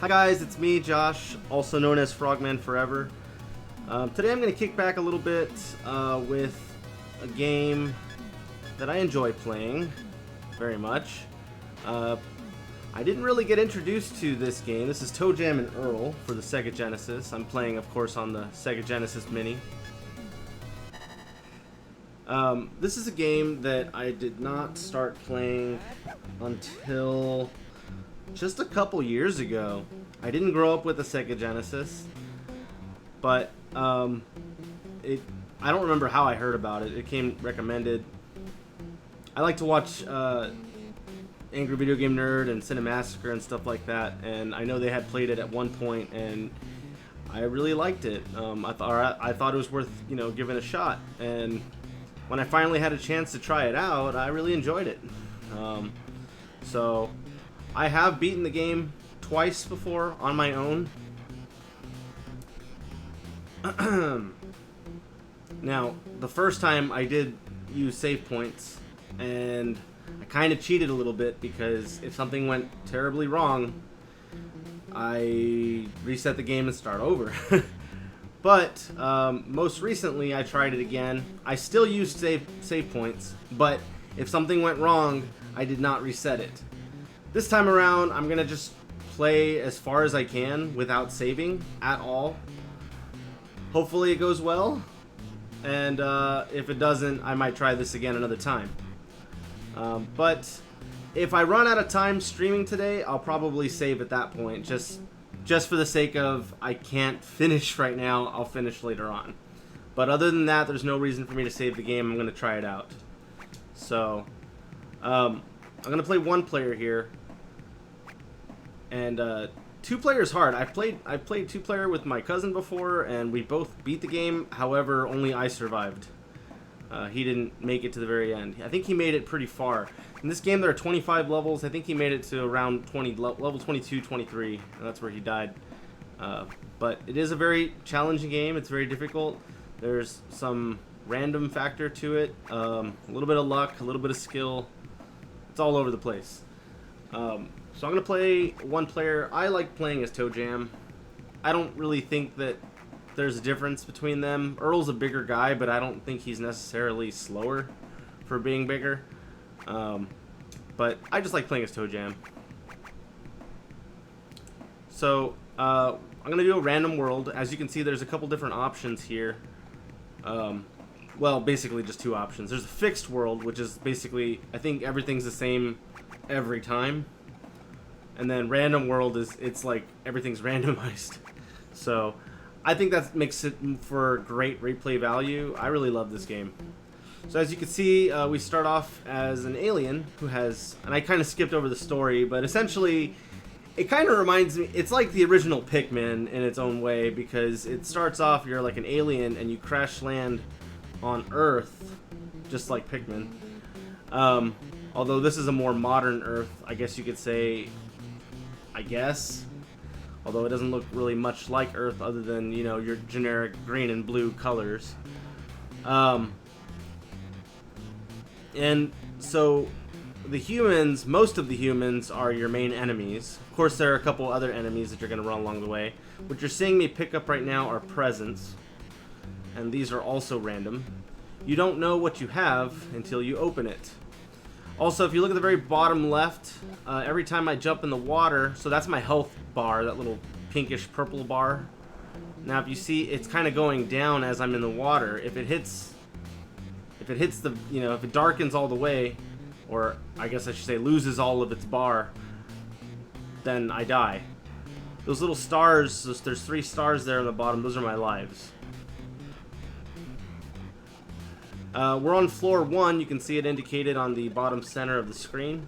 Hi guys, it's me, Josh, also known as Frogman Forever. Today I'm going to kick back a little bit with a game that I enjoy playing very much. I didn't really get introduced to this game. This is ToeJam Earl for the Sega Genesis. I'm playing, of course, on the Sega Genesis Mini. This is a game that I did not start playing until just a couple years ago. I didn't grow up with a Sega Genesis, but I don't remember how I heard about it. It came recommended. I like to watch Angry Video Game Nerd and Cinemassacre and stuff like that, and I know they had played it at one point, and I really liked it. I thought it was worth giving a shot, and when I finally had a chance to try it out, I really enjoyed it. So I have beaten the game twice before on my own. Now, the first time I did use save points, and I kind of cheated a little bit because if something went terribly wrong, I reset the game and start over. But most recently I tried it again. I still used save points, but if something went wrong, I did not reset it. This time around, I'm going to just play as far as I can without saving at all. Hopefully it goes well, and if it doesn't, I might try this again another time. But if I run out of time streaming today, I'll probably save at that point, just for the sake of I can't finish right now. I'll finish later on. But other than that, there's no reason for me to save the game. I'm going to try it out. So I'm going to play one player here. And two player is hard. I've played two player with my cousin before, and we both beat the game. However, only I survived. He didn't make it to the very end. I think he made it pretty far. In this game, there are 25 levels. I think he made it to around level 22, 23, and that's where he died. But it is a very challenging game. It's very difficult. There's some random factor to it, a little bit of luck, a little bit of skill. It's all over the place. So I'm going to play one player. I like playing as ToeJam. I don't really think that there's a difference between them. Earl's a bigger guy, but I don't think he's necessarily slower for being bigger. But I just like playing as ToeJam. So I'm going to do a random world. As you can see, there's a couple different options here. Well, basically just two options. There's a fixed world, which is basically, I think everything's the same every time. And then random world it's like everything's randomized. So I think that makes it for great replay value. I really love this game. So as you can see, we start off as an alien who has, and I kind of skipped over the story, but essentially it kind of reminds me, it's like the original Pikmin in its own way, because it starts off, you're like an alien and you crash land on Earth, just like Pikmin. Although this is a more modern Earth, I guess you could say, although it doesn't look really much like Earth other than, your generic green and blue colors. And so the humans, most of the humans are your main enemies. Of course, there are a couple other enemies that you're going to run along the way. What you're seeing me pick up right now are presents, and these are also random. You don't know what you have until you open it. Also, if you look at the very bottom left, every time I jump in the water, so that's my health bar, that little pinkish purple bar. Now, if you see, it's kind of going down as I'm in the water. If it hits the, if it darkens all the way, or I guess I should say loses all of its bar, then I die. Those little stars, there's 3 stars there on the bottom, those are my lives. We're on floor 1. You can see it indicated on the bottom center of the screen.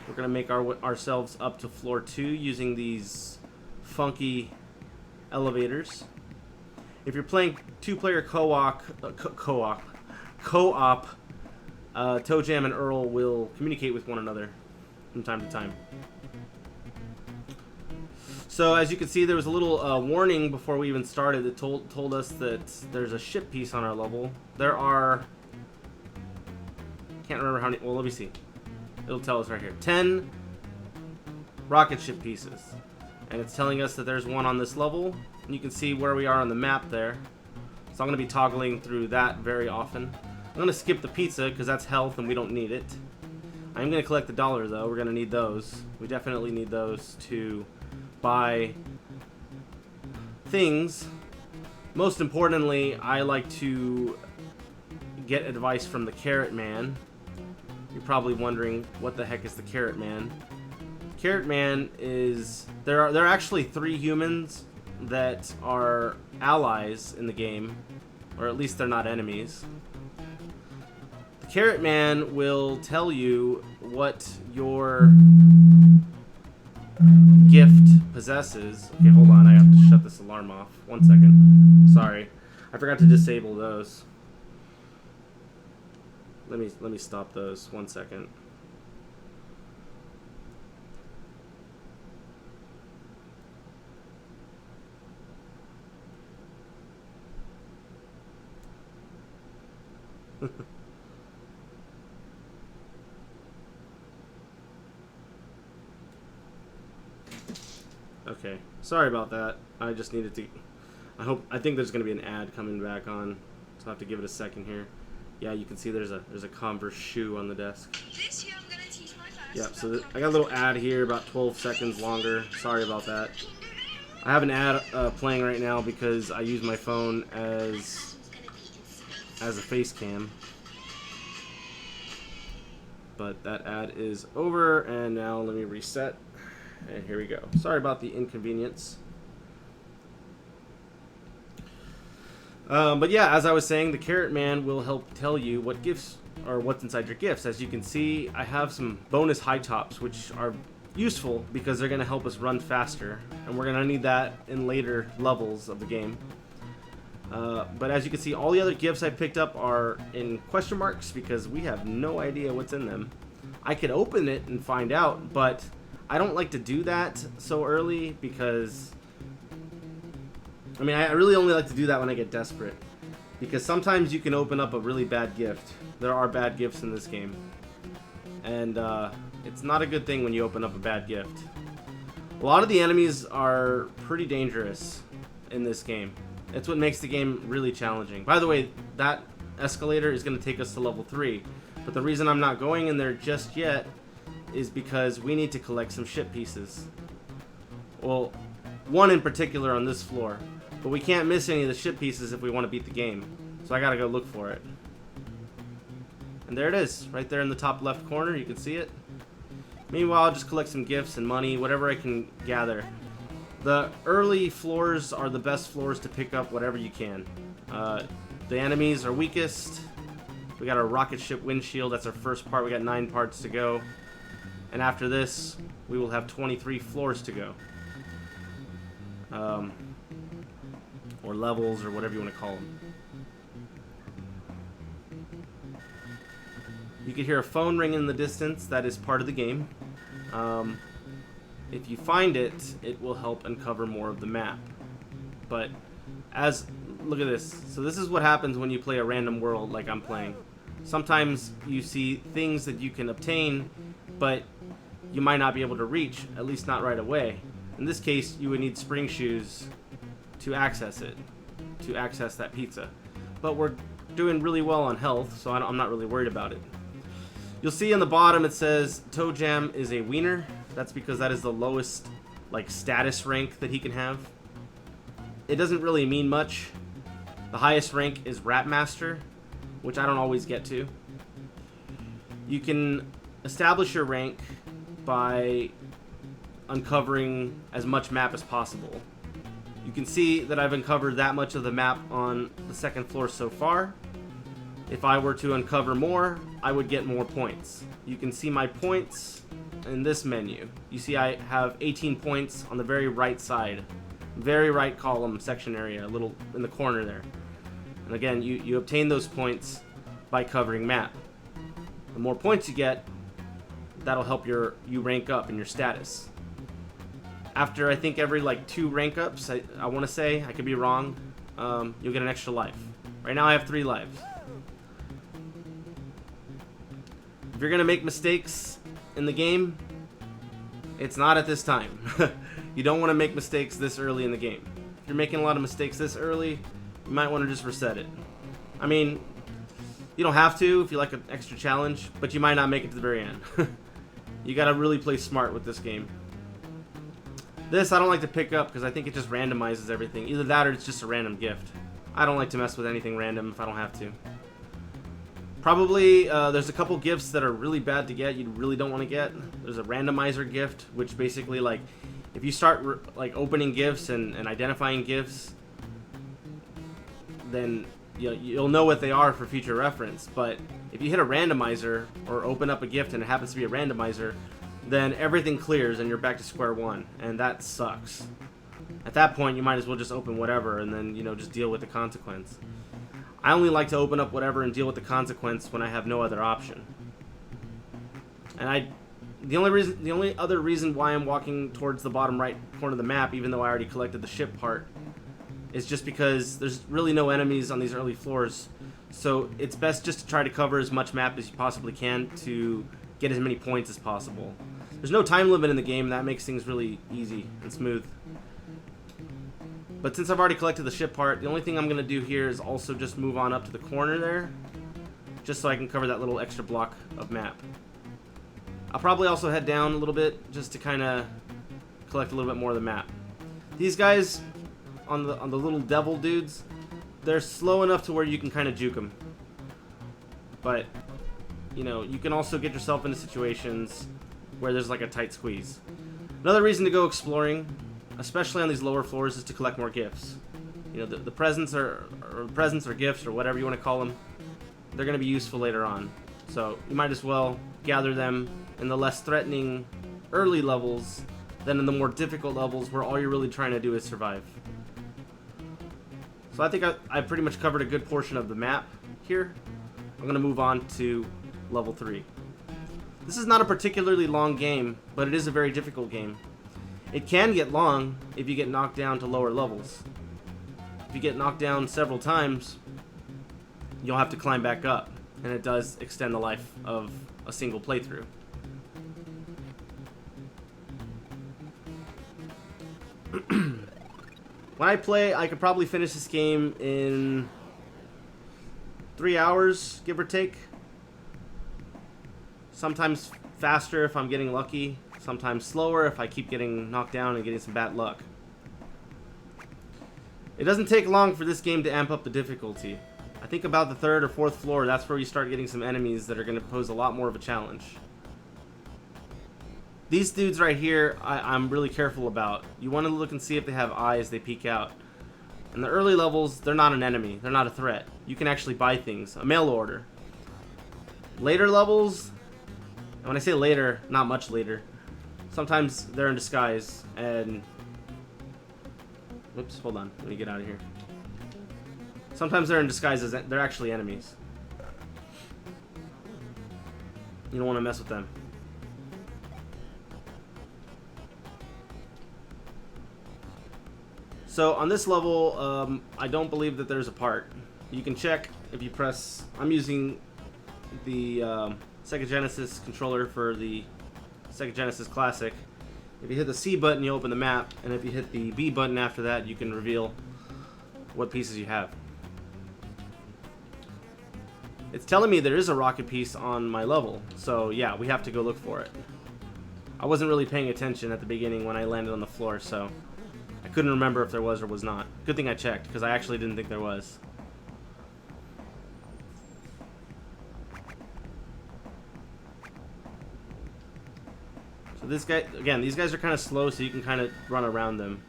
We're going to make ourselves up to floor 2 using these funky elevators. If you're playing two-player co-op, ToeJam and Earl will communicate with one another from time to time. So as you can see, there was a little warning before we even started that told us that there's a ship piece on our level. There are, can't remember how many, well, let me see. It'll tell us right here. 10 rocket ship pieces. and it's telling us that there's one on this level. And you can see where we are on the map there. So I'm going to be toggling through that very often. I'm going to skip the pizza because that's health and we don't need it. I'm going to collect the dollar though. We're going to need those. We definitely need those to buy things. Most importantly, I like to get advice from the Carrot Man. You're probably wondering what the heck is the Carrot Man. Carrot Man is... There are actually 3 humans that are allies in the game, or at least they're not enemies. The Carrot Man will tell you what your gift possesses. Okay, hold on, I have to shut this alarm off. 1 second. Sorry, I forgot to disable those. Let me stop those. 1 second. Okay, sorry about that. I just needed to... I think there's going to be an ad coming back on, so I have to give it a second here. Yeah, you can see there's a Converse shoe on the desk. This year I'm gonna teach my class. Yep, so I got a little ad here, about 12 seconds longer. Sorry about that. I have an ad playing right now because I use my phone as a face cam. But that ad is over, and now let me reset. And here we go. Sorry about the inconvenience. But yeah, as I was saying, the Carrot Man will help tell you what gifts or what's inside your gifts. As you can see, I have some bonus high tops, which are useful because they're going to help us run faster, and we're going to need that in later levels of the game. But as you can see, all the other gifts I picked up are in question marks because we have no idea what's in them. I could open it and find out, but I don't like to do that so early because... I mean, I really only like to do that when I get desperate. Because sometimes you can open up a really bad gift. There are bad gifts in this game. And it's not a good thing when you open up a bad gift. A lot of the enemies are pretty dangerous in this game. It's what makes the game really challenging. By the way, that escalator is going to take us to level 3. But the reason I'm not going in there just yet is because we need to collect some ship pieces. Well, one in particular on this floor. But we can't miss any of the ship pieces if we want to beat the game. So I gotta go look for it. And there it is, right there in the top left corner, you can see it. Meanwhile, I'll just collect some gifts and money, whatever I can gather. The early floors are the best floors to pick up whatever you can. The enemies are weakest. We got our rocket ship windshield, that's our first part. We got 9 parts to go. And after this, we will have 23 floors to go. Or levels, or whatever you want to call them. You can hear a phone ring in the distance. That is part of the game. If you find it, it will help uncover more of the map. But look at this. So this is what happens when you play a random world like I'm playing. Sometimes you see things that you can obtain, but you might not be able to reach, at least not right away. In this case, you would need spring shoes to access it, to access that pizza. But we're doing really well on health, so I'm not really worried about it. You'll see on the bottom it says ToeJam is a wiener. That's because that is the lowest status rank that he can have. It doesn't really mean much. The highest rank is Rat Master, which I don't always get to. You can establish your rank by uncovering as much map as possible. You can see that I've uncovered that much of the map on the second floor so far. If I were to uncover more, I would get more points. You can see my points in this menu. You see I have 18 points on the very right side. Very right column section area, a little in the corner there. And again, you obtain those points by covering map. The more points you get, that'll help you rank up in your status. After, I think, every 2 rank ups, I want to say, I could be wrong, you'll get an extra life. Right now I have 3 lives. If you're going to make mistakes in the game, it's not at this time. You don't want to make mistakes this early in the game. If you're making a lot of mistakes this early, you might want to just reset it. I mean, you don't have to if you like an extra challenge, but you might not make it to the very end. You gotta really play smart with this game. This I don't like to pick up because I think it just randomizes everything. Either that or it's just a random gift. I don't like to mess with anything random if I don't have to. Probably there's a couple gifts that are really bad to get, you really don't want to get. There's a randomizer gift, which basically, like, if you start like opening gifts and identifying gifts, then you'll know what they are for future reference. But if you hit a randomizer or open up a gift and it happens to be a randomizer, then everything clears and you're back to square one, and that sucks. At that point, you might as well just open whatever and then, just deal with the consequence. I only like to open up whatever and deal with the consequence when I have no other option. And the only other reason why I'm walking towards the bottom right corner of the map, even though I already collected the ship part, is just because there's really no enemies on these early floors. So it's best just to try to cover as much map as you possibly can to get as many points as possible. There's no time limit in the game, and that makes things really easy and smooth. But since I've already collected the ship part, the only thing I'm going to do here is also just move on up to the corner there, just so I can cover that little extra block of map. I'll probably also head down a little bit just to kind of collect a little bit more of the map. These guys on the little devil dudes, they're slow enough to where you can kind of juke them. But, you can also get yourself into situations where there's like a tight squeeze. Another reason to go exploring, especially on these lower floors, is to collect more gifts. The presents or gifts or whatever you want to call them, they're going to be useful later on. So you might as well gather them in the less threatening early levels than in the more difficult levels where all you're really trying to do is survive. So I think I pretty much covered a good portion of the map here. I'm going to move on to level 3. This is not a particularly long game, but it is a very difficult game. It can get long if you get knocked down to lower levels. If you get knocked down several times, you'll have to climb back up, and it does extend the life of a single playthrough. When I play, I could probably finish this game in 3 hours, give or take. Sometimes faster if I'm getting lucky. Sometimes slower if I keep getting knocked down and getting some bad luck. It doesn't take long for this game to amp up the difficulty. I think about the 3rd or 4th floor, that's where you start getting some enemies that are going to pose a lot more of a challenge. These dudes right here, I'm really careful about. You want to look and see if they have eyes, they peek out. In the early levels, they're not an enemy, they're not a threat. You can actually buy things, a mail order. Later levels, and when I say later, not much later, sometimes they're in disguise, and... Whoops, hold on. Let me get out of here. Sometimes they're in disguise as they're actually enemies. You don't want to mess with them. So on this level, I don't believe that there's a part. You can check if you press... I'm using the Sega Genesis controller for the Sega Genesis Classic. If you hit the C button, you open the map, and if you hit the B button after that, you can reveal what pieces you have. It's telling me there is a rocket piece on my level, so yeah, we have to go look for it. I wasn't really paying attention at the beginning when I landed on the floor, so I couldn't remember if there was or was not. Good thing I checked, because I actually didn't think there was. So this guy, again, these guys are kind of slow, so you can kind of run around them.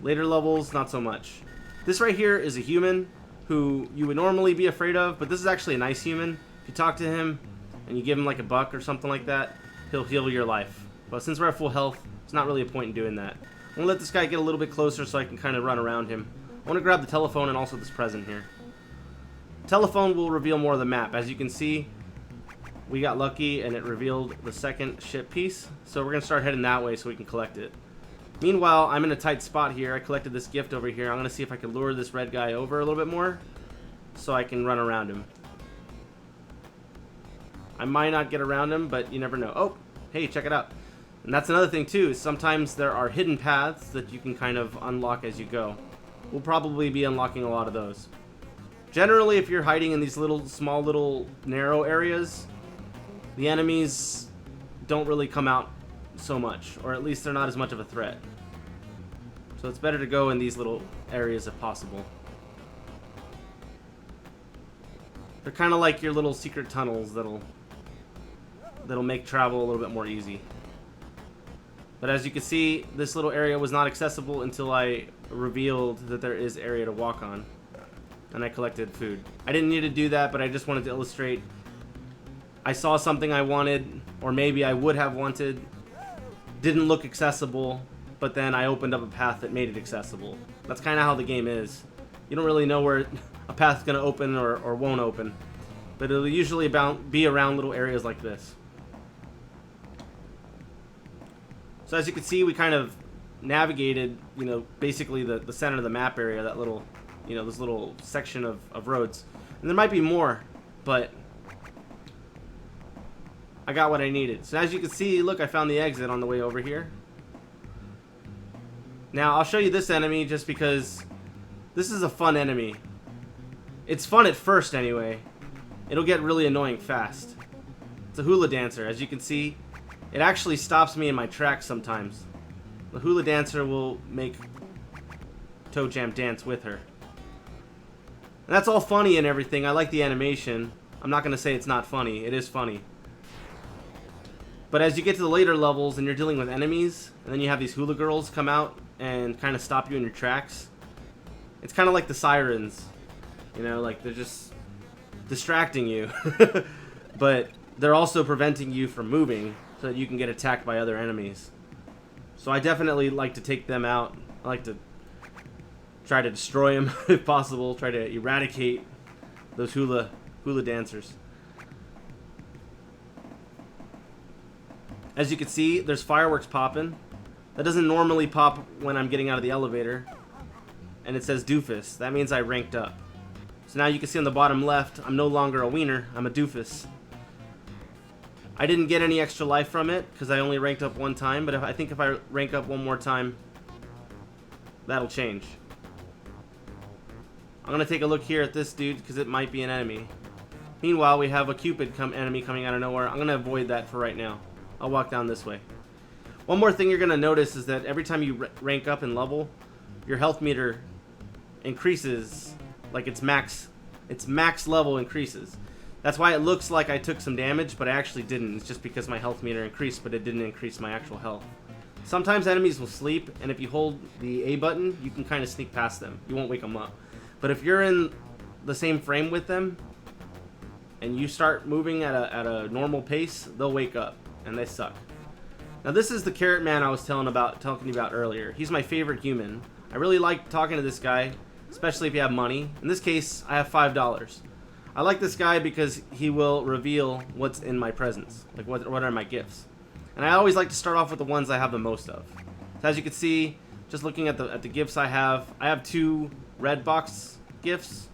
Later levels, not so much. This right here is a human who you would normally be afraid of, but this is actually a nice human. If you talk to him and you give him like a buck or something like that, he'll heal your life. But since we're at full health, it's not really a point in doing that. I'm going to let this guy get a little bit closer so I can kind of run around him. I want to grab the telephone and also this present here. Telephone will reveal more of the map. As you can see, we got lucky and it revealed the second ship piece. So we're going to start heading that way so we can collect it. Meanwhile, I'm in a tight spot here. I collected this gift over here. I'm going to see if I can lure this red guy over a little bit more so I can run around him. I might not get around him, but you never know. Oh, hey, check it out. And that's another thing too, is sometimes there are hidden paths that you can kind of unlock as you go. We'll probably be unlocking a lot of those. Generally, if you're hiding in these small little narrow areas, the enemies don't really come out so much, or at least they're not as much of a threat. So it's better to go in these little areas if possible. They're kind of like your little secret tunnels that'll make travel a little bit more easy. But as you can see, this little area was not accessible until I revealed that there is area to walk on. And I collected food. I didn't need to do that, but I just wanted to illustrate. I saw something I wanted, or maybe I would have wanted. Didn't look accessible, but then I opened up a path that made it accessible. That's kind of how the game is. You don't really know where a path's going to open or won't open. But it'll usually be around little areas like this. So as you can see, we kind of navigated, basically the center of the map area, that little, this little section of roads. And there might be more, but I got what I needed. So as you can see, look, I found the exit on the way over here. Now, I'll show you this enemy just because this is a fun enemy. It's fun at first anyway. It'll get really annoying fast. It's a hula dancer. As you can see, it actually stops me in my tracks sometimes. The hula dancer will make ToeJam dance with her. And that's all funny and everything. I like the animation. I'm not going to say it's not funny. It is funny. But as you get to the later levels and you're dealing with enemies, and then you have these hula girls come out and kind of stop you in your tracks, it's kind of like the sirens. Like they're just distracting you. But they're also preventing you from moving so that you can get attacked by other enemies. So I definitely like to take them out. I like to try to destroy them if possible. Try to eradicate those hula dancers. As you can see, there's fireworks popping. That doesn't normally pop when I'm getting out of the elevator. And it says doofus. That means I ranked up. So now you can see on the bottom left, I'm no longer a wiener, I'm a doofus. I didn't get any extra life from it because I only ranked up one time, but I think if I rank up one more time, that'll change. I'm going to take a look here at this dude because it might be an enemy. Meanwhile, we have a Cupid enemy coming out of nowhere. I'm going to avoid that for right now. I'll walk down this way. One more thing you're going to notice is that every time you rank up in level, your health meter increases, like its max level increases. That's why it looks like I took some damage, but I actually didn't. It's just because my health meter increased, but it didn't increase my actual health. Sometimes enemies will sleep, and if you hold the A button, you can kind of sneak past them. You won't wake them up. But if you're in the same frame with them, and you start moving at a normal pace, they'll wake up, and they suck. Now this is the Carrot Man I was talking you about earlier. He's my favorite human. I really like talking to this guy, especially if you have money. In this case, I have $5. I like this guy because he will reveal what's in my presents, like what are my gifts. And I always like to start off with the ones I have the most of. So as you can see, just looking at the gifts I have 2 red box gifts.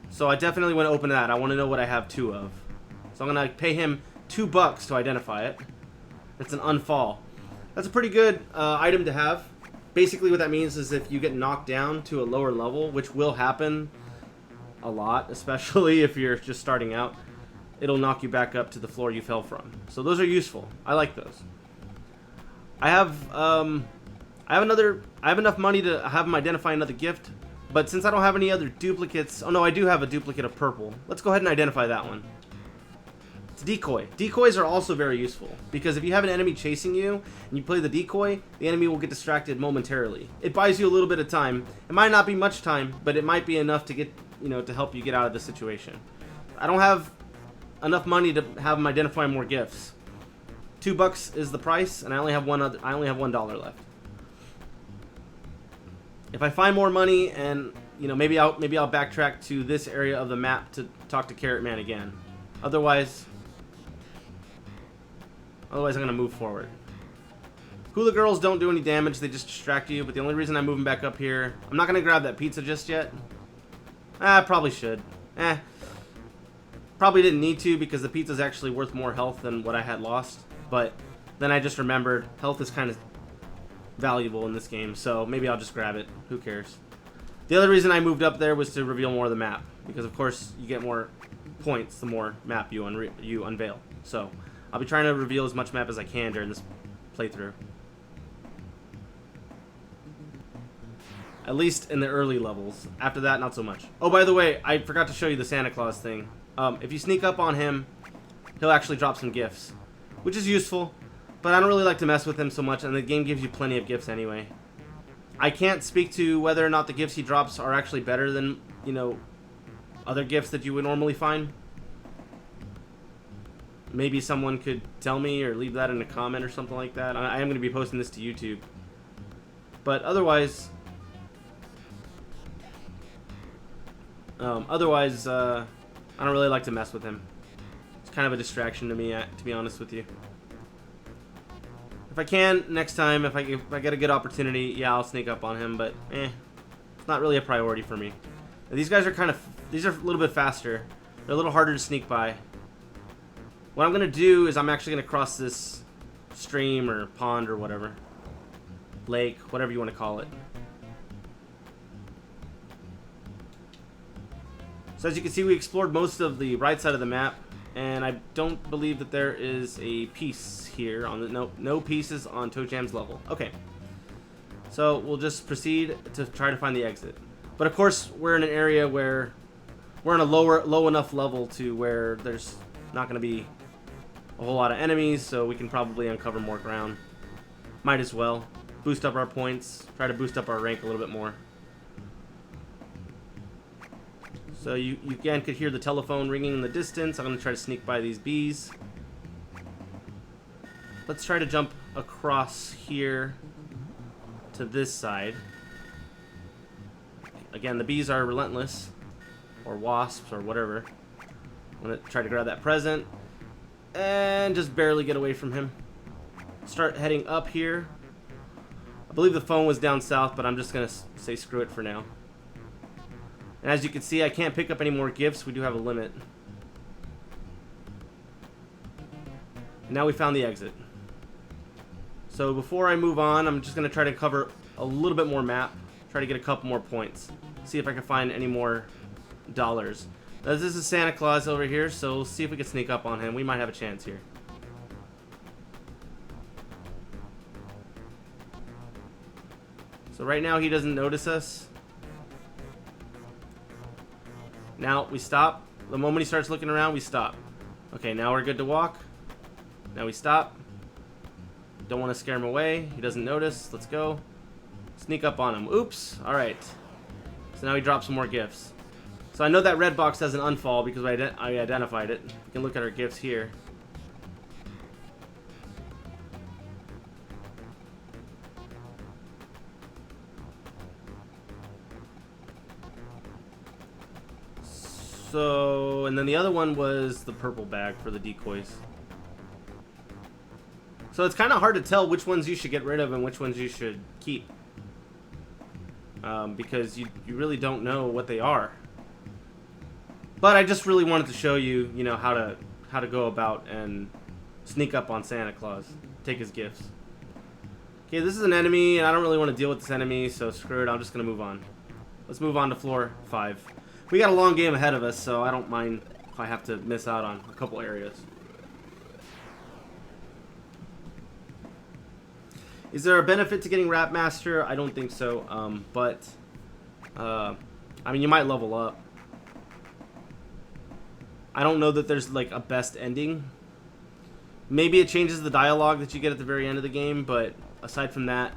So I definitely want to open that. I want to know what I have 2 of. So I'm going to pay him $2 to identify it. It's an unfall. That's a pretty good item to have. Basically what that means is if you get knocked down to a lower level, which will happen a lot, especially if you're just starting out, it'll knock you back up to the floor you fell from. So those are useful. I like those. I have enough money to have him identify another gift, but since I don't have any other duplicates, oh no, I do have a duplicate of purple. Let's go ahead and identify that one. It's decoy. Decoys are also very useful because if you have an enemy chasing you and you play the decoy, the enemy will get distracted momentarily. It buys you a little bit of time. It might not be much time, but it might be enough to get, to help you get out of the situation. I don't have enough money to have them identify more gifts. $2 is the price, and I only have $1 left. If I find more money, and maybe I'll backtrack to this area of the map to talk to Carrot Man again. Otherwise, I'm gonna move forward. Hula girls don't do any damage; they just distract you. But the only reason I'm moving back up here, I'm not gonna grab that pizza just yet. I probably should. Probably didn't need to because the pizza's actually worth more health than what I had lost. But Then I just remembered health is kind of valuable in this game, so maybe I'll just grab it. Who cares? The other reason I moved up there was to reveal more of the map, because of course you get more points the more map you unveil. So I'll be trying to reveal as much map as I can during this playthrough. At least in the early levels. After that, not so much. Oh, by the way, I forgot to show you the Santa Claus thing. If you sneak up on him, he'll actually drop some gifts, which is useful, but I don't really like to mess with him so much, and the game gives you plenty of gifts anyway. I can't speak to whether or not the gifts he drops are actually better than, you know, other gifts that you would normally find. Maybe someone could tell me or leave that in a comment or something like that. I am going to be posting this to YouTube. But otherwise... I don't really like to mess with him. It's kind of a distraction to me, to be honest with you. If I can, next time, if I get a good opportunity, yeah, I'll sneak up on him, but it's not really a priority for me. These guys are these are a little bit faster. They're a little harder to sneak by. What I'm going to do is I'm actually going to cross this stream or pond or whatever. Lake, whatever you want to call it. So as you can see, we explored most of the right side of the map, and I don't believe that there is a piece here on the no pieces on ToeJam's level. Okay, so we'll just proceed to try to find the exit. But of course, we're in an area where we're in a low enough level to where there's not going to be a whole lot of enemies, so we can probably uncover more ground. Might as well boost up our points, try to boost up our rank a little bit more. So you again could hear the telephone ringing in the distance. I'm going to try to sneak by these bees. Let's try to jump across here to this side. Again, the bees are relentless, or wasps, or whatever. I'm going to try to grab that present and just barely get away from him. Start heading up here. I believe the phone was down south, but I'm just going to say screw it for now. And as you can see, I can't pick up any more gifts. We do have a limit. And now we found the exit. So before I move on, I'm just going to try to cover a little bit more map. Try to get a couple more points. See if I can find any more dollars. Now, this is Santa Claus over here, so we'll see if we can sneak up on him. We might have a chance here. So right now he doesn't notice us. Now we stop. The moment he starts looking around, we stop. Okay, now we're good to walk. Now we stop. Don't want to scare him away. He doesn't notice. Let's go. Sneak up on him. Oops. Alright. So now he drops some more gifts. So I know that red box has an unfall because I identified it. We can look at our gifts here. So, and then the other one was the purple bag for the decoys. So it's kind of hard to tell which ones you should get rid of and which ones you should keep. Because you really don't know what they are. But I just really wanted to show you, you know, how to go about and sneak up on Santa Claus. Take his gifts. Okay, this is an enemy, and I don't really want to deal with this enemy, so screw it, I'm just going to move on. Let's move on to floor 5. We got a long game ahead of us, so I don't mind if I have to miss out on a couple areas. Is there a benefit to getting Rap Master? I don't think so, I mean, you might level up. I don't know that there's like a best ending. Maybe it changes the dialogue that you get at the very end of the game, but aside from that,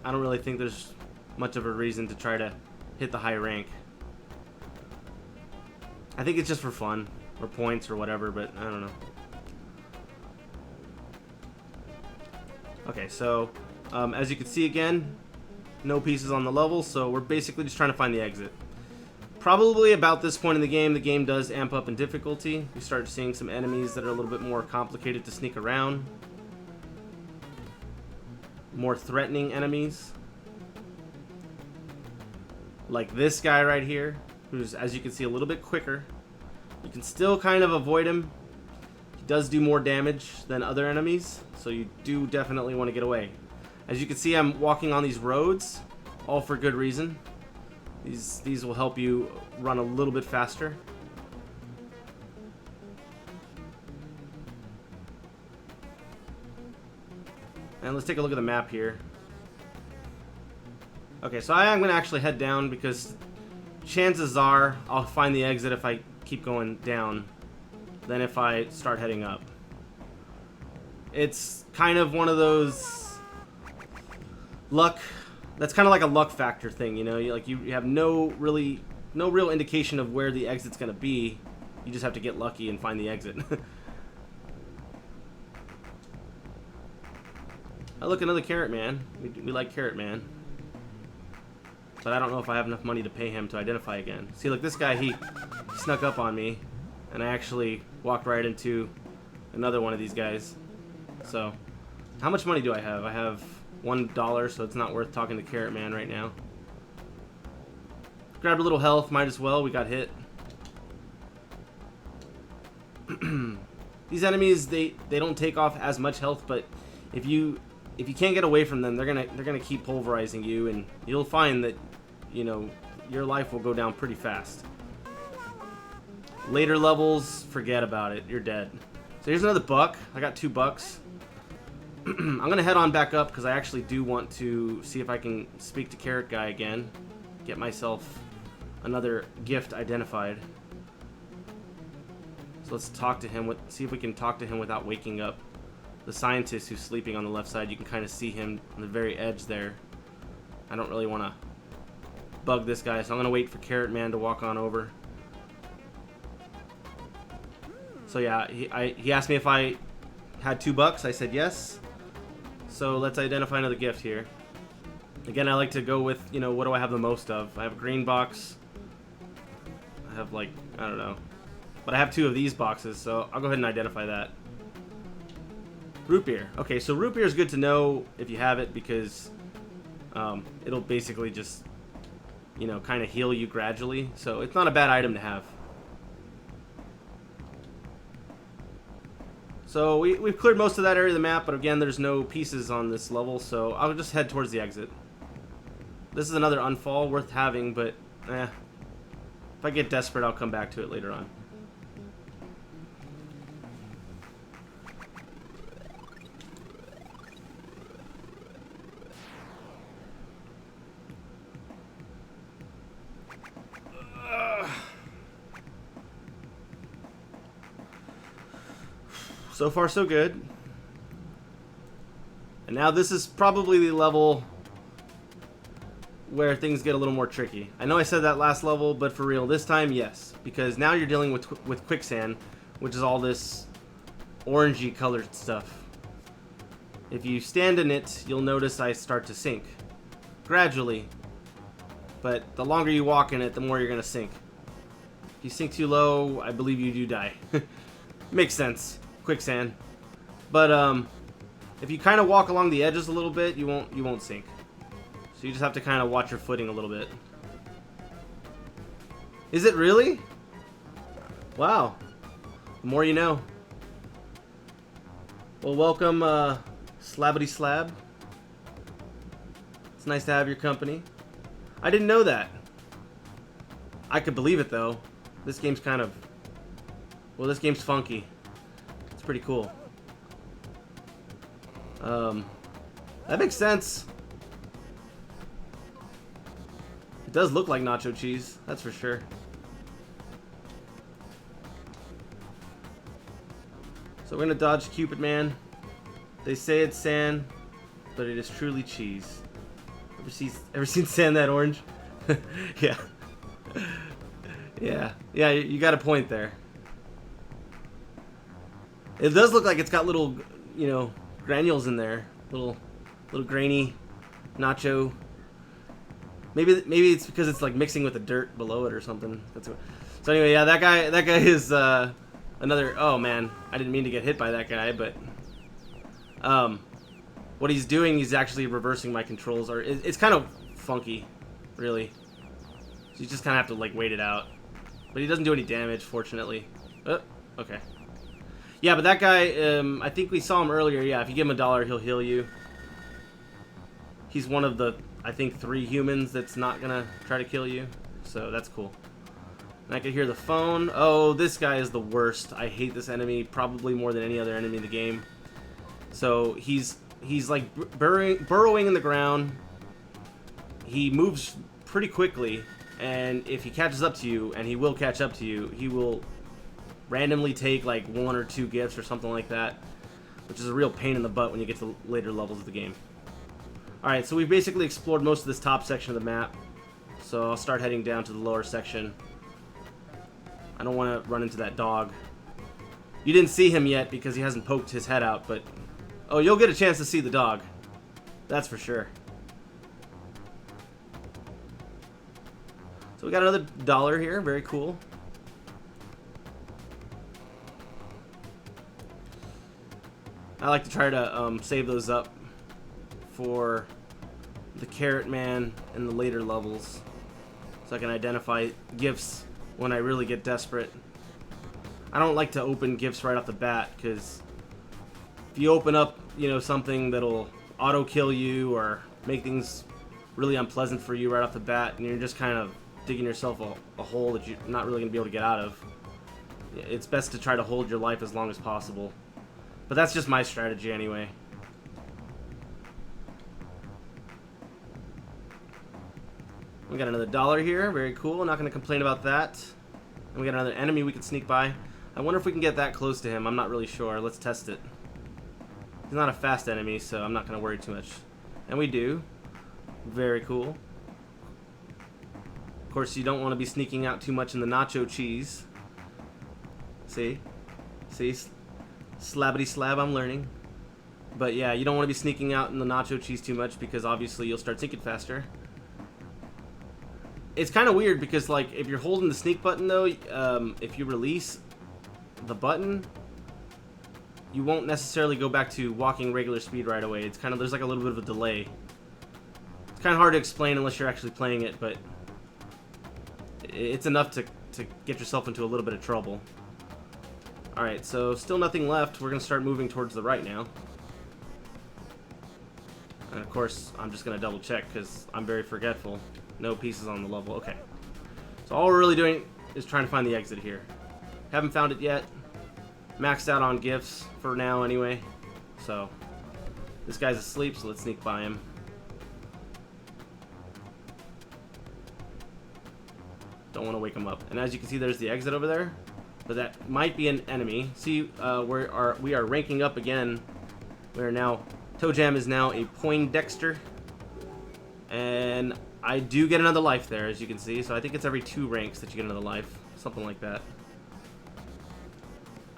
I don't really think there's much of a reason to try to hit the high rank. I think it's just for fun, or points, or whatever, but I don't know. Okay, so, as you can see again, no pieces on the level, so we're basically just trying to find the exit. Probably about this point in the game does amp up in difficulty. We start seeing some enemies that are a little bit more complicated to sneak around. More threatening enemies. Like this guy right here, who's, as you can see, a little bit quicker. You can still kind of avoid him. He does do more damage than other enemies, so you do definitely want to get away. As you can see, I'm walking on these roads, all for good reason. These will help you run a little bit faster. And let's take a look at the map here. Okay, so I'm going to actually head down because chances are I'll find the exit if I keep going down than if I start heading up. It's kind of one of those luck. That's kind of like a luck factor thing, you know. You have no real indication of where the exit's going to be. You just have to get lucky and find the exit. Oh, look, another Carrot Man. We like Carrot Man. But I don't know if I have enough money to pay him to identify again. See, look, this guy, he snuck up on me. And I actually walked right into another one of these guys. So, how much money do I have? I have $1, so it's not worth talking to Carrot Man right now. Grabbed a little health, might as well. We got hit. These enemies, they don't take off as much health, but if you can't get away from them, they're gonna keep pulverizing you, and you'll find that, you know, your life will go down pretty fast. Later levels, forget about it. You're dead. So here's another buck. I got 2 bucks. I'm gonna head on back up because I actually do want to see if I can speak to Carrot Guy again. Get myself another gift identified. So let's talk to him. See if we can talk to him without waking up the scientist who's sleeping on the left side. You can kind of see him on the very edge there. I don't really want to bug this guy, so I'm gonna wait for Carrot Man to walk on over. So yeah, he asked me if I had 2 bucks. I said yes. So let's identify another gift here. Again, I like to go with, you know, what do I have the most of? I have a green box. I have, like, I don't know. But I have 2 of these boxes, so I'll go ahead and identify that. Root beer. Okay, so root beer is good to know if you have it because it'll basically just, you know, kind of heal you gradually. So it's not a bad item to have. So we've cleared most of that area of the map, but again, there's no pieces on this level, so I'll just head towards the exit. This is another unfall worth having, but if I get desperate, I'll come back to it later on. So far, so good. And now this is probably the level where things get a little more tricky. I know I said that last level, but for real, this time, yes. Because now you're dealing with quicksand, which is all this orangey colored stuff. If you stand in it, you'll notice I start to sink. Gradually. But the longer you walk in it, the more you're going to sink. If you sink too low, I believe you do die. Makes sense. Quicksand. But if you kind of walk along the edges a little bit, you won't sink. So you just have to kind of watch your footing a little bit. Is it really? Wow. The more you know. Well, welcome, Slabbity Slab. It's nice to have your company. I didn't know that. I could believe it though. This game's kind of, well, this game's funky. It's pretty cool. That makes sense. It does look like nacho cheese, that's for sure. So we're gonna dodge Cupid Man. They say it's sand, but it is truly cheese. Ever seen Sand That Orange? Yeah. Yeah, you got a point there. It does look like it's got little, you know, granules in there. Little grainy nacho. Maybe it's because it's like mixing with the dirt below it or something. So anyway, yeah, that guy is another. Oh man, I didn't mean to get hit by that guy, but what he's doing, he's actually reversing my controls. Or it's kind of funky, really. So you just kind of have to like wait it out. But he doesn't do any damage, fortunately. Oh, okay. Yeah, but that guy, I think we saw him earlier. Yeah, if you give him $1, he'll heal you. He's one of the, I think, 3 humans that's not gonna try to kill you. So that's cool. And I can hear the phone. Oh, this guy is the worst. I hate this enemy probably more than any other enemy in the game. So he's like burrowing in the ground. He moves pretty quickly, and if he catches up to you, and he will catch up to you, he will randomly take like 1 or 2 gifts or something like that, which is a real pain in the butt when you get to later levels of the game. Alright, so we've basically explored most of this top section of the map, so I'll start heading down to the lower section. I don't want to run into that dog. You didn't see him yet because he hasn't poked his head out, but oh, you'll get a chance to see the dog. That's for sure. So we got another $1 here, very cool. I like to try to save those up for the Carrot Man in the later levels, so I can identify gifts when I really get desperate. I don't like to open gifts right off the bat, because if you open up, you know, something that'll auto kill you or make things really unpleasant for you right off the bat, and you're just kind of digging yourself a hole that you're not really going to be able to get out of, it's best to try to hold your life as long as possible. But that's just my strategy anyway. We got another $1 here, very cool, not going to complain about that. And we got another enemy we can sneak by. I wonder if we can get that close to him, I'm not really sure, let's test it. He's not a fast enemy, so I'm not going to worry too much. And we do. Very cool. Of course, you don't want to be sneaking out too much in the nacho cheese. See? See? Slabbity slab, I'm learning. But yeah, you don't want to be sneaking out in the nacho cheese too much, because obviously you'll start sinking faster. It's kind of weird because, like, if you're holding the sneak button though, if you release the button, you won't necessarily go back to walking regular speed right away. It's kind of, there's like a little bit of a delay. It's kind of hard to explain unless you're actually playing it, but it's enough to get yourself into a little bit of trouble. Alright, so still nothing left. We're going to start moving towards the right now. And of course, I'm just going to double check because I'm very forgetful. No pieces on the level. Okay. So all we're really doing is trying to find the exit here. Haven't found it yet. Maxed out on gifts for now anyway. So this guy's asleep, so let's sneak by him. Don't want to wake him up. And as you can see, there's the exit over there. But that might be an enemy. See, we are ranking up again. We are now, ToeJam is now a Poindexter. And I do get another life there, as you can see. So I think it's every 2 ranks that you get another life. Something like that.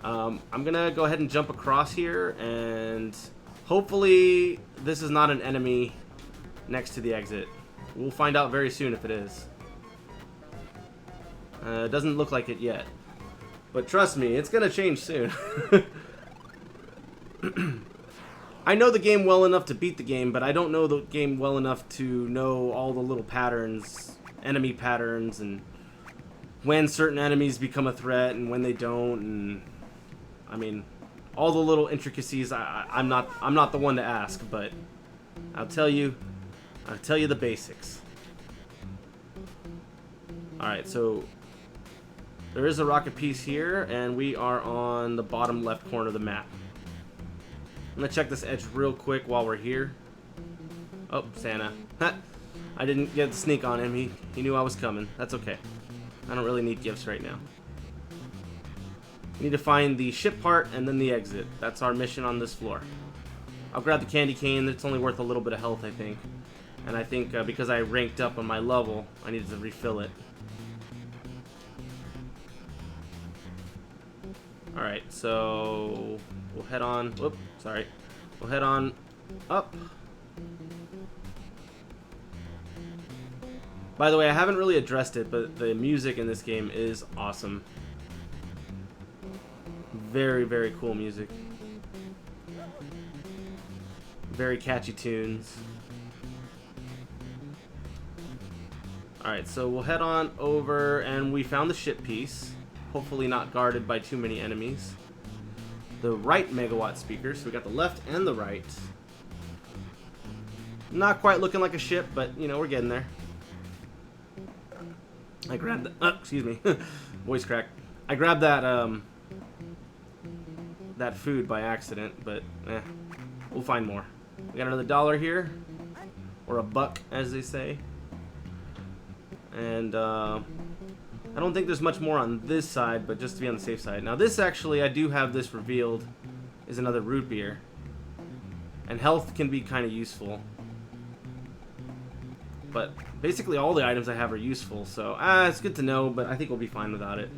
I'm going to go ahead and jump across here. And hopefully this is not an enemy next to the exit. We'll find out very soon if it is. It doesn't look like it yet. But trust me, it's going to change soon. I know the game well enough to beat the game, but I don't know the game well enough to know all the little patterns, enemy patterns, and when certain enemies become a threat and when they don't, and I mean, all the little intricacies. I'm not the one to ask, but I'll tell you the basics. All right, so there is a rocket piece here, and we are on the bottom left corner of the map. I'm gonna check this edge real quick while we're here. Oh, Santa. I didn't get the sneak on him. He knew I was coming. That's okay. I don't really need gifts right now. We need to find the ship part and then the exit. That's our mission on this floor. I'll grab the candy cane. It's only worth a little bit of health, I think. And I think because I ranked up on my level, I needed to refill it. Alright, so we'll head on. Whoop, sorry. We'll head on up. By the way, I haven't really addressed it, but the music in this game is awesome. Very, very cool music. Very catchy tunes. Alright, so we'll head on over, and we found the ship piece. Hopefully not guarded by too many enemies. the right megawatt speaker. So we got the left and the right. Not quite looking like a ship, but you know, we're getting there. I grabbed the, excuse me, voice crack. I grabbed that that food by accident, but we'll find more. We got another $1 here, or a buck, as they say. And I don't think there's much more on this side, but just to be on the safe side. Now this actually, I do have this revealed, is another root beer. And health can be kind of useful. But basically all the items I have are useful, so it's good to know, but I think we'll be fine without it.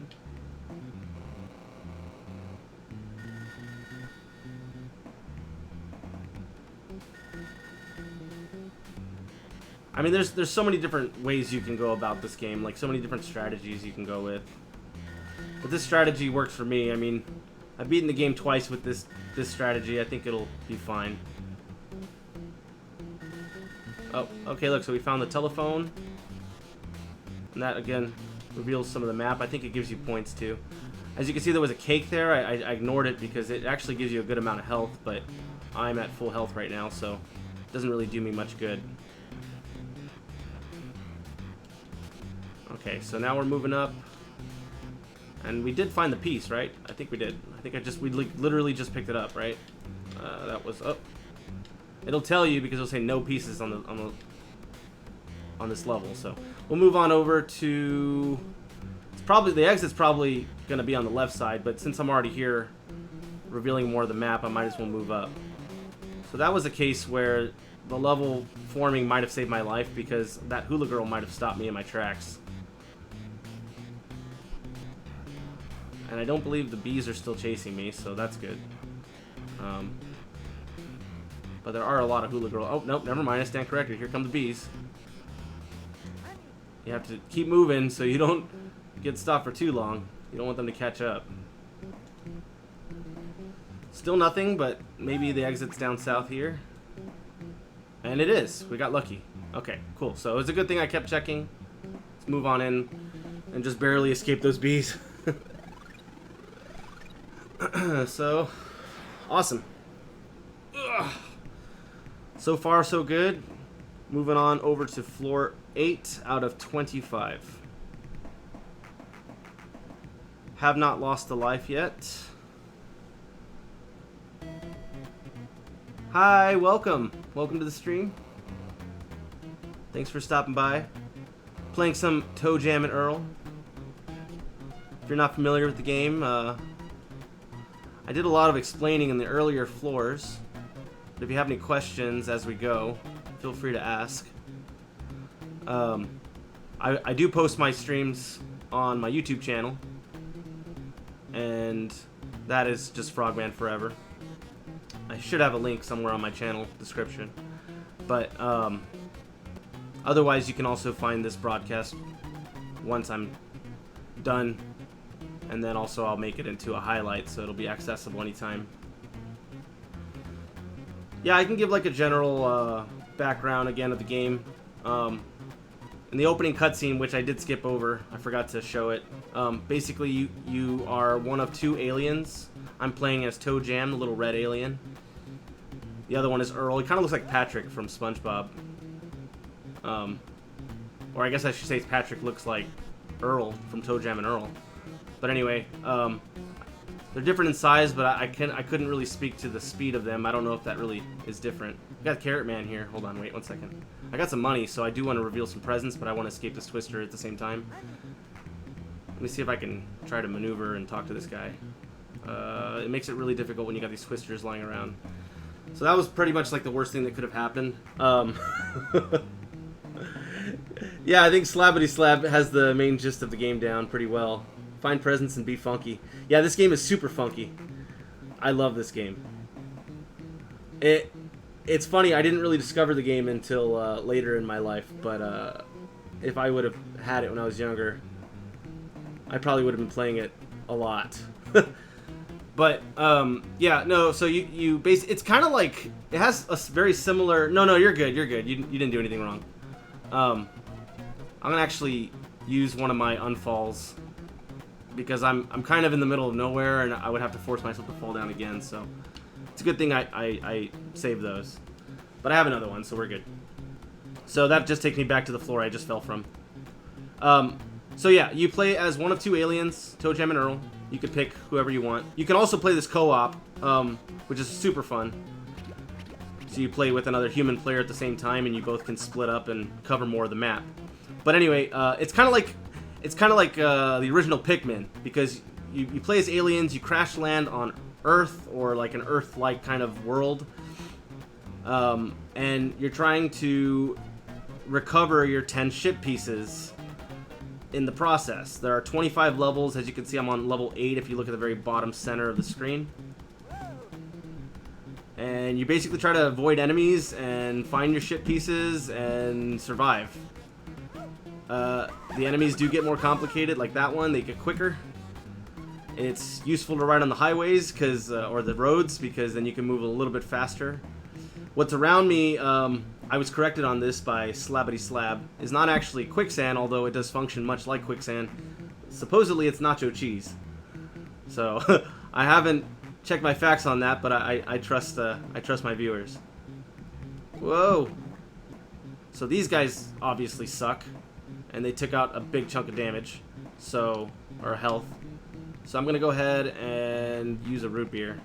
I mean, there's so many different ways you can go about this game, like so many different strategies you can go with. But this strategy works for me. I mean, I've beaten the game twice with this strategy. I think it'll be fine. Oh, okay, look, so we found the telephone. And that, again, reveals some of the map. I think it gives you points, too. As you can see, there was a cake there. I ignored it because it actually gives you a good amount of health, but I'm at full health right now, so it doesn't really do me much good. Okay, so now we're moving up. And we did find the piece, right? I think we did. I think we literally just picked it up, right? That was up. It'll tell you because it'll say no pieces on this level. So we'll move on over to. It's probably the exit's probably gonna be on the left side, but since I'm already here, revealing more of the map, I might as well move up. So that was a case where the level forming might have saved my life because that hula girl might have stopped me in my tracks. And I don't believe the bees are still chasing me, so that's good. But there are a lot of hula girls. Oh, nope, never mind. I stand corrected. Here come the bees. You have to keep moving so you don't get stopped for too long. You don't want them to catch up. Still nothing, but maybe the exit's down south here. And it is. We got lucky. Okay, cool. So it's a good thing I kept checking. Let's move on in and just barely escape those bees. So, awesome. Ugh. So far, so good. Moving on over to floor 8 out of 25. Have not lost a life yet. Hi, welcome. Welcome to the stream. Thanks for stopping by. Playing some ToeJam Earl. If you're not familiar with the game, I did a lot of explaining in the earlier floors, but if you have any questions as we go, feel free to ask. I do post my streams on my YouTube channel, and that is just Frogman Forever. I should have a link somewhere on my channel description, but otherwise you can also find this broadcast once I'm done. And then also I'll make it into a highlight, so it'll be accessible anytime. Yeah, I can give like a general background again of the game. In the opening cutscene, which I did skip over, I forgot to show it. Basically, you are one of 2 aliens. I'm playing as ToeJam, the little red alien. The other one is Earl. He kind of looks like Patrick from SpongeBob. Or I guess I should say Patrick looks like Earl from ToeJam and Earl. But anyway, they're different in size, but I couldn't really speak to the speed of them. I don't know if that really is different. We got Carrot Man here. Hold on, wait 1 second. I got some money, so I do want to reveal some presents, but I want to escape this twister at the same time. Let me see if I can try to maneuver and talk to this guy. It makes it really difficult when you got these twisters lying around. So that was pretty much like the worst thing that could have happened. Yeah, I think Slabbity Slab has the main gist of the game down pretty well. Find presents and be funky. Yeah, this game is super funky. I love this game. It's funny, I didn't really discover the game until later in my life, but if I would have had it when I was younger, I probably would have been playing it a lot. But yeah, no, so you it's kind of like, it has a very similar, no, you're good, you didn't do anything wrong. I'm gonna actually use one of my unfalls because I'm kind of in the middle of nowhere, and I would have to force myself to fall down again. So it's a good thing I saved those. But I have another one, so we're good. So that just takes me back to the floor I just fell from. So yeah, you play as one of two aliens, ToeJam and Earl. You could pick whoever you want. You can also play this co-op, which is super fun. So you play with another human player at the same time, and you both can split up and cover more of the map. But anyway, it's kind of like the original Pikmin, because you play as aliens, you crash land on Earth, or like an Earth-like kind of world, and you're trying to recover your 10 ship pieces in the process. There are 25 levels. As you can see, I'm on level 8 if you look at the very bottom center of the screen. And you basically try to avoid enemies and find your ship pieces and survive. The enemies do get more complicated, like that one. They get quicker. It's useful to ride on the highways, or the roads, because then you can move a little bit faster. What's around me, I was corrected on this by Slabbity Slab, is not actually quicksand, although it does function much like quicksand. Supposedly it's nacho cheese. So I haven't checked my facts on that, but I trust my viewers. Whoa! So these guys obviously suck, and they took out a big chunk of damage, or health. So I'm gonna go ahead and use a root beer,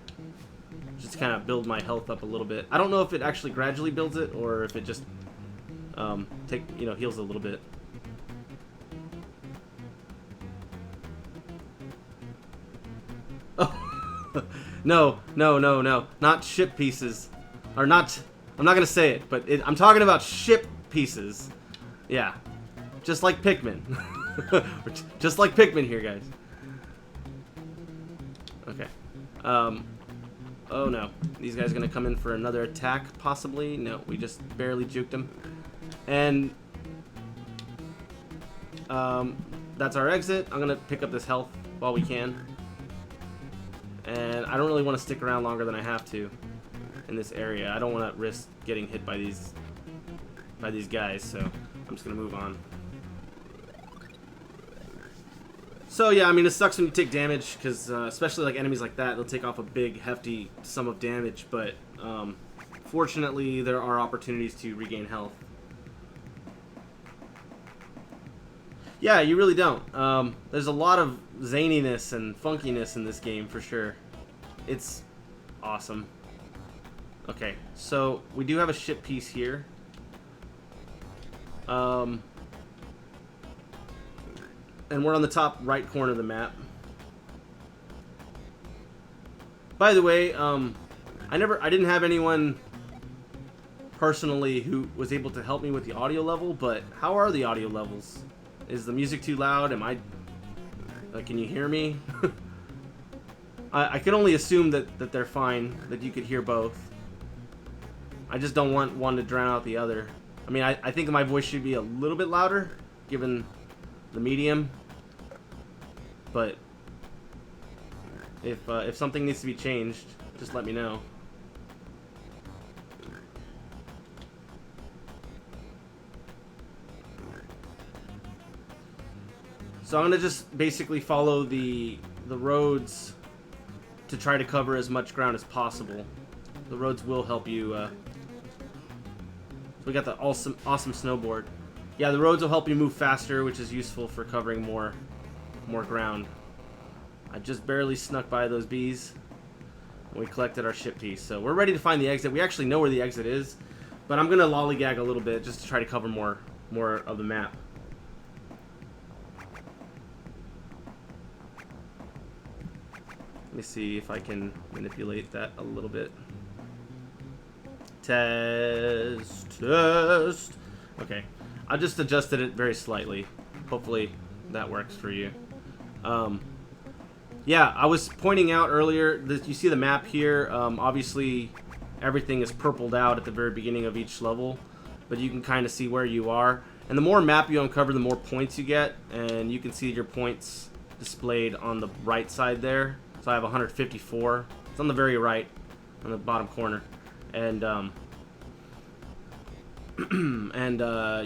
just to kind of build my health up a little bit. I don't know if it actually gradually builds it, or if it just heals a little bit. Oh, no, not ship pieces, or not. I'm not gonna say it, but I'm talking about ship pieces. Yeah, just like Pikmin. Just like Pikmin here, guys. Okay. Oh no. These guys are gonna come in for another attack, possibly. No, we just barely juked them. And that's our exit. I'm gonna pick up this health while we can. And I don't really want to stick around longer than I have to in this area. I don't want to risk getting hit by these guys, so I'm just gonna move on. So yeah, I mean, it sucks when you take damage, because especially like enemies like that, they'll take off a big, hefty sum of damage, but fortunately there are opportunities to regain health. Yeah, you really don't. There's a lot of zaniness and funkiness in this game, for sure. It's awesome. Okay, so we do have a ship piece here. And we're on the top right corner of the map. By the way, I didn't have anyone personally who was able to help me with the audio level, but how are the audio levels? Is the music too loud? Can you hear me? I can only assume that they're fine, that you could hear both. I just don't want one to drown out the other. I mean, I think my voice should be a little bit louder, given the medium. But if something needs to be changed, just let me know. So I'm gonna just basically follow the roads to try to cover as much ground as possible. The roads will help you. So we got the awesome snowboard. Yeah, the roads will help you move faster, which is useful for covering more ground. I just barely snuck by those bees. We collected our ship piece, so we're ready to find the exit. We actually know where the exit is, but I'm gonna lollygag a little bit just to try to cover more of the map. Let me see if I can manipulate that a little bit. Test. Okay, I just adjusted it very slightly. Hopefully that works for you. Yeah, I was pointing out earlier that you see the map here. Obviously, everything is purpled out at the very beginning of each level, but you can kind of see where you are. And the more map you uncover, the more points you get, and you can see your points displayed on the right side there. So I have 154. It's on the very right, on the bottom corner. And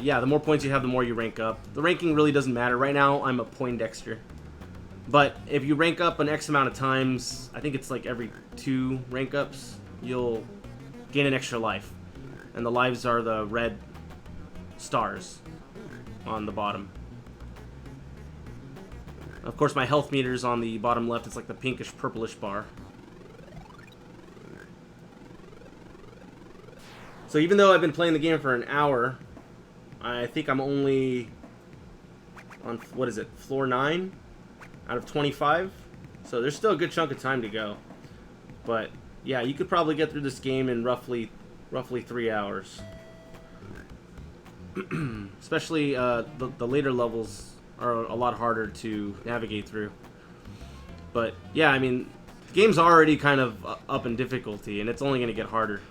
yeah, the more points you have, the more you rank up. The ranking really doesn't matter. Right now, I'm a Poindexter. But if you rank up an X amount of times, I think it's like every 2 rank ups, you'll gain an extra life. And the lives are the red stars on the bottom. Of course, my health meter's on the bottom left. It's like the pinkish purplish bar. So even though I've been playing the game for an hour, I think I'm only on, what is it, floor 9 out of 25. So there's still a good chunk of time to go. But yeah, you could probably get through this game in roughly 3 hours. Especially the later levels are a lot harder to navigate through. But yeah, I mean, the game's already kind of up in difficulty, and it's only going to get harder.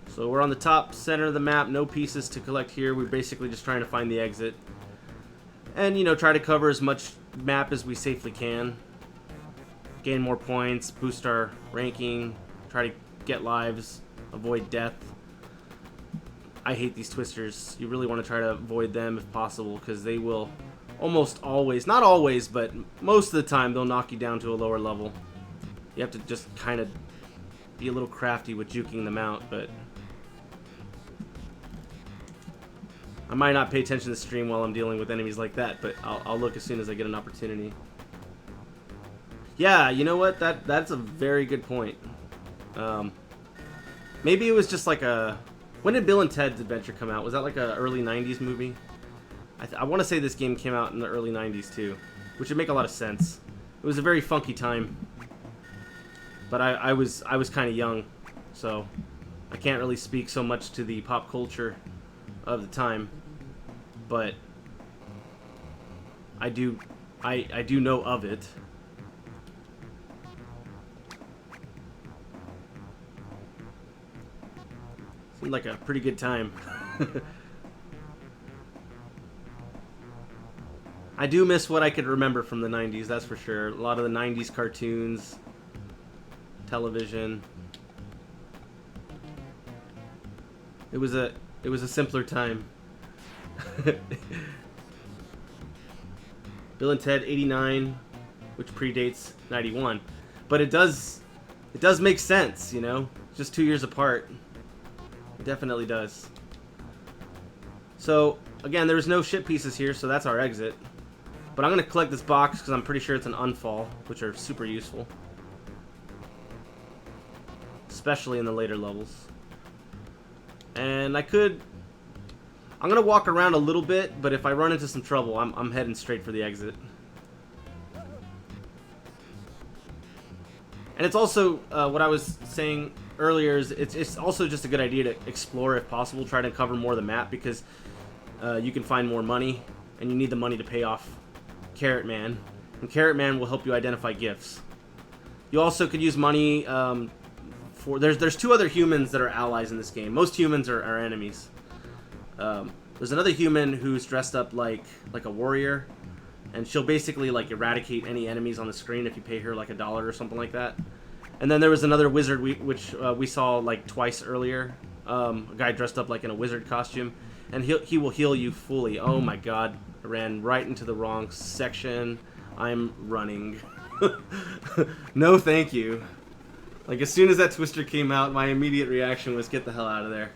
So we're on the top center of the map, no pieces to collect here. We're basically just trying to find the exit. And, you know, try to cover as much map as we safely can. Gain more points, boost our ranking, try to get lives, avoid death. I hate these twisters. You really want to try to avoid them if possible, because they will almost always, not always, but most of the time, they'll knock you down to a lower level. You have to just kind of be a little crafty with juking them out, but I might not pay attention to the stream while I'm dealing with enemies like that, but I'll look as soon as I get an opportunity. Yeah, you know what? That's a very good point. Maybe it was just like a... When did Bill and Ted's Adventure come out? Was that like a early 90s movie? I want to say this game came out in the early 90s too, which would make a lot of sense. It was a very funky time. But I was kind of young, so I can't really speak so much to the pop culture of the time. But I do know of it. Seemed like a pretty good time. I do miss what I could remember from the 90s, that's for sure. A lot of the 90s cartoons, television. It was a simpler time. Bill and Ted 89, which predates 91. But it does make sense, you know? Just 2 years apart. It definitely does. So, again, there's no ship pieces here, so that's our exit. But I'm going to collect this box because I'm pretty sure it's an unfall, which are super useful. Especially in the later levels. And I'm going to walk around a little bit, but if I run into some trouble, I'm heading straight for the exit. And it's also, what I was saying earlier, is it's also just a good idea to explore if possible, try to cover more of the map, because you can find more money, and you need the money to pay off Carrot Man. And Carrot Man will help you identify gifts. You also could use money for... There's 2 other humans that are allies in this game. Most humans are enemies. There's another human who's dressed up like a warrior, and she'll basically like eradicate any enemies on the screen if you pay her like $1 or something like that. And then there was another wizard which we saw like twice earlier, a guy dressed up like in a wizard costume, and he will heal you fully. Oh my god, I ran right into the wrong section. I'm running. No thank you. Like as soon as that twister came out, my immediate reaction was get the hell out of there.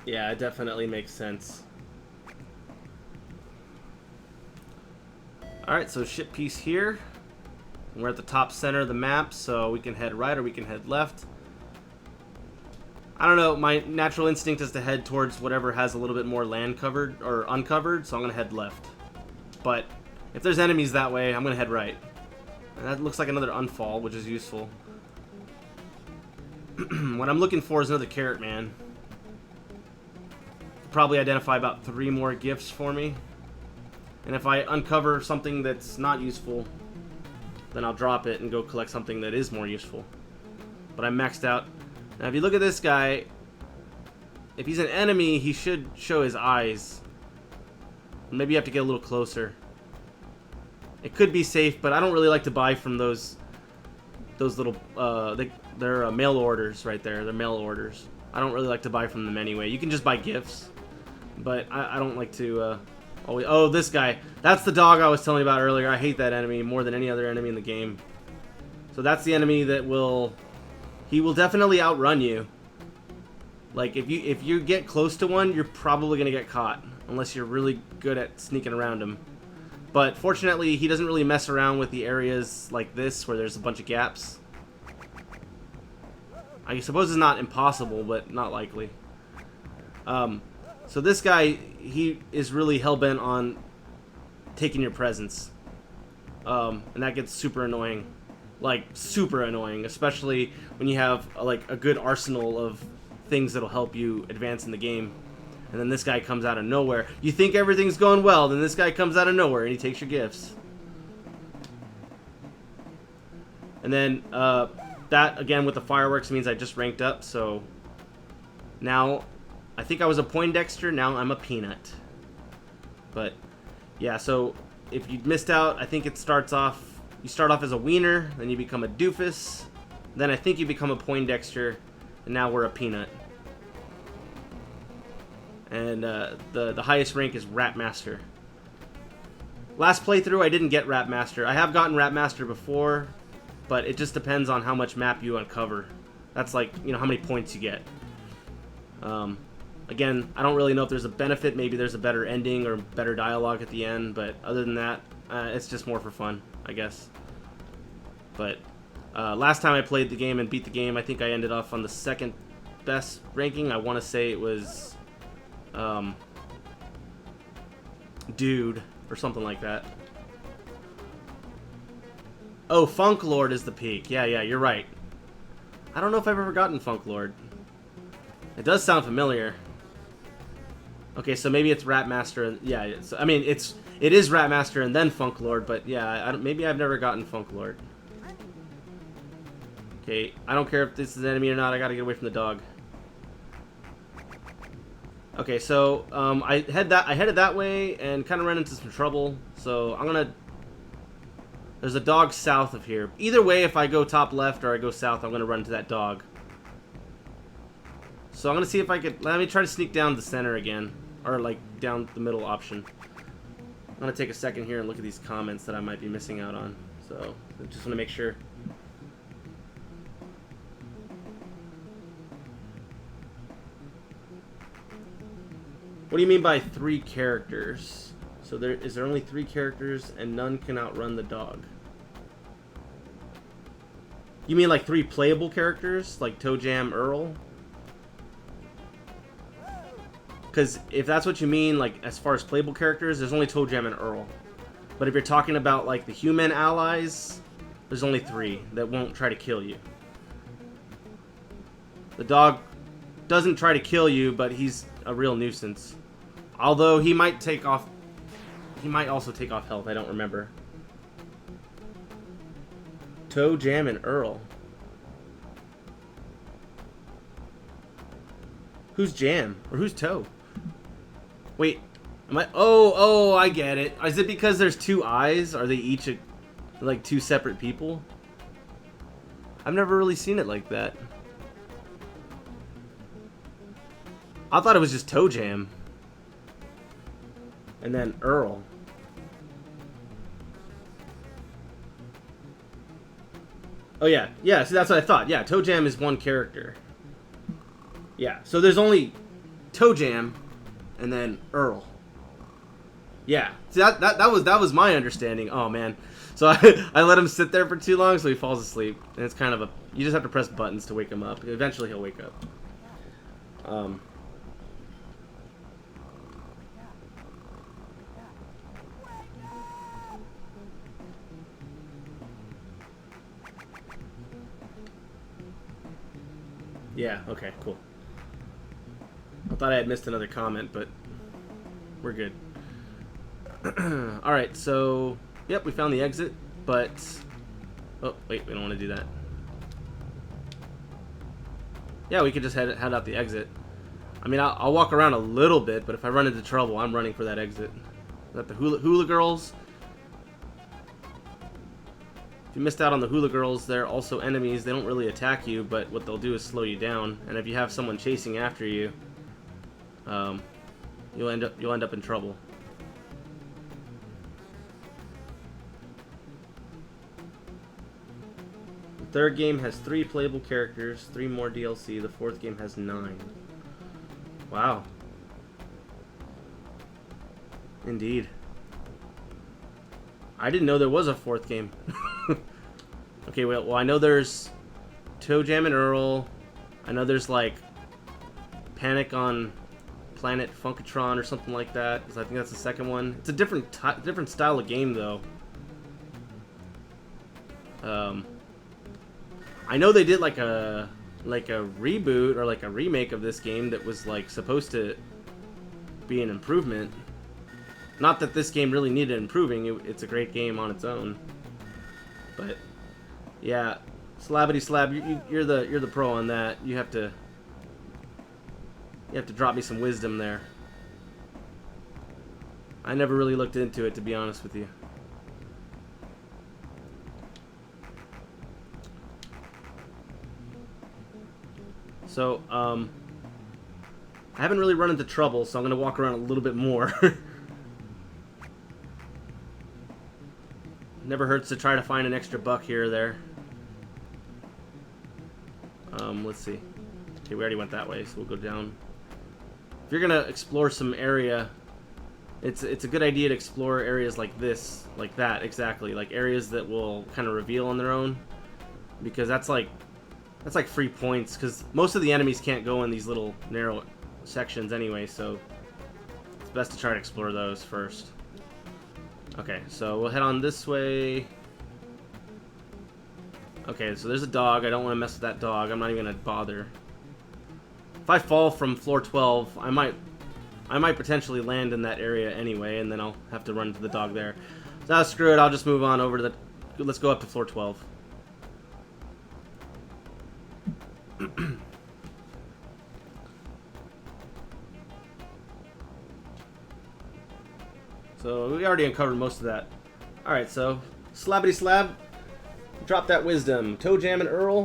Yeah, it definitely makes sense. Alright, so ship piece here. We're at the top center of the map, so we can head right or we can head left. I don't know, my natural instinct is to head towards whatever has a little bit more land covered or uncovered, so I'm going to head left. But if there's enemies that way, I'm going to head right. And that looks like another unfall, which is useful. What I'm looking for is another Carrot Man. Probably identify about 3 more gifts for me. And if I uncover something that's not useful, then I'll drop it and go collect something that is more useful. But I'm maxed out. Now if you look at this guy, if he's an enemy, he should show his eyes. Maybe you have to get a little closer. It could be safe, but I don't really like to buy from those those little they're mail orders right there. They're mail orders. I don't really like to buy from them anyway. You can just buy gifts, but I don't like to always. Oh, this guy. That's the dog I was telling you about earlier. I hate that enemy more than any other enemy in the game. So that's the enemy that he will definitely outrun you. Like if you get close to one, you're probably gonna get caught unless you're really good at sneaking around him. But fortunately, he doesn't really mess around with the areas like this where there's a bunch of gaps. I suppose it's not impossible, but not likely. So this guy, he is really hell-bent on taking your presents. And that gets super annoying. Like, super annoying, especially when you have, like, a good arsenal of things that'll help you advance in the game. And then this guy comes out of nowhere. You think everything's going well, then this guy comes out of nowhere and he takes your gifts. And then, that, again, with the fireworks means I just ranked up, so now I think I was a Poindexter, now I'm a Peanut. But, yeah, so if you missed out, I think it starts off, you start off as a Wiener, then you become a Doofus, then I think you become a Poindexter, and now we're a Peanut. And the highest rank is Rat Master. Last playthrough, I didn't get Rat Master. I have gotten Rat Master before, but it just depends on how much map you uncover. That's like, you know, how many points you get. Again, I don't really know if there's a benefit. Maybe there's a better ending or better dialogue at the end, but other than that, it's just more for fun, I guess. But last time I played the game and beat the game, I think I ended off on the second best ranking. I want to say it was Dude or something like that. Oh, Funk Lord is the peak. Yeah, you're right. I don't know if I've ever gotten Funk Lord. It does sound familiar. Okay, so maybe it's Rat Master. Yeah, I mean it is Rat Master and then Funk Lord, but yeah, maybe I've never gotten Funk Lord. Okay, I don't care if this is an enemy or not. I gotta get away from the dog. Okay, so I headed that way and kind of ran into some trouble. So I'm gonna. There's a dog south of here. Either way, if I go top left or I go south, I'm gonna run into that dog. So I'm gonna see if I could. Let me try to sneak down the center again, or like down the middle option. I'm gonna take a second here and look at these comments that I might be missing out on. So I just want to make sure. What do you mean by 3 characters? So is there only 3 characters and none can outrun the dog? You mean like 3 playable characters, like ToeJam Earl? Because if that's what you mean, like as far as playable characters, there's only ToeJam and Earl. But if you're talking about like the human allies, there's only 3 that won't try to kill you. The dog doesn't try to kill you, but he's a real nuisance. Although he might take off. He might also take off health. I don't remember. ToeJam and Earl. Who's Jam or who's Toe? Wait, am I? Oh, I get it. Is it because there's 2 eyes? Are they each like 2 separate people? I've never really seen it like that. I thought it was just ToeJam. And then Earl. Oh yeah, see that's what I thought. Yeah, ToeJam is 1 character. Yeah, so there's only ToeJam and then Earl. Yeah, see that was my understanding. Oh man, so I let him sit there for too long, so he falls asleep, and it's kind of you just have to press buttons to wake him up. Eventually he'll wake up. Yeah, okay, cool. I thought I had missed another comment, but we're good. Alright, so, yep, we found the exit, but... Oh, wait, we don't want to do that. Yeah, we could just head out the exit. I mean, I'll walk around a little bit, but if I run into trouble, I'm running for that exit. Is that the hula girls? If you missed out on the hula girls, they're also enemies. They don't really attack you, but what they'll do is slow you down. And if you have someone chasing after you, you'll end up in trouble. The third game has 3 playable characters, 3 more DLC. The fourth game has 9. Wow. Indeed. I didn't know there was a 4th game. Okay, well, I know there's ToeJam and Earl. I know there's like Panic on Planet Funkatron or something like that, because I think that's the second one. It's a different style of game though. I know they did like a reboot or like a remake of this game that was like supposed to be an improvement. Not that this game really needed improving. It's a great game on its own. But yeah, Slabbity Slab, you're the pro on that. You have to drop me some wisdom there. I never really looked into it, to be honest with you. So, I haven't really run into trouble, so I'm going to walk around a little bit more. Never hurts to try to find an extra buck here or there. Let's see. Okay, we already went that way, so we'll go down. If you're going to explore some area, it's a good idea to explore areas like this, like that, exactly. Like areas that will kind of reveal on their own. Because that's like free points, because most of the enemies can't go in these little narrow sections anyway, so it's best to try to explore those first. Okay, so we'll head on this way. Okay, so there's a dog. I don't want to mess with that dog. I'm not even going to bother. If I fall from floor 12, I might potentially land in that area anyway, and then I'll have to run to the dog there. So screw it, I'll just move on over to the... Let's go up to floor 12. So we already uncovered most of that. Alright, so Slabbity Slab, drop that wisdom. ToeJam and Earl,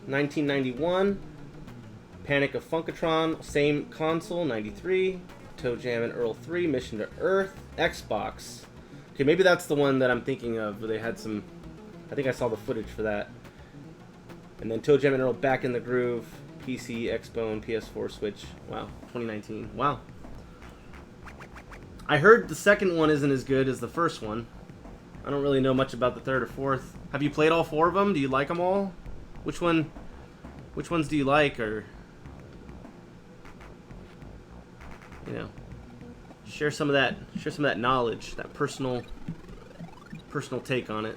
1991. Panic of Funkatron, same console, 93. ToeJam and Earl 3, Mission to Earth, Xbox. Okay, maybe that's the one that I'm thinking of, where they had some... I think I saw the footage for that. And then ToeJam and Earl Back in the Groove, PC, Xbone, PS4, Switch. Wow, 2019. Wow. I heard the second one isn't as good as the first one. I don't really know much about the third or fourth. Have you played all 4 of them? Do you like them all? Which ones do you like, or... You know, share some of that knowledge, that personal take on it.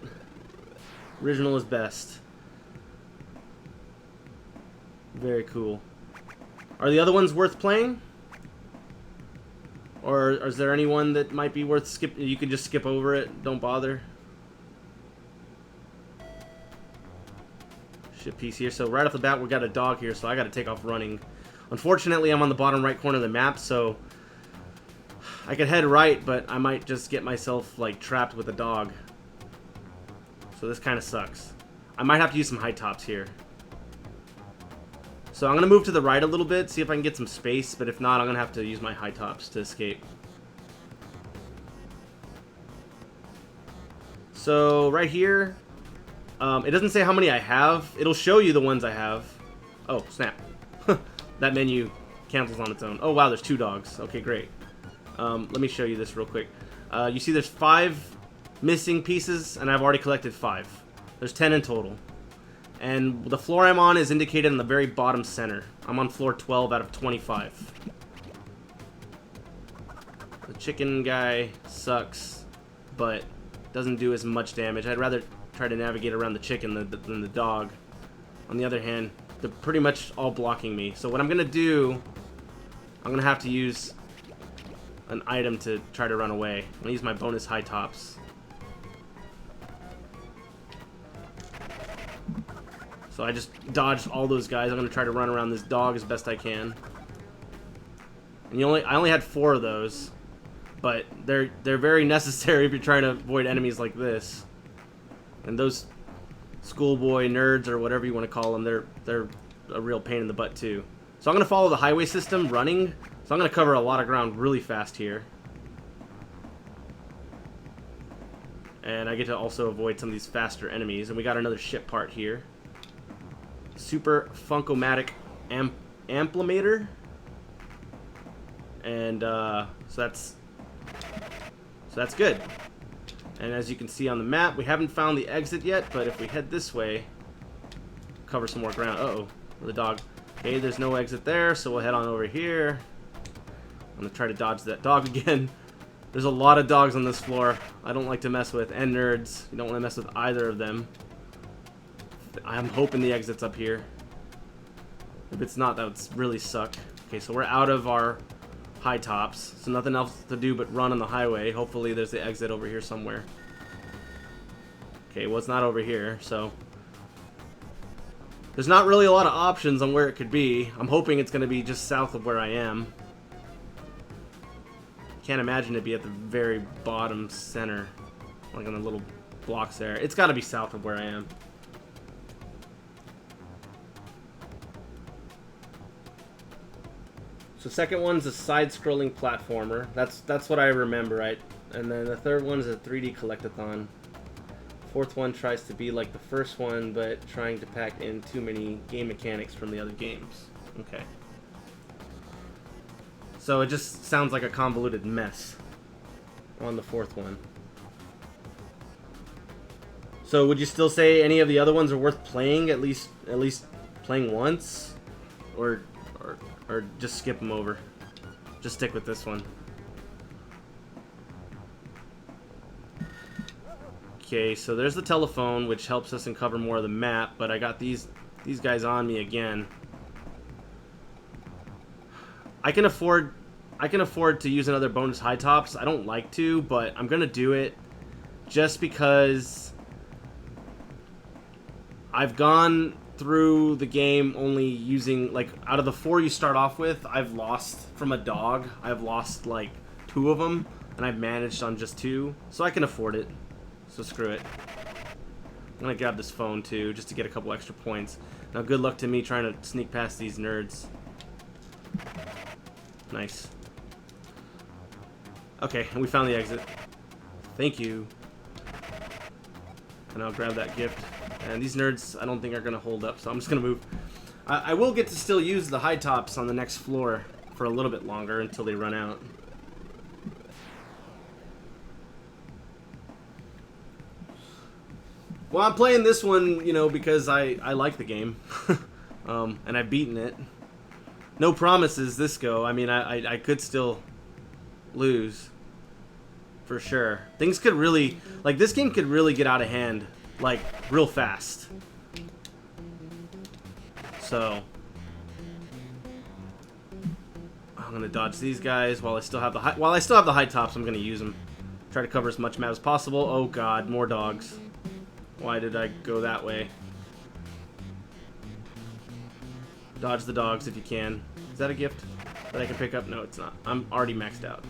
Original is best. Very cool. Are the other ones worth playing? Or is there anyone that might be worth skip? You can just skip over it. Don't bother. Ship piece here. So right off the bat, we got a dog here, so I got to take off running. Unfortunately, I'm on the bottom right corner of the map, so I could head right, but I might just get myself like trapped with a dog. So this kind of sucks. I might have to use some high tops here. So I'm going to move to the right a little bit, see if I can get some space, but if not, I'm going to have to use my high tops to escape. So right here, it doesn't say how many I have. It'll show you the ones I have. Oh, snap. That menu cancels on its own. Oh, wow, there's 2 dogs. Okay, great. Let me show you this real quick. You see there's 5 missing pieces, and I've already collected 5. There's 10 in total. And the floor I'm on is indicated in the very bottom center. I'm on floor 12 out of 25. The chicken guy sucks, but doesn't do as much damage. I'd rather try to navigate around the chicken than the dog. On the other hand, they're pretty much all blocking me. So what I'm going to do, I'm going to have to use an item to try to run away. I'm going to use my bonus high tops. So I just dodged all those guys. I'm going to try to run around this dog as best I can. And I only had 4 of those. But they're very necessary if you're trying to avoid enemies like this. And those schoolboy nerds or whatever you want to call them, they're a real pain in the butt too. So I'm going to follow the highway system running. So I'm going to cover a lot of ground really fast here. And I get to also avoid some of these faster enemies. And we got another ship part here. Super Funkomatic Amplimator. And so that's good. And as you can see on the map, we haven't found the exit yet, but if we head this way, cover some more ground. Uh-oh, the dog. Okay, there's no exit there, so we'll head on over here. I'm gonna try to dodge that dog again. There's a lot of dogs on this floor I don't like to mess with, and nerds. You don't want to mess with either of them. I'm hoping the exit's up here. If it's not, that would really suck. Okay, so we're out of our high tops, so nothing else to do but run on the highway. Hopefully there's the exit over here somewhere. Okay, well, it's not over here, so there's not really a lot of options on where it could be. I'm hoping it's going to be just south of where I am. Can't imagine it'd be at the very bottom center, like on the little blocks there. It's got to be south of where I am. So second one's a side-scrolling platformer. That's what I remember, right? And then the third one's a 3D collectathon. Fourth one tries to be like the first one, but trying to pack in too many game mechanics from the other games. Okay. So it just sounds like a convoluted mess on the fourth one. So would you still say any of the other ones are worth playing, at least playing once? Or just skip them over? Just stick with this one. Okay, so there's the telephone, which helps us uncover more of the map, but I got these guys on me again. I can afford to use another bonus high tops. I don't like to, but I'm gonna do it just because I've gone through the game only using, like, out of the 4 you start off with, I've lost from a dog. I've lost like 2 of them, and I've managed on just 2, so I can afford it. So screw it. I'm gonna grab this phone too, just to get a couple extra points. Now good luck to me trying to sneak past these nerds. Nice. Okay, and we found the exit. Thank you. And I'll grab that gift. And these nerds, I don't think are gonna hold up, so I'm just gonna move. I will get to still use the high tops on the next floor for a little bit longer until they run out. Well, I'm playing this one, you know, because I like the game. And I've beaten it. No promises this go. I mean, I could still lose. For sure. Things could really, like, this game could really get out of hand, like, real fast. So I'm gonna dodge these guys while I still have the high tops. I'm gonna use them. Try to cover as much map as possible. Oh god, more dogs. Why did I go that way? Dodge the dogs if you can. Is that a gift that I can pick up? No, it's not. I'm already maxed out.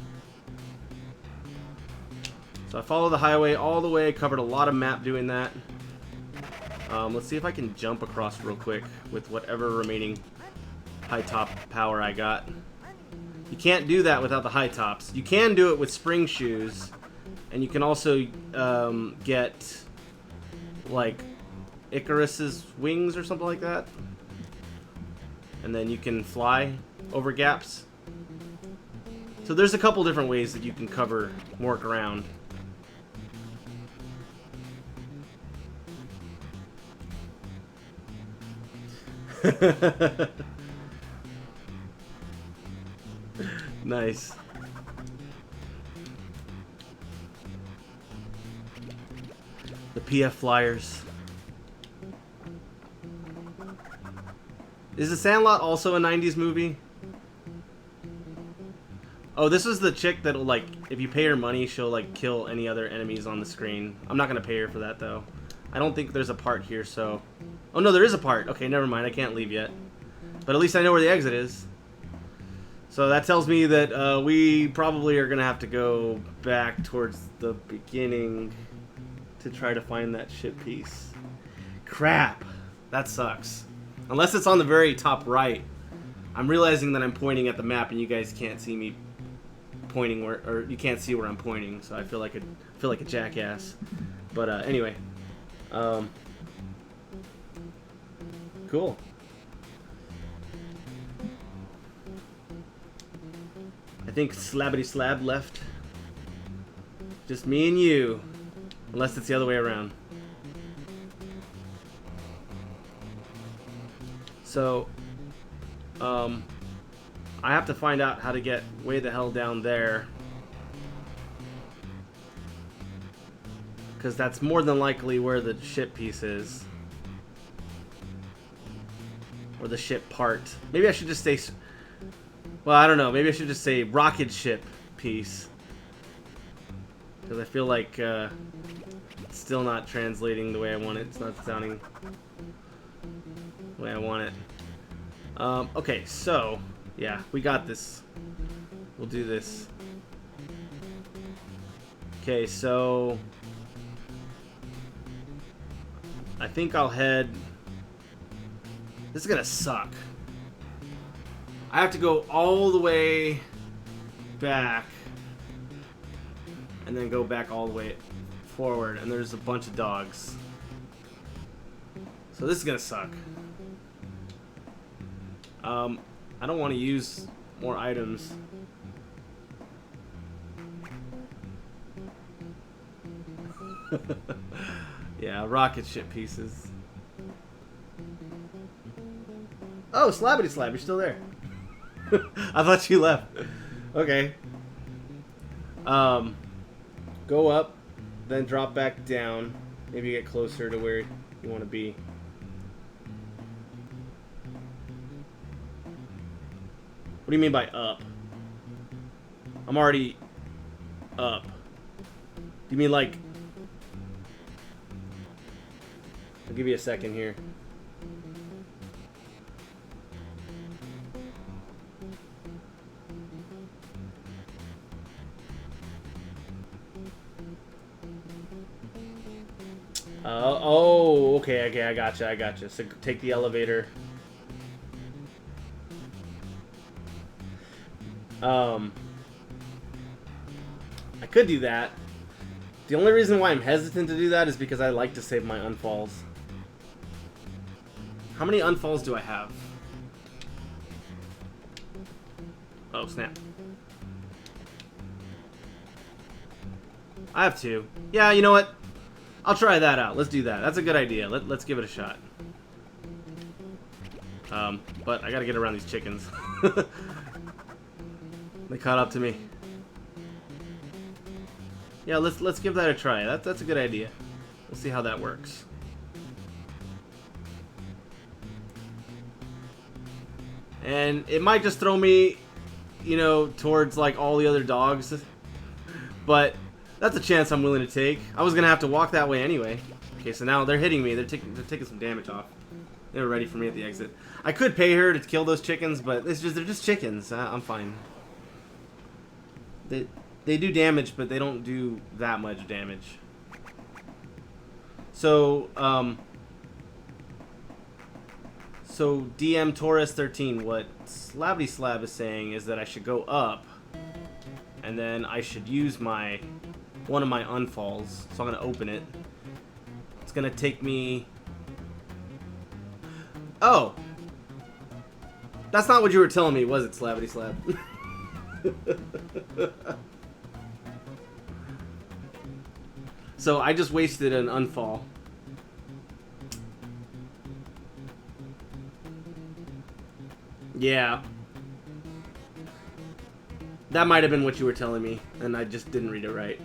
So I follow the highway all the way. Covered a lot of map doing that. Let's see if I can jump across real quick with whatever remaining high top power I got. You can't do that without the high tops. You can do it with spring shoes, and you can also get like Icarus's wings or something like that, and then you can fly over gaps. So there's a couple different ways that you can cover more ground. Nice. The PF Flyers. Is The Sandlot also a 90s movie? Oh, this is the chick that'll, like, if you pay her money, she'll, like, kill any other enemies on the screen. I'm not gonna pay her for that, though. I don't think there's a part here, so... Oh, no, there is a part. Okay, never mind. I can't leave yet. But at least I know where the exit is. So that tells me that we probably are gonna have to go back towards the beginning to try to find that ship piece. Crap. That sucks. Unless it's on the very top right. I'm realizing that I'm pointing at the map and you guys can't see me pointing where, or you can't see where I'm pointing, so I feel like a jackass. But anyway. Cool. I think Slabbity Slab left. Just me and you. Unless it's the other way around. So, I have to find out how to get way the hell down there. Because that's more than likely where the ship piece is. Or the ship part. Maybe I should just say... Well, I don't know. Maybe I should just say rocket ship piece. Because I feel like it's still not translating the way I want it. It's not sounding the way I want it. Okay, so... Yeah, we got this. We'll do this. Okay, so... I think I'll head... This is gonna suck. I have to go all the way back. And then go back all the way forward. And there's a bunch of dogs. So this is gonna suck. I don't want to use more items. Yeah, rocket ship pieces. Oh, Slabbity Slab, you're still there. I thought you left. Okay. Go up, then drop back down. Maybe get closer to where you want to be. What do you mean by up? I'm already up. Do you mean like... I'll give you a second here. Oh, okay, I gotcha. So take the elevator. I could do that. The only reason why I'm hesitant to do that is because I like to save my unfalls. How many unfalls do I have? Oh, snap. I have 2. Yeah, you know what? I'll try that out. Let's do that. That's a good idea. Let's give it a shot. But I gotta get around these chickens. They caught up to me. Yeah, let's give that a try. That's a good idea. We'll see how that works. And it might just throw me, you know, towards like all the other dogs. But that's a chance I'm willing to take. I was gonna have to walk that way anyway. Okay, so now they're hitting me. They're taking some damage off. They were ready for me at the exit. I could pay her to kill those chickens, but they're just chickens. I'm fine. They do damage, but they don't do that much damage. So so DM Taurus 13, what Slabbity Slab is saying is that I should go up, and then I should use one of my unfalls. So I'm gonna open it. It's gonna take me. Oh, that's not what you were telling me, was it, Slabbity Slab? So I just wasted an unfall. Yeah. That might have been what you were telling me, and I just didn't read it right.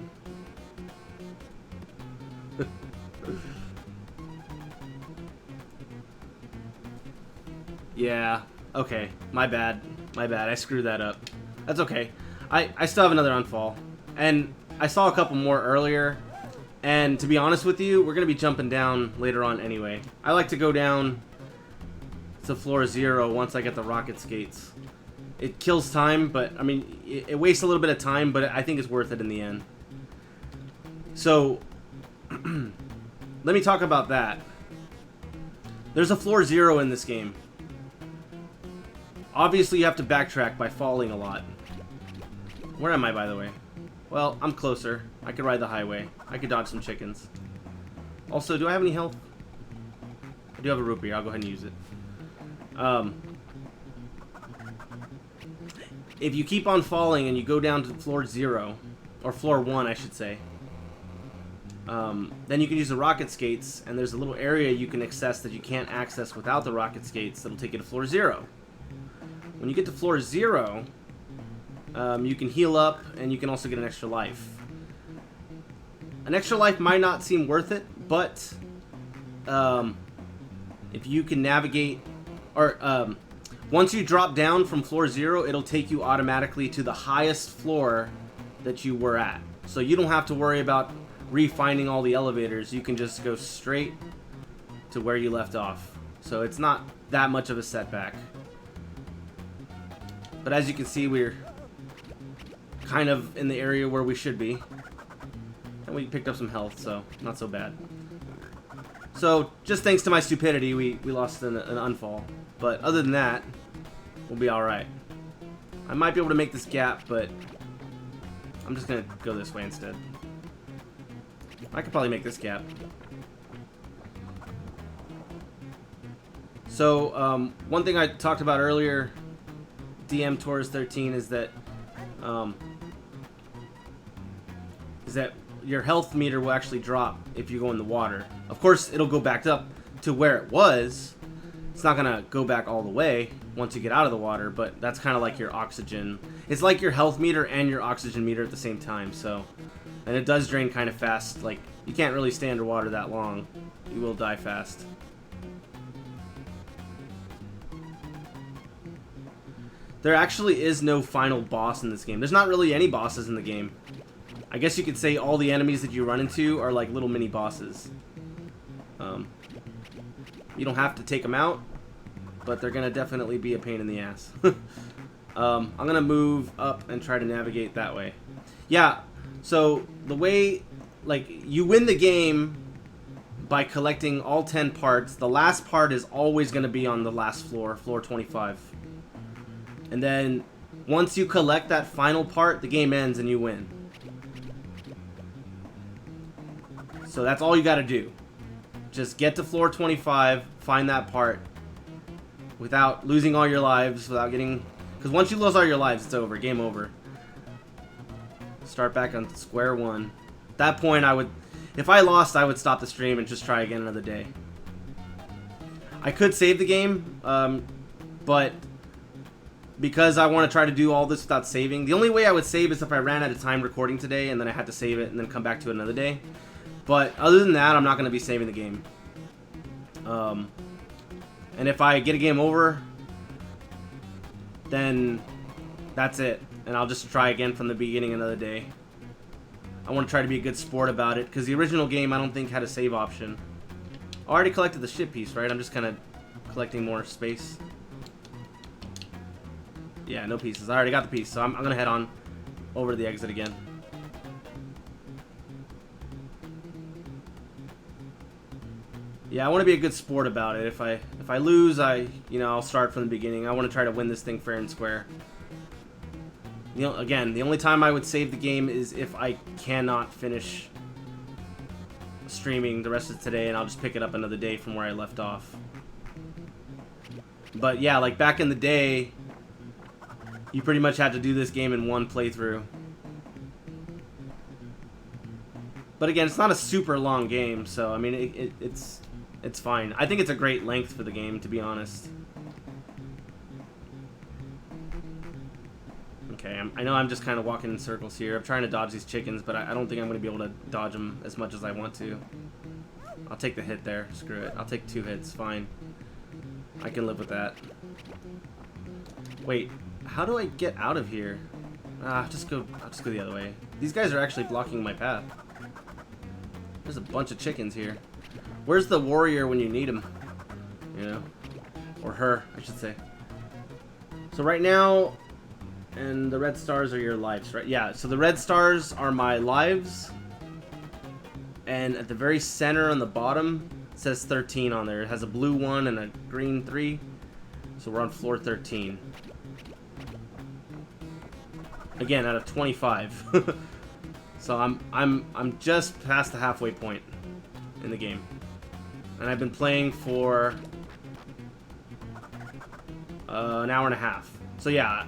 Yeah. Okay. My bad. I screwed that up. That's okay. I still have another unfall. And I saw a couple more earlier. And to be honest with you, we're going to be jumping down later on anyway. I like to go down to floor 0 once I get the rocket skates. It kills time, but I mean, it wastes a little bit of time, but I think it's worth it in the end. So, let me talk about that. There's a floor 0 in this game. Obviously, you have to backtrack by falling a lot. Where am I, by the way? Well, I'm closer. I could ride the highway. I could dodge some chickens. Also, do I have any health? I do have a rupee. I'll go ahead and use it. If you keep on falling and you go down to floor 0, or floor 1, I should say, then you can use the rocket skates, and there's a little area you can access that you can't access without the rocket skates that'll take you to floor 0. When you get to floor 0, you can heal up, and you can also get an extra life. An extra life might not seem worth it, but if you can navigate, or once you drop down from floor 0, it'll take you automatically to the highest floor that you were at. So you don't have to worry about refinding all the elevators. You can just go straight to where you left off. So it's not that much of a setback. But as you can see, we're kind of in the area where we should be. And we picked up some health, so not so bad. So just thanks to my stupidity, we lost an unfall. But other than that, we'll be alright. I might be able to make this gap, but I'm just going to go this way instead. I could probably make this gap. So, one thing I talked about earlier, DM Tours 13, is that your health meter will actually drop if you go in the water. Of course, it'll go back up to where it was. It's not gonna go back all the way once you get out of the water, but that's kind of like your oxygen. It's like your health meter and your oxygen meter at the same time. So, and it does drain kind of fast. Like, you can't really stay underwater that long. You will die fast. There actually is no final boss in this game. There's not really any bosses in the game. I guess you could say all the enemies that you run into are like little mini bosses. You don't have to take them out, but they're gonna definitely be a pain in the ass. I'm gonna move up and try to navigate that way. Yeah, so the way, like, you win the game by collecting all 10 parts. The last part is always gonna be on the last floor, floor 25. And then once you collect that final part, the game ends and you win. So that's all you gotta do. Just get to floor 25, find that part without losing all your lives, without getting... Because once you lose all your lives, it's over. Game over. Start back on square one. At that point, I would... If I lost, I would stop the stream and just try again another day. I could save the game, but because I want to try to do all this without saving, the only way I would save is if I ran out of time recording today and then I had to save it and then come back to it another day. But other than that, I'm not going to be saving the game. And if I get a game over, then that's it. And I'll just try again from the beginning another day. I want to try to be a good sport about it, because the original game I don't think had a save option. I already collected the ship piece, right? I'm just kind of collecting more space. Yeah, no pieces. I already got the piece, so I'm going to head on over to the exit again. Yeah, I want to be a good sport about it. If I lose, I'll start from the beginning. I want to try to win this thing fair and square. You know, again, the only time I would save the game is if I cannot finish streaming the rest of today, and I'll just pick it up another day from where I left off. But yeah, like back in the day, you pretty much had to do this game in one playthrough. But again, it's not a super long game, so I mean, it's fine. I think it's a great length for the game, to be honest. Okay, I know I'm just kind of walking in circles here. I'm trying to dodge these chickens, but I don't think I'm going to be able to dodge them as much as I want to. I'll take the hit there. Screw it. I'll take 2 hits. Fine. I can live with that. Wait, how do I get out of here? I'll just go the other way. These guys are actually blocking my path. There's a bunch of chickens here. Where's the warrior when you need him? You know? Or her, I should say. So right now, and the red stars are your lives, right? Yeah, so the red stars are my lives. And at the very center on the bottom, it says 13 on there. It has a blue 1 and a green 3. So we're on floor 13. Again, out of 25. So I'm just past the halfway point in the game. And I've been playing for an hour and a half. So yeah,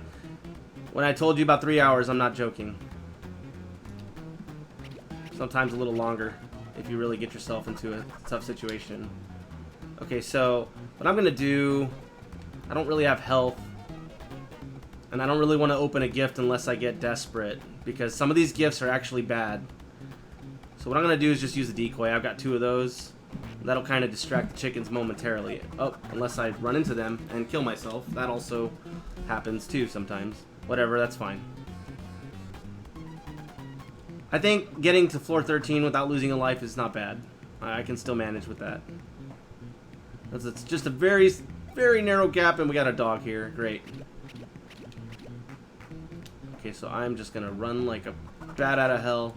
when I told you about 3 hours, I'm not joking. Sometimes a little longer if you really get yourself into a tough situation. Okay, so what I'm gonna do, I don't really have health, and I don't really want to open a gift unless I get desperate, because some of these gifts are actually bad. So what I'm gonna do is just use the decoy. I've got 2 of those. That'll kind of distract the chickens momentarily. Oh, unless I run into them and kill myself. That also happens too sometimes. Whatever, that's fine. I think getting to floor 13 without losing a life is not bad. I can still manage with that. It's just a very, very narrow gap, and we got a dog here. Great. Okay, so I'm just gonna run like a bat out of hell.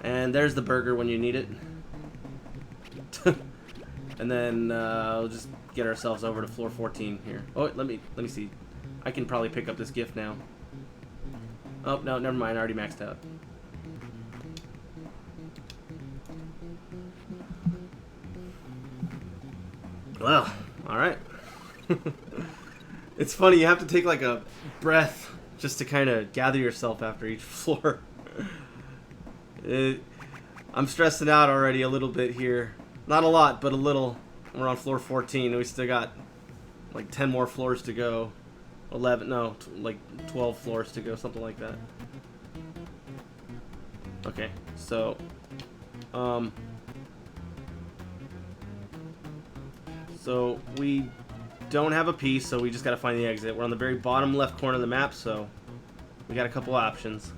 And there's the burger when you need it. And then we'll just get ourselves over to floor 14 here. Oh, let me see. I can probably pick up this gift now. Oh no, never mind. I already maxed out. Well, all right. It's funny. You have to take like a breath just to kind of gather yourself after each floor. I'm stressing out already a little bit here. Not a lot, but a little. We're on floor 14, and we still got like 10 more floors to go. 11, no, like 12 floors to go, something like that. Okay, so, so we don't have a piece, so we just gotta find the exit. We're on the very bottom left corner of the map, so we got a couple options.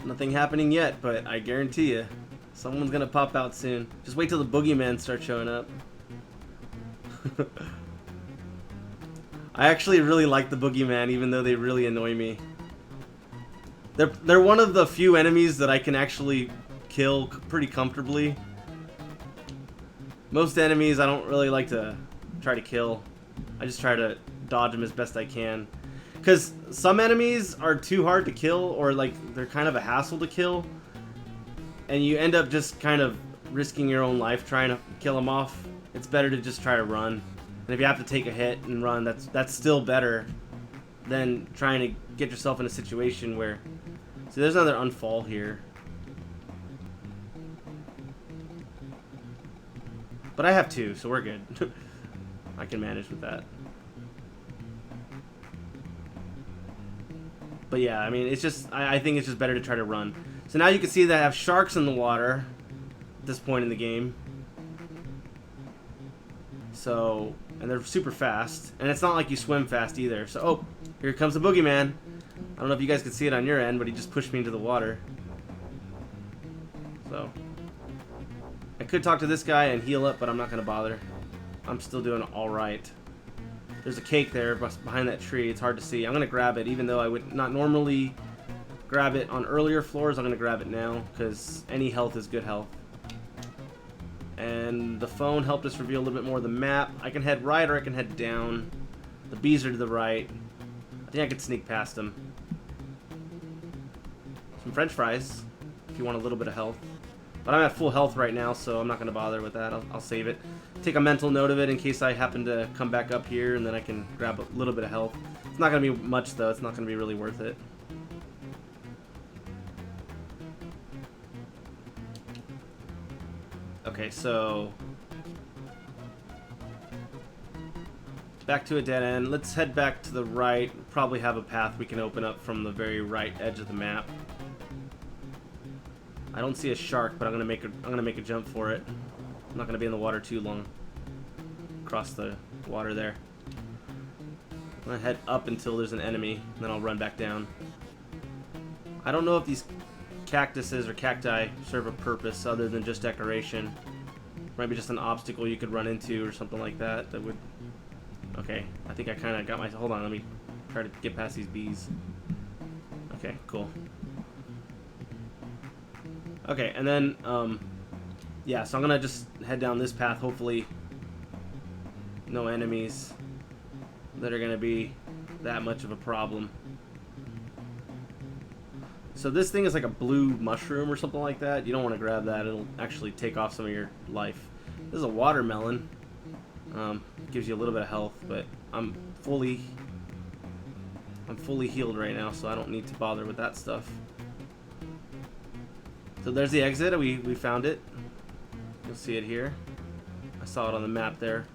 Nothing happening yet, but I guarantee you, someone's gonna pop out soon. Just wait till the boogeymen start showing up. I actually really like the boogeyman, even though they really annoy me. They're one of the few enemies that I can actually kill pretty comfortably. Most enemies I don't really like to try to kill. I just try to dodge them as best I can. Because some enemies are too hard to kill, or like they're kind of a hassle to kill, and you end up just kind of risking your own life trying to kill them off. It's better to just try to run, and if you have to take a hit and run, that's still better than trying to get yourself in a situation where. See, there's another unfall here, but I have 2, so we're good. I can manage with that. But yeah, I mean, it's just, I think it's just better to try to run. So now you can see that I have sharks in the water at this point in the game. So, and they're super fast. And it's not like you swim fast either. So, oh, here comes the boogeyman. I don't know if you guys can see it on your end, but he just pushed me into the water. So, I could talk to this guy and heal up, but I'm not going to bother. I'm still doing alright. There's a cake there behind that tree. It's hard to see. I'm going to grab it, even though I would not normally grab it on earlier floors. I'm going to grab it now, because any health is good health. And the phone helped us reveal a little bit more of the map. I can head right or I can head down. The bees are to the right. I think I could sneak past them. Some french fries, if you want a little bit of health. But I'm at full health right now, so I'm not going to bother with that. I'll save it. Take a mental note of it in case I happen to come back up here, and then I can grab a little bit of health. It's not going to be much, though. It's not going to be really worth it. Okay, so back to a dead end. Let's head back to the right. Probably have a path we can open up from the very right edge of the map. I don't see a shark, but I'm gonna make a jump for it. I'm not gonna be in the water too long. Across the water there. I'm gonna head up until there's an enemy, and then I'll run back down. I don't know if these cactuses or cacti serve a purpose other than just decoration. Might be just an obstacle you could run into or something like that. That would. Okay, I think I kind of got my. Hold on, let me try to get past these bees. Okay, cool. Okay, and then yeah, so I'm gonna just head down this path. Hopefully, no enemies that are gonna be that much of a problem. So this thing is like a blue mushroom or something like that. You don't want to grab that. It'll actually take off some of your life. This is a watermelon. Gives you a little bit of health, but I'm fully healed right now, so I don't need to bother with that stuff. So there's the exit. We found it. You'll see it here. I saw it on the map there.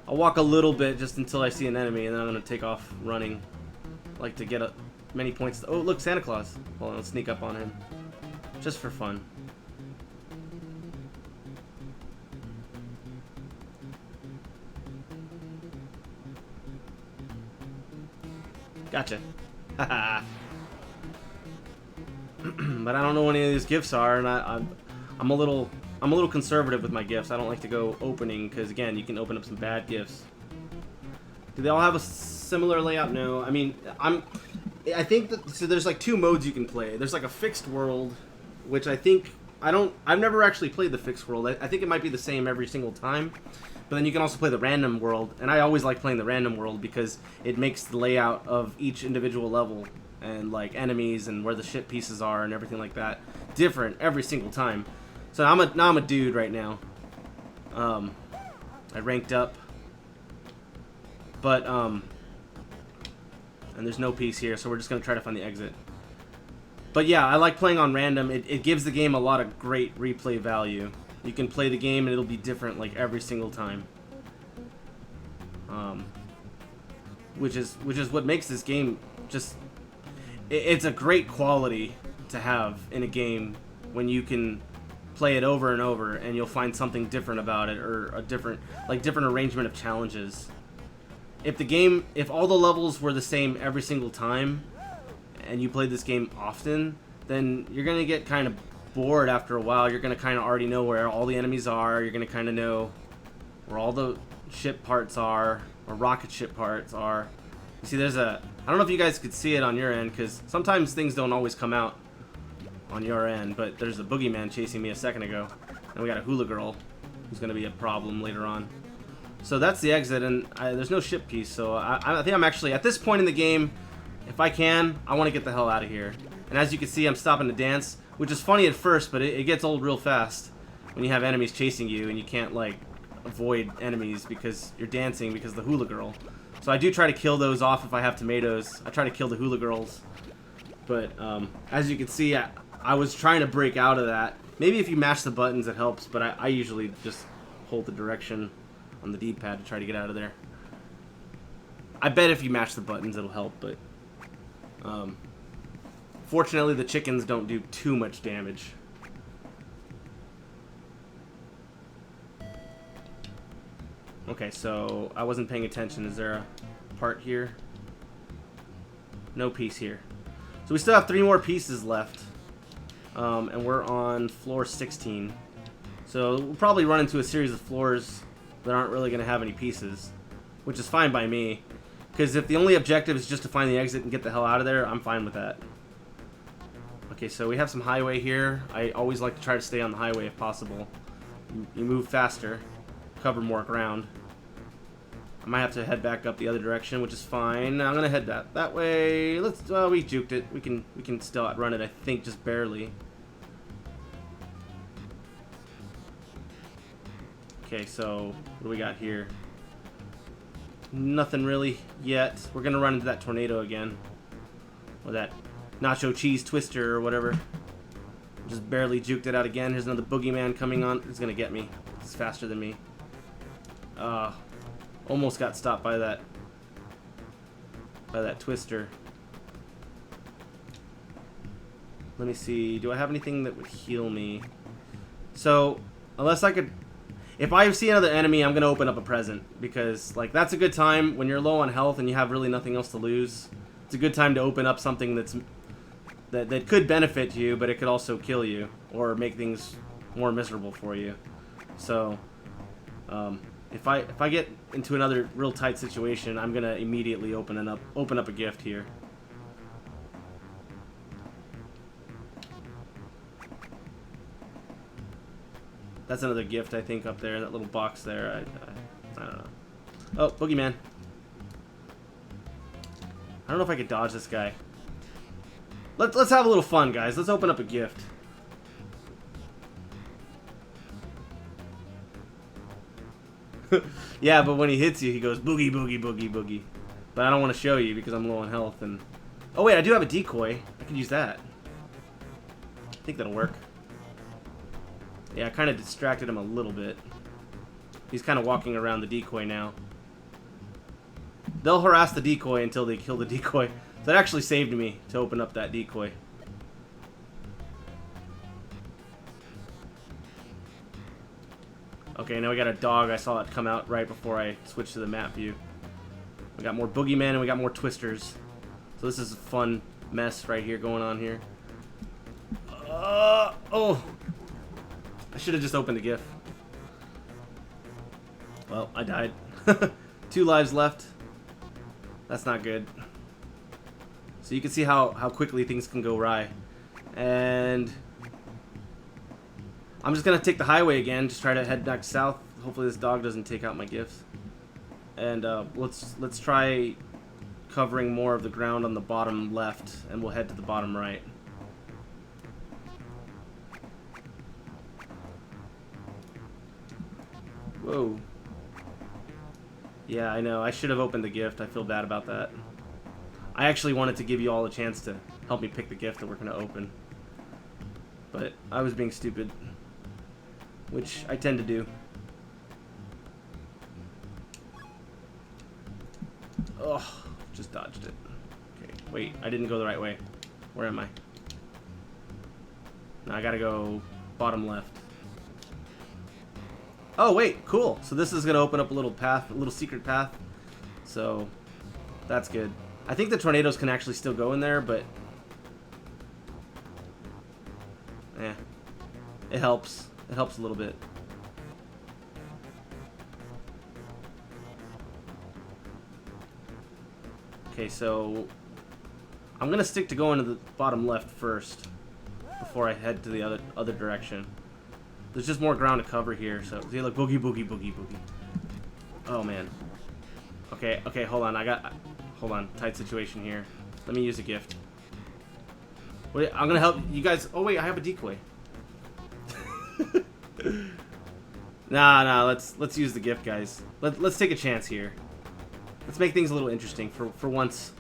I'll walk a little bit just until I see an enemy, and then I'm going to take off running. Like to get many points. Oh, look, Santa Claus. Hold on, let's sneak up on him. Just for fun. Gotcha. Haha. But I don't know what any of these gifts are, and I'm a little conservative with my gifts. I don't like to go opening because again, you can open up some bad gifts. Do they all have a similar layout? No. I mean, I think that so. There's like two modes you can play. There's like a fixed world, which I think I've never actually played the fixed world. I think it might be the same every single time. But then you can also play the random world, and I always like playing the random world because it makes the layout of each individual level and like enemies and where the ship pieces are and everything like that different every single time. So now I'm a dude right now. I ranked up, but and there's no piece here, so we're just gonna try to find the exit. But yeah, I like playing on random. It gives the game a lot of great replay value. You can play the game and it'll be different like every single time. Which is what makes this game just. It's a great quality to have in a game when you can play it over and over and you'll find something different about it or a different arrangement of challenges. If all the levels were the same every single time and you played this game often, then you're gonna get kind of bored after a while. You're gonna kind of already know where all the enemies are. You're gonna kind of know where all the ship parts are, or rocket ship parts are. You see, I don't know if you guys could see it on your end, because sometimes things don't always come out on your end, but there's a boogeyman chasing me a second ago, and we got a hula girl who's gonna be a problem later on. So that's the exit, and there's no ship piece, so I think I'm actually, at this point in the game, if I can, I want to get the hell out of here. And as you can see, I'm stopping to dance, which is funny at first, but it gets old real fast when you have enemies chasing you and you can't like avoid enemies because you're dancing because of the hula girl. So I do try to kill those off if I have tomatoes. I try to kill the hula girls, but as you can see, I was trying to break out of that. Maybe if you mash the buttons it helps, but I usually just hold the direction on the D-pad to try to get out of there. I bet if you mash the buttons it'll help, but fortunately, the chickens don't do too much damage. Okay, so I wasn't paying attention. Is there a part here? No piece here. So we still have 3 more pieces left. And we're on floor 16. So we'll probably run into a series of floors that aren't really going to have any pieces, which is fine by me. Because if the only objective is just to find the exit and get the hell out of there, I'm fine with that. Okay, so we have some highway here. I always like to try to stay on the highway if possible. You move faster, cover more ground. I might have to head back up the other direction, which is fine. I'm gonna head that way. We juked it. We can still outrun it, I think, just barely. Okay, so what do we got here? Nothing really yet. We're gonna run into that tornado again, or that nacho cheese twister or whatever. Just barely juked it out again. Here's another boogeyman coming on. He's gonna get me. He's faster than me. Almost got stopped by that twister. Let me see. Do I have anything that would heal me? So, unless I could... If I see another enemy, I'm going to open up a present. Because, like, that's a good time when you're low on health and you have really nothing else to lose. It's a good time to open up something that's that could benefit you, but it could also kill you or make things more miserable for you. So, if I get into another real tight situation, I'm gonna immediately open up a gift here. That's another gift, I think, up there, that little box there. I don't know. Oh, boogeyman. I don't know if I could dodge this guy. Let's have a little fun, guys. Let's open up a gift. Yeah, but when he hits you, he goes boogie, boogie, boogie, boogie. But I don't want to show you because I'm low on health. And oh wait, I do have a decoy. I could use that. I think that'll work. Yeah, I kind of distracted him a little bit. He's kind of walking around the decoy now. They'll harass the decoy until they kill the decoy. That actually saved me to open up that decoy. Okay, now we got a dog. I saw it come out right before I switched to the map view. We got more boogeymen and we got more twisters. So this is a fun mess right here going on here. Oh! I should have just opened the GIF. Well, I died. 2 lives left. That's not good. So you can see how quickly things can go awry. And I'm just gonna take the highway again, just try to head back south. Hopefully this dog doesn't take out my gifts. And let's try covering more of the ground on the bottom left, and we'll head to the bottom right. Whoa. Yeah, I know. I should have opened the gift. I feel bad about that. I actually wanted to give you all a chance to help me pick the gift that we're going to open. But I was being stupid. Which I tend to do. Ugh. Just dodged it. Okay. Wait. I didn't go the right way. Where am I? Now I gotta go bottom left. Oh, wait. Cool. So this is going to open up a little path, a little secret path. So that's good. I think the tornadoes can actually still go in there, but it helps. It helps a little bit. Okay, so I'm gonna stick to going to the bottom left first before I head to the other direction. There's just more ground to cover here, so see, look, boogie, boogie, boogie, boogie. Oh man. Okay, okay, hold on. Hold on. Tight situation here. Let me use a gift. Wait, I'm gonna help you guys. Oh wait, I have a decoy. Nah. Let's use the gift, guys. Let's take a chance here. Let's make things a little interesting for once.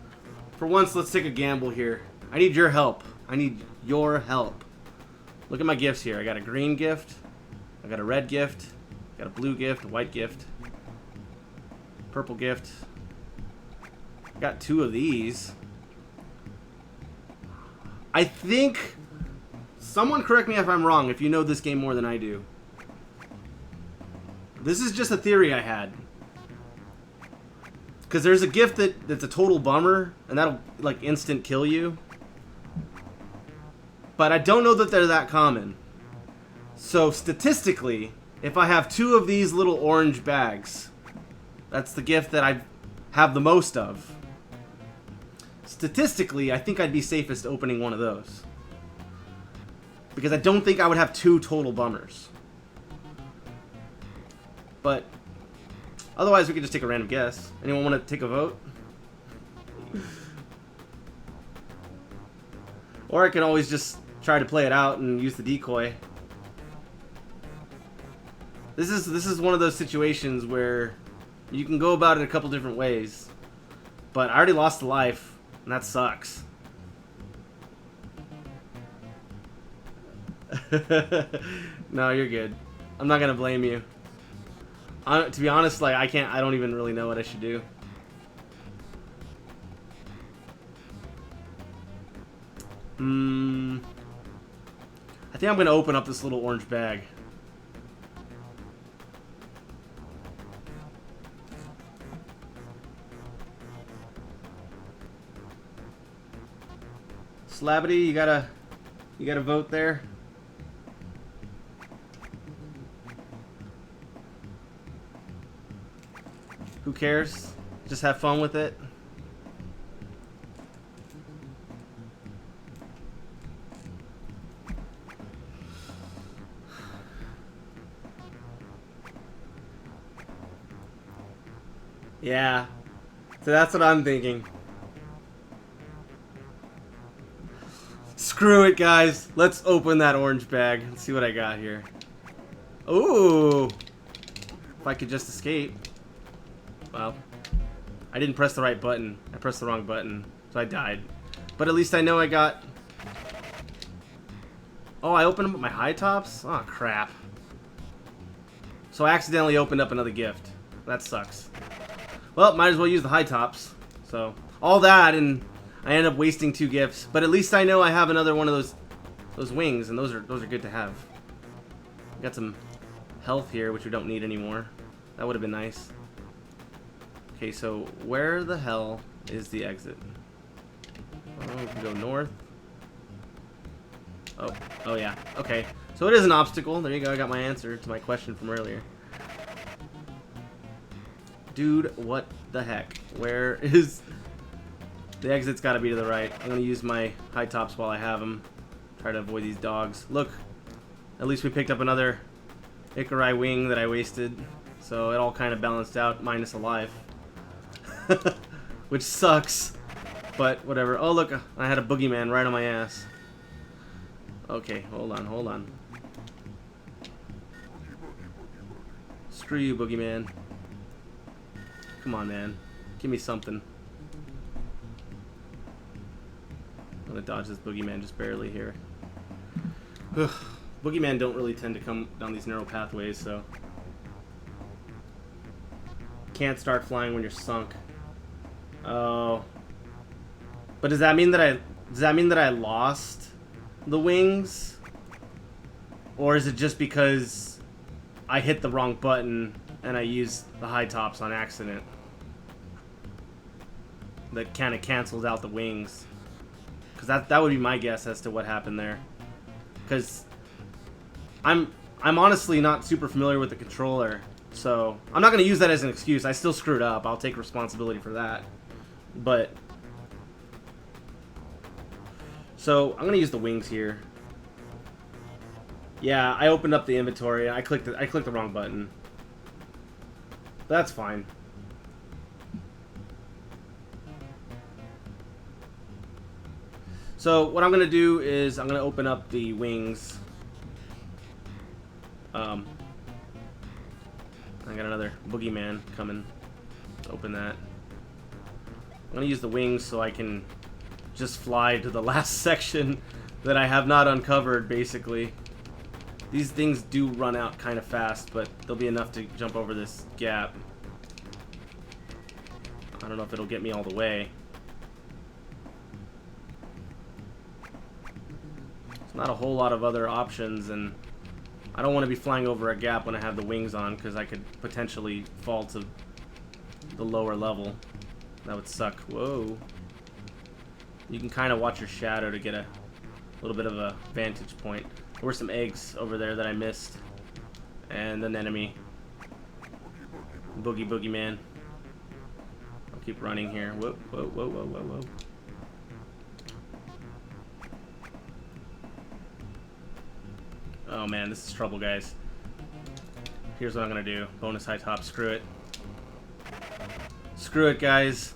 For once, let's take a gamble here. I need your help. I need your help. Look at my gifts here. I got a green gift. I got a red gift. Got a blue gift, a white gift, purple gift. Got 2 of these. I think, someone correct me if I'm wrong, if you know this game more than I do. This is just a theory I had. Because there's a gift that's a total bummer, and that'll like instant kill you. But I don't know that they're that common. So statistically, if I have 2 of these little orange bags, that's the gift that I have the most of. Statistically, I think I'd be safest opening one of those. Because I don't think I would have 2 total bummers. But otherwise, we could just take a random guess. Anyone want to take a vote? Or I can always just try to play it out and use the decoy. This is one of those situations where you can go about it a couple different ways. But I already lost a life, and that sucks. No, you're good. I'm not gonna blame you. To be honest, like I don't even really know what I should do. I think I'm gonna open up this little orange bag. Slabbity, you gotta vote there. Who cares? Just have fun with it. Yeah. So that's what I'm thinking. Screw it, guys. Let's open that orange bag and see what I got here. Ooh. If I could just escape. Well, I didn't press the right button. I pressed the wrong button, so I died. But at least I know I got... Oh, I opened up my high tops? Oh, crap. So I accidentally opened up another gift. That sucks. Well, might as well use the high tops. So, all that, and I end up wasting 2 gifts. But at least I know I have another one of those wings, and those are good to have. Got some health here, which we don't need anymore. That would have been nice. Okay, so where the hell is the exit? Oh, we can go north. Oh yeah. Okay, so it is an obstacle. There you go. I got my answer to my question from earlier. Dude, what the heck? Where is... The exit's got to be to the right. I'm going to use my high tops while I have them. Try to avoid these dogs. Look, at least we picked up another Ikarai wing that I wasted. So it all kind of balanced out, minus a life. Which sucks. But whatever. Oh, look, I had a boogeyman right on my ass. Okay, hold on. Screw you, boogeyman. Come on, man. Give me something. I'm gonna dodge this boogeyman just barely here. Ugh. Boogeyman don't really tend to come down these narrow pathways, so... Can't start flying when you're sunk. Oh. But does that mean that I lost the wings? Or is it just because I hit the wrong button and I used the high tops on accident? That kind of cancels out the wings. Because that would be my guess as to what happened there. Because I'm honestly not super familiar with the controller, so I'm not going to use that as an excuse. I still screwed up. I'll take responsibility for that. But so I'm going to use the wings here. Yeah, I opened up the inventory. I clicked the wrong button. That's fine. So what I'm going to do is I'm going to open up the wings. I got another boogeyman coming. Let's open that. I'm going to use the wings so I can just fly to the last section that I have not uncovered, basically. These things do run out kind of fast, but they'll be enough to jump over this gap. I don't know if it'll get me all the way. Not a whole lot of other options, and I don't want to be flying over a gap when I have the wings on, because I could potentially fall to the lower level. That would suck. Whoa. You can kind of watch your shadow to get a little bit of a vantage point. There were some eggs over there that I missed. And an enemy. Boogeyman. I'll keep running here. Whoa. Oh man, this is trouble, guys. Here's what I'm gonna do. Bonus high top. Screw it. Screw it, guys.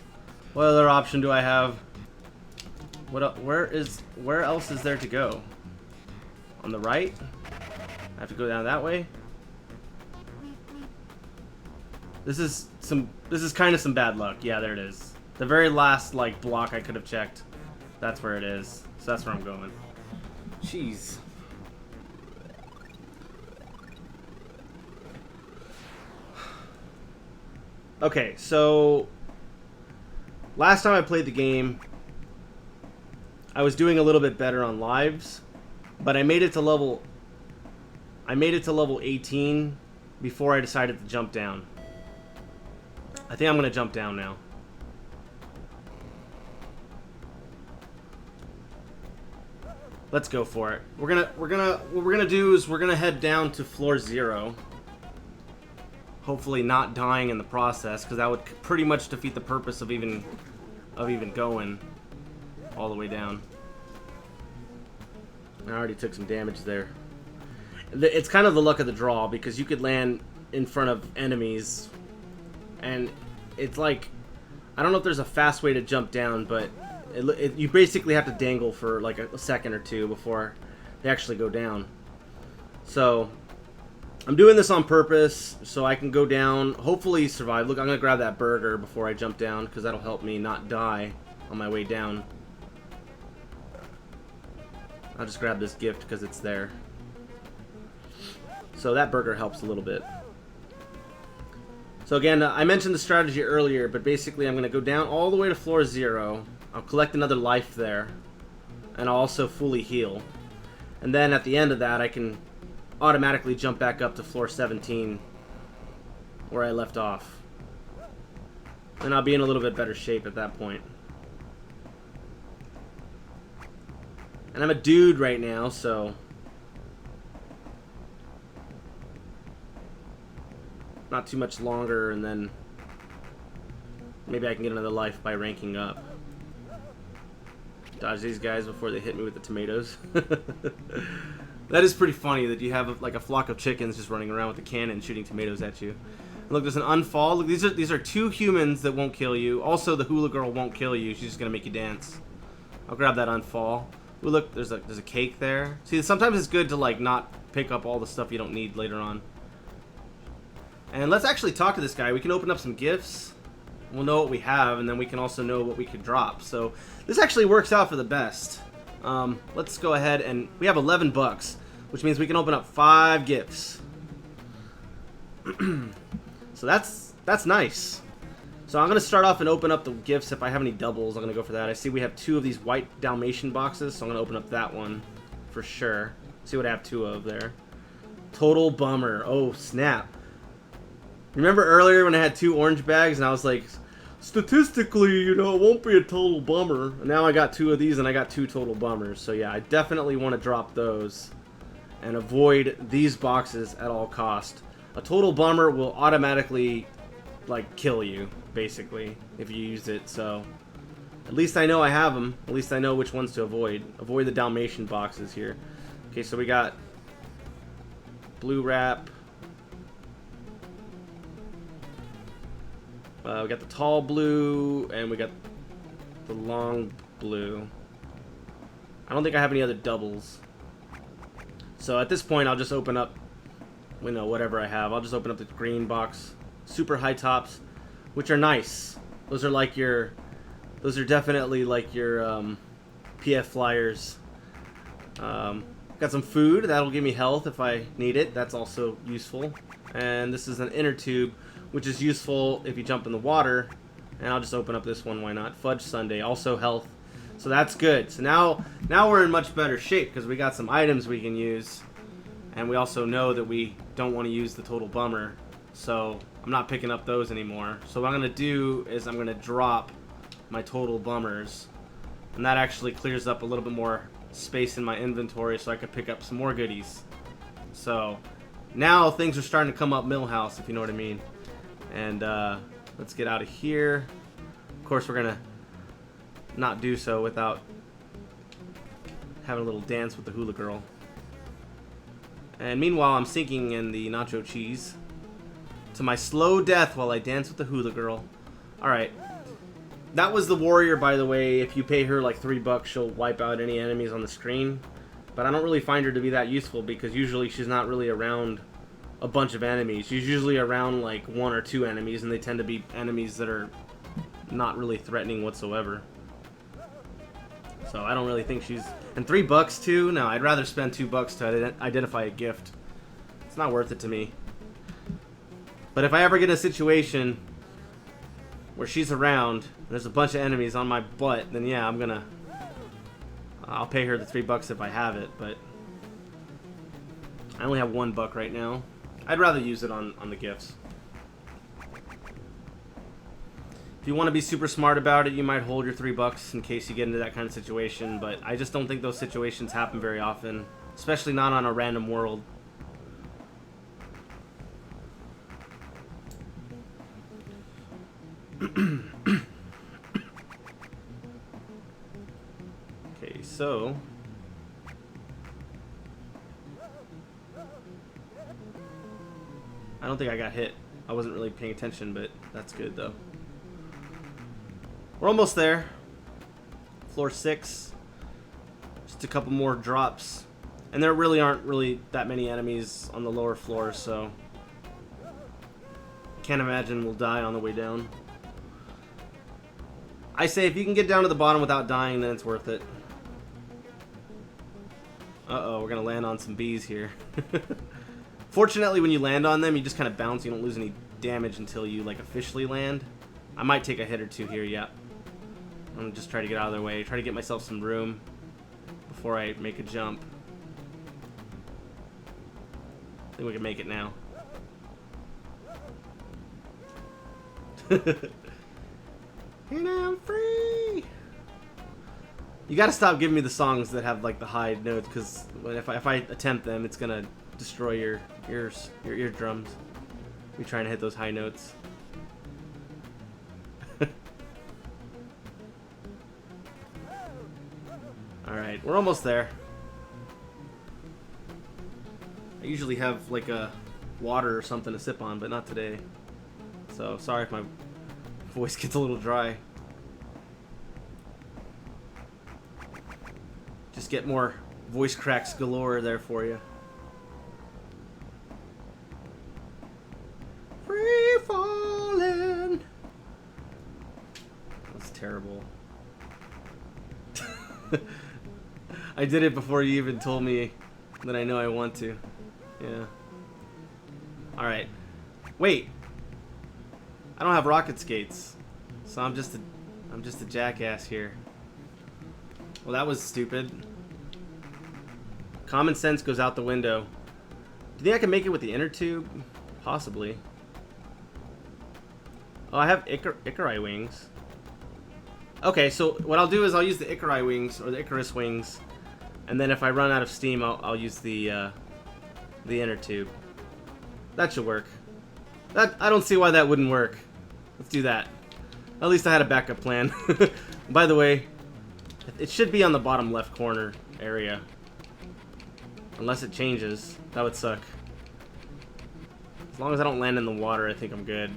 What other option do I have? Where else is there to go? On the right? I have to go down that way? This is kind of some bad luck. Yeah, there it is. The very last like block I could have checked. That's where it is. So that's where I'm going. Jeez. Okay, so last time I played the game, I was doing a little bit better on lives, but I made it to level 18 before I decided to jump down. I think I'm going to jump down now. Let's go for it. What we're gonna do is we're gonna head down to floor 0. Hopefully not dying in the process, because that would pretty much defeat the purpose of even going all the way down. I already took some damage there. It's kind of the luck of the draw, because you could land in front of enemies, and it's like, I don't know if there's a fast way to jump down, but you basically have to dangle for like a second or two before they actually go down. So I'm doing this on purpose so I can go down, hopefully survive. Look, I'm gonna grab that burger before I jump down, because that'll help me not die on my way down. I'll just grab this gift because it's there. So that burger helps a little bit. So again, I mentioned the strategy earlier, but basically I'm going to go down all the way to floor 0. I'll collect another life there, and I'll also fully heal. And then at the end of that, I can automatically jump back up to floor 17, where I left off. And I'll be in a little bit better shape at that point. And I'm a dude right now, so not too much longer, and then maybe I can get another life by ranking up. Dodge these guys before they hit me with the tomatoes. That is pretty funny that you have like a flock of chickens just running around with a cannon shooting tomatoes at you. And look, there's an unfall. Look, these are 2 humans that won't kill you. Also, the hula girl won't kill you. She's just gonna make you dance. I'll grab that unfall. Ooh, look, there's a cake there. See, sometimes it's good to like not pick up all the stuff you don't need later on. And let's actually talk to this guy. We can open up some gifts. We'll know what we have, and then we can also know what we could drop. So this actually works out for the best. Let's go ahead, and we have 11 bucks, which means we can open up 5 gifts. So that's nice. So I'm going to start off and open up the gifts. If I have any doubles, I'm going to go for that. I see we have 2 of these white Dalmatian boxes, so I'm going to open up that one for sure. See what I have 2 of there. Total bummer. Oh, snap. Remember earlier when I had 2 orange bags and I was like, statistically, you know, it won't be a total bummer. And now I got 2 of these and I got 2 total bummers. So yeah, I definitely want to drop those and avoid these boxes at all cost. A total bummer will automatically like kill you, basically, if you use it. So at least I know I have them. At least I know which ones to avoid. Avoid the Dalmatian boxes here. Okay, so we got blue wrap. We got the tall blue, and we got the long blue. I don't think I have any other doubles. So at this point, I'll just open up, you know, whatever I have. I'll just open up the green box. Super high tops, which are nice. Those are like your, those are definitely like your PF Flyers. Got some food. That'll give me health if I need it. That's also useful. And this is an inner tube, which is useful if you jump in the water. And I'll just open up this one, why not? Fudge Sundae, also health. So that's good. So now we're in much better shape because we got some items we can use. And we also know that we don't want to use the total bummer. So I'm not picking up those anymore. So what I'm going to do is I'm going to drop my total bummers. And that actually clears up a little bit more space in my inventory so I could pick up some more goodies. So now things are starting to come up Millhouse, if you know what I mean. And let's get out of here. Of course, we're gonna not do so without having a little dance with the hula girl. And meanwhile, I'm sinking in the nacho cheese to my slow death while I dance with the hula girl. Alright. That was the warrior, by the way. If you pay her like $3, she'll wipe out any enemies on the screen. But I don't really find her to be that useful because usually she's not really around a bunch of enemies. She's usually around like 1 or 2 enemies, and they tend to be enemies that are not really threatening whatsoever. So I don't really think she's... And $3 too? No, I'd rather spend $2 to identify a gift. It's not worth it to me. But if I ever get in a situation where she's around and there's a bunch of enemies on my butt, then yeah, I'll pay her the $3 if I have it, but I only have $1 right now. I'd rather use it on the gifts. If you want to be super smart about it, you might hold your $3 in case you get into that kind of situation, but I just don't think those situations happen very often, especially not on a random world. Okay, so I don't think I got hit. I wasn't really paying attention, but that's good though. We're almost there. Floor 6. Just a couple more drops. And there really aren't that many enemies on the lower floors, so can't imagine we'll die on the way down. I say if you can get down to the bottom without dying, then it's worth it. Uh-oh, we're gonna land on some bees here. Fortunately, when you land on them, you just kind of bounce. You don't lose any damage until you like officially land. I might take a hit or two here, yeah. I'm gonna just try to get out of their way. Try to get myself some room before I make a jump. I think we can make it now. And I'm free! You gotta stop giving me the songs that have like the high notes, because if I attempt them, it's gonna destroy your ears, your eardrums. You're trying to hit those high notes. Alright, we're almost there. I usually have like a water or something to sip on, but not today. So sorry if my voice gets a little dry. Just get more voice cracks galore there for you. Free falling. That's terrible. I did it before you even told me that I know I want to. Yeah. Alright. Wait. I don't have rocket skates. So I'm just a jackass here. Well, that was stupid. Common sense goes out the window. Do you think I can make it with the inner tube? Possibly. Oh, I have Icari wings. Okay, so what I'll do is I'll use the Icari wings, or the Icarus wings, and then if I run out of steam, I'll use the inner tube. That should work. I don't see why that wouldn't work. Let's do that. At least I had a backup plan. By the way, it should be on the bottom left corner area. Unless it changes. That would suck. As long as I don't land in the water, I think I'm good.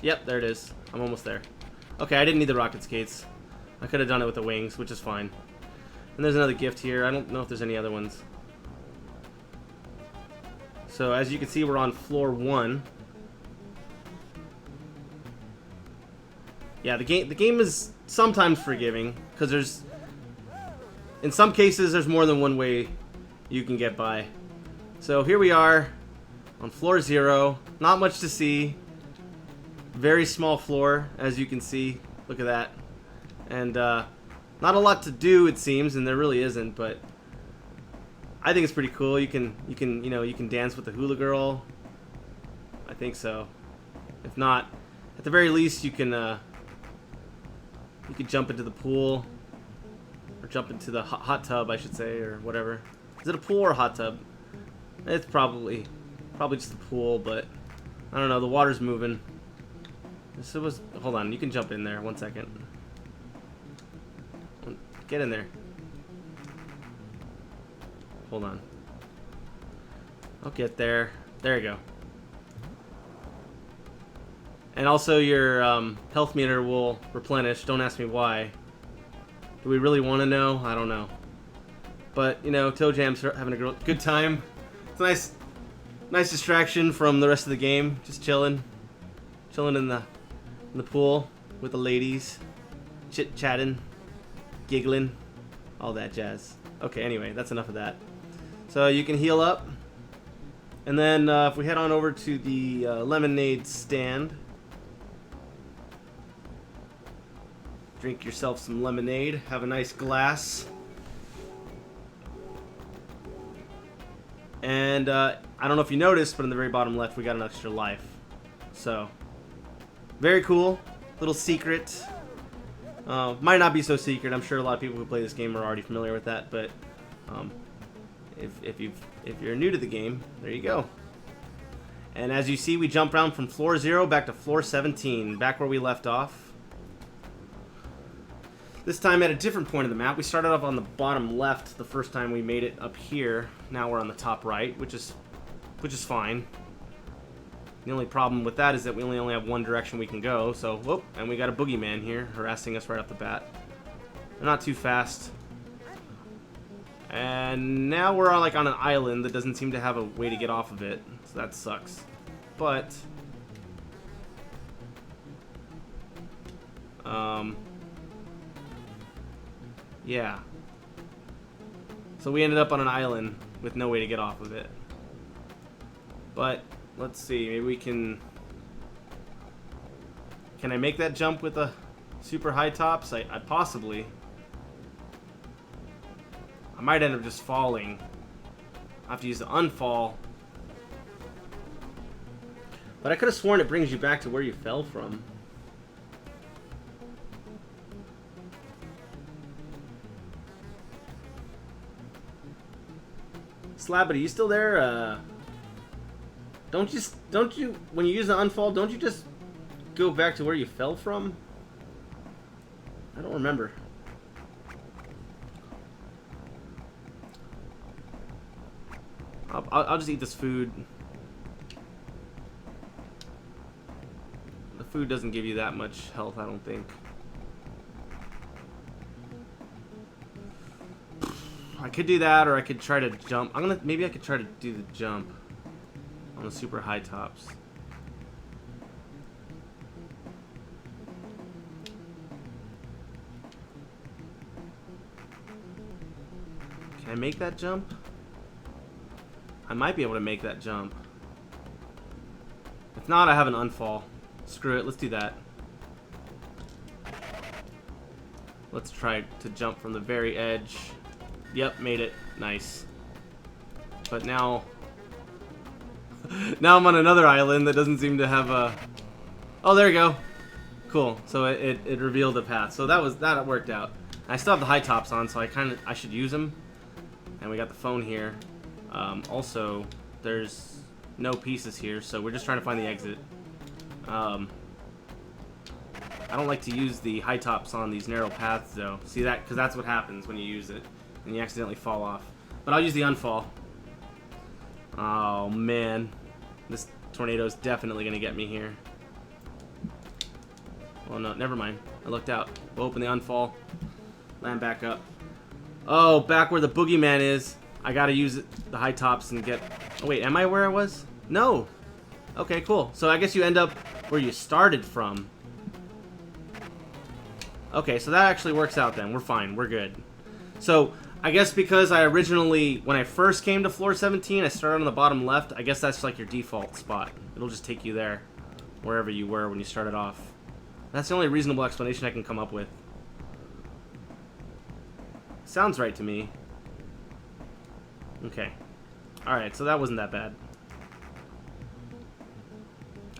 Yep, there it is. I'm almost there. Okay, I didn't need the rocket skates. I could have done it with the wings, which is fine. And there's another gift here. I don't know if there's any other ones. So as you can see, we're on floor 1. Yeah, the game is sometimes forgiving, because in some cases there's more than one way you can get by. So here we are on floor 0. Not much to see. Very small floor, as you can see. Look at that. And not a lot to do, it seems, and there really isn't, but I think it's pretty cool. You can dance with the hula girl. I think so. If not, at the very least, you can jump into the pool, or jump into the hot tub, I should say, or whatever. Is it a pool or a hot tub? It's probably just a pool, but I don't know. The water's moving. Hold on. You can jump in there. 1 second. Get in there. Hold on. I'll get there. There you go. And also your health meter will replenish. Don't ask me why. Do we really want to know? I don't know. But, you know, ToeJam's having a good time. It's a nice distraction from the rest of the game. Just chilling. Chilling in the pool with the ladies. Chit-chatting. Giggling. All that jazz. Okay, anyway, that's enough of that. So you can heal up. And then if we head on over to the lemonade stand. Drink yourself some lemonade. Have a nice glass. And I don't know if you noticed, but in the very bottom left, we got an extra life. So, very cool. Little secret. Might not be so secret. I'm sure a lot of people who play this game are already familiar with that. But if you're new to the game, there you go. And as you see, we jump around from floor 0 back to floor 17, back where we left off. This time at a different point of the map. We started off on the bottom left the first time we made it up here. Now we're on the top right, which is fine. The only problem with that is that we only have one direction we can go. So, whoop, and we got a boogeyman here harassing us right off the bat. They're not too fast. And now we're on like on an island that doesn't seem to have a way to get off of it. So that sucks. But yeah. So we ended up on an island with no way to get off of it. But let's see, maybe we can I make that jump with the super high tops? I possibly. I might end up just falling. I have to use the unfall. But I could have sworn it brings you back to where you fell from. Slabbit, are you still there? Don't you, when you use the unfall, don't you just go back to where you fell from? I don't remember. I'll just eat this food. The food doesn't give you that much health, I don't think. I could do that, or I could try to jump. Maybe I could try to do the jump on the super high tops. Can I make that jump? I might be able to make that jump. If not, I have an unfall. Screw it, let's do that. Let's try to jump from the very edge. Yep, made it. Nice. But now I'm on another island that doesn't seem to have a... Oh, there you go. Cool. So it revealed the path. So that worked out. I still have the high tops on, so I should use them. And we got the phone here. Also, there's no pieces here, so we're just trying to find the exit. I don't like to use the high tops on these narrow paths, though. See that? Because that's what happens when you use it, and you accidentally fall off. But I'll use the unfall. Oh man, this tornado is definitely gonna get me here. Well, no, never mind. I looked out. We'll open the unfall. Land back up. Oh, back where the boogeyman is. I gotta use the high tops and get... Oh wait, am I where I was? No. Okay, cool. So I guess you end up where you started from. Okay, so that actually works out then. We're fine. We're good. So I guess because I originally, when I first came to floor 17, I started on the bottom left. I guess that's like your default spot. It'll just take you there, wherever you were when you started off. That's the only reasonable explanation I can come up with. Sounds right to me. Okay. Alright, so that wasn't that bad.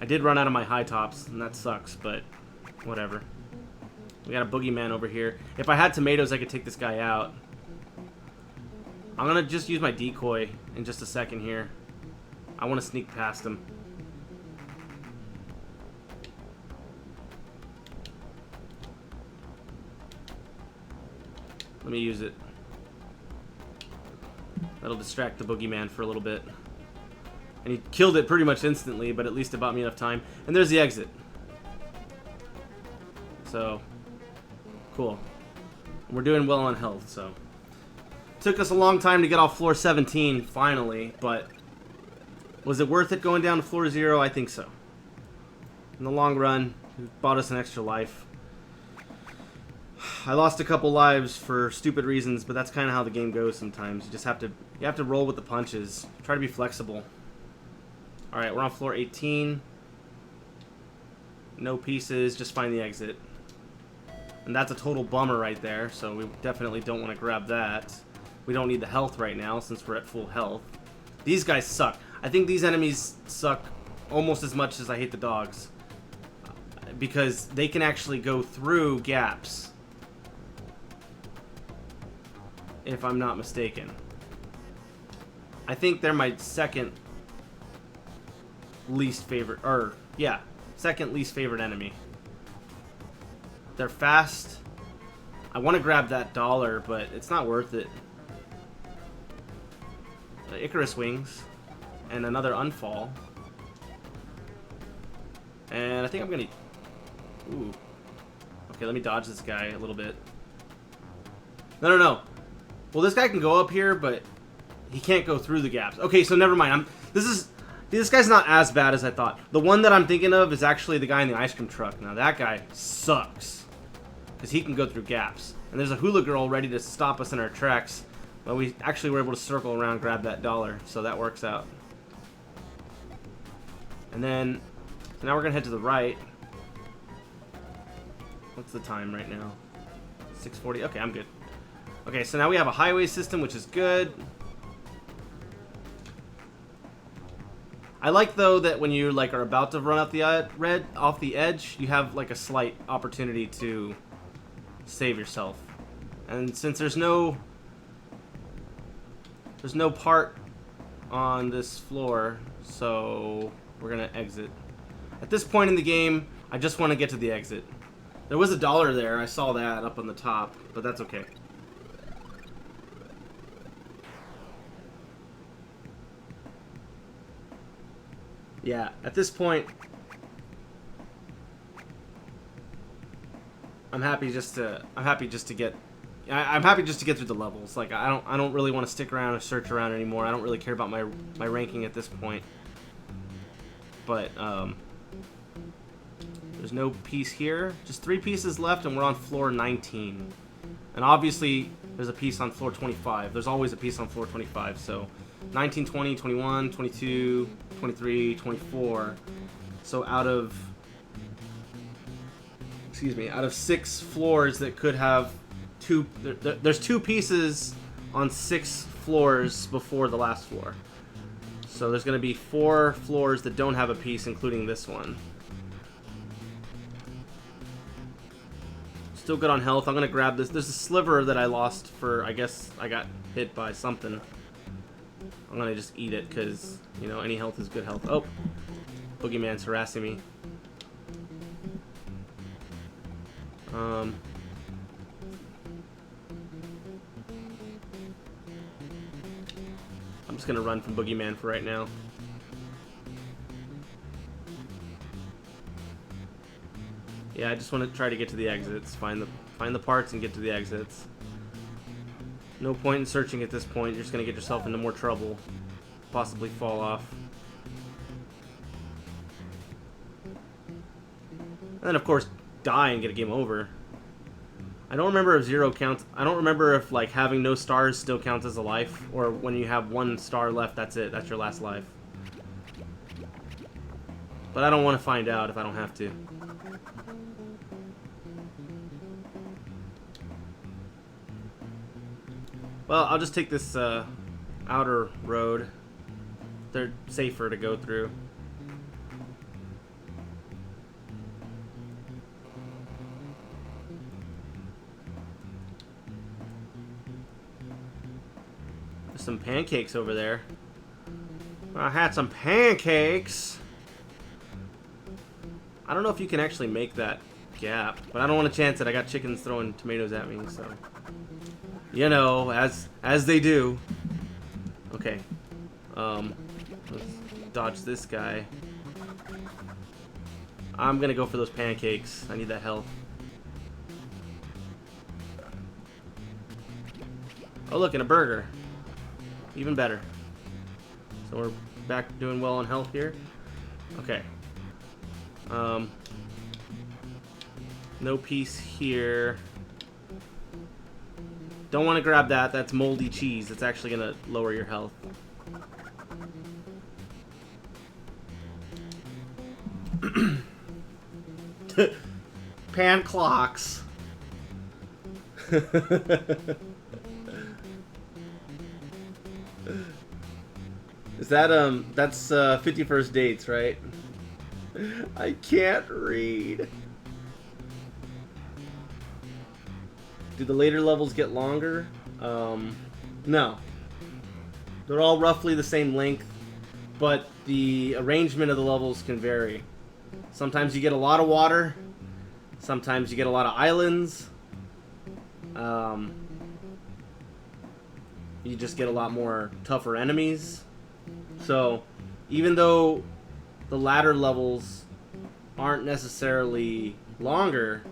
I did run out of my high tops, and that sucks, but whatever. We got a boogeyman over here. If I had tomatoes, I could take this guy out. I'm gonna just use my decoy in just a second here. I want to sneak past him. Let me use it. That'll distract the boogeyman for a little bit. And he killed it pretty much instantly, but at least it bought me enough time. And there's the exit. So, cool. We're doing well on health, so. Took us a long time to get off floor 17, finally, but was it worth it going down to floor 0? I think so. In the long run, it bought us an extra life. I lost a couple lives for stupid reasons, but that's kind of how the game goes sometimes. You just have to roll with the punches. Try to be flexible. All right, we're on floor 18. No pieces, just find the exit. And that's a total bummer right there, so we definitely don't want to grab that. We don't need the health right now since we're at full health. These guys suck. I think these enemies suck almost as much as I hate the dogs. Because they can actually go through gaps. If I'm not mistaken. I think they're my second least favorite, or yeah, second least favorite enemy. They're fast. I want to grab that dollar, but it's not worth it. Icarus wings and another unfall. And I think I'm gonna... Ooh. Okay, let me dodge this guy a little bit. No. Well, this guy can go up here, but he can't go through the gaps. Okay, so never mind. This guy's not as bad as I thought. The one that I'm thinking of is actually the guy in the ice cream truck. Now, that guy sucks. Because he can go through gaps. And there's a hula girl ready to stop us in our tracks. But we actually were able to circle around, grab that dollar. So that works out. And then, so now we're going to head to the right. What's the time right now? 6:40. Okay, I'm good. Okay, so now we have a highway system, which is good. I like, though, that when you are about to run off the edge, you have like a slight opportunity to save yourself. And since there's no part on this floor, so we're gonna exit. At this point in the game, I just want to get to the exit. There was a dollar there. I saw that up on the top, but that's okay. Yeah, at this point, I'm happy just to get through the levels. Like I don't really want to stick around or search around anymore. I don't really care about my ranking at this point. But there's no piece here. Just 3 pieces left, and we're on floor 19. And obviously, there's a piece on floor 25. There's always a piece on floor 25. So 19, 20, 21, 22, 23, 24. So out of 6 floors that could have there's 2 pieces on 6 floors before the last floor. So there's going to be 4 floors that don't have a piece, including this one. Still good on health. I'm going to grab this. There's a sliver that I lost for, I guess I got hit by something. I'm going to just eat it because, you know, any health is good health. Oh, Boogeyman's harassing me. I'm just going to run from Boogeyman for right now. Yeah, I just want to try to get to the exits. Find the parts and get to the exits. No point in searching at this point. You're just going to get yourself into more trouble. Possibly fall off. And then, of course, die and get a game over. I don't remember if 0 counts. I don't remember if like having no stars still counts as a life, or when you have 1 star left, that's it. That's your last life. But I don't want to find out if I don't have to. Well, I'll just take this outer road. They're safer to go through. There's some pancakes over there. I had some pancakes. I don't know if you can actually make that gap, but I don't want to chance it. I got chickens throwing tomatoes at me, so... You know, as they do. Okay. Let's dodge this guy. I'm gonna go for those pancakes. I need that health. Oh look, and a burger. Even better. So we're back doing well on health here. Okay. No piece here. Don't want to grab that. That's moldy cheese. It's actually going to lower your health. Pan clocks. Is that that's 51st dates, right? I can't read. Do the later levels get longer? No. They're all roughly the same length, but the arrangement of the levels can vary. Sometimes you get a lot of water. Sometimes you get a lot of islands. You just get a lot more tougher enemies. So, even though the latter levels aren't necessarily longer,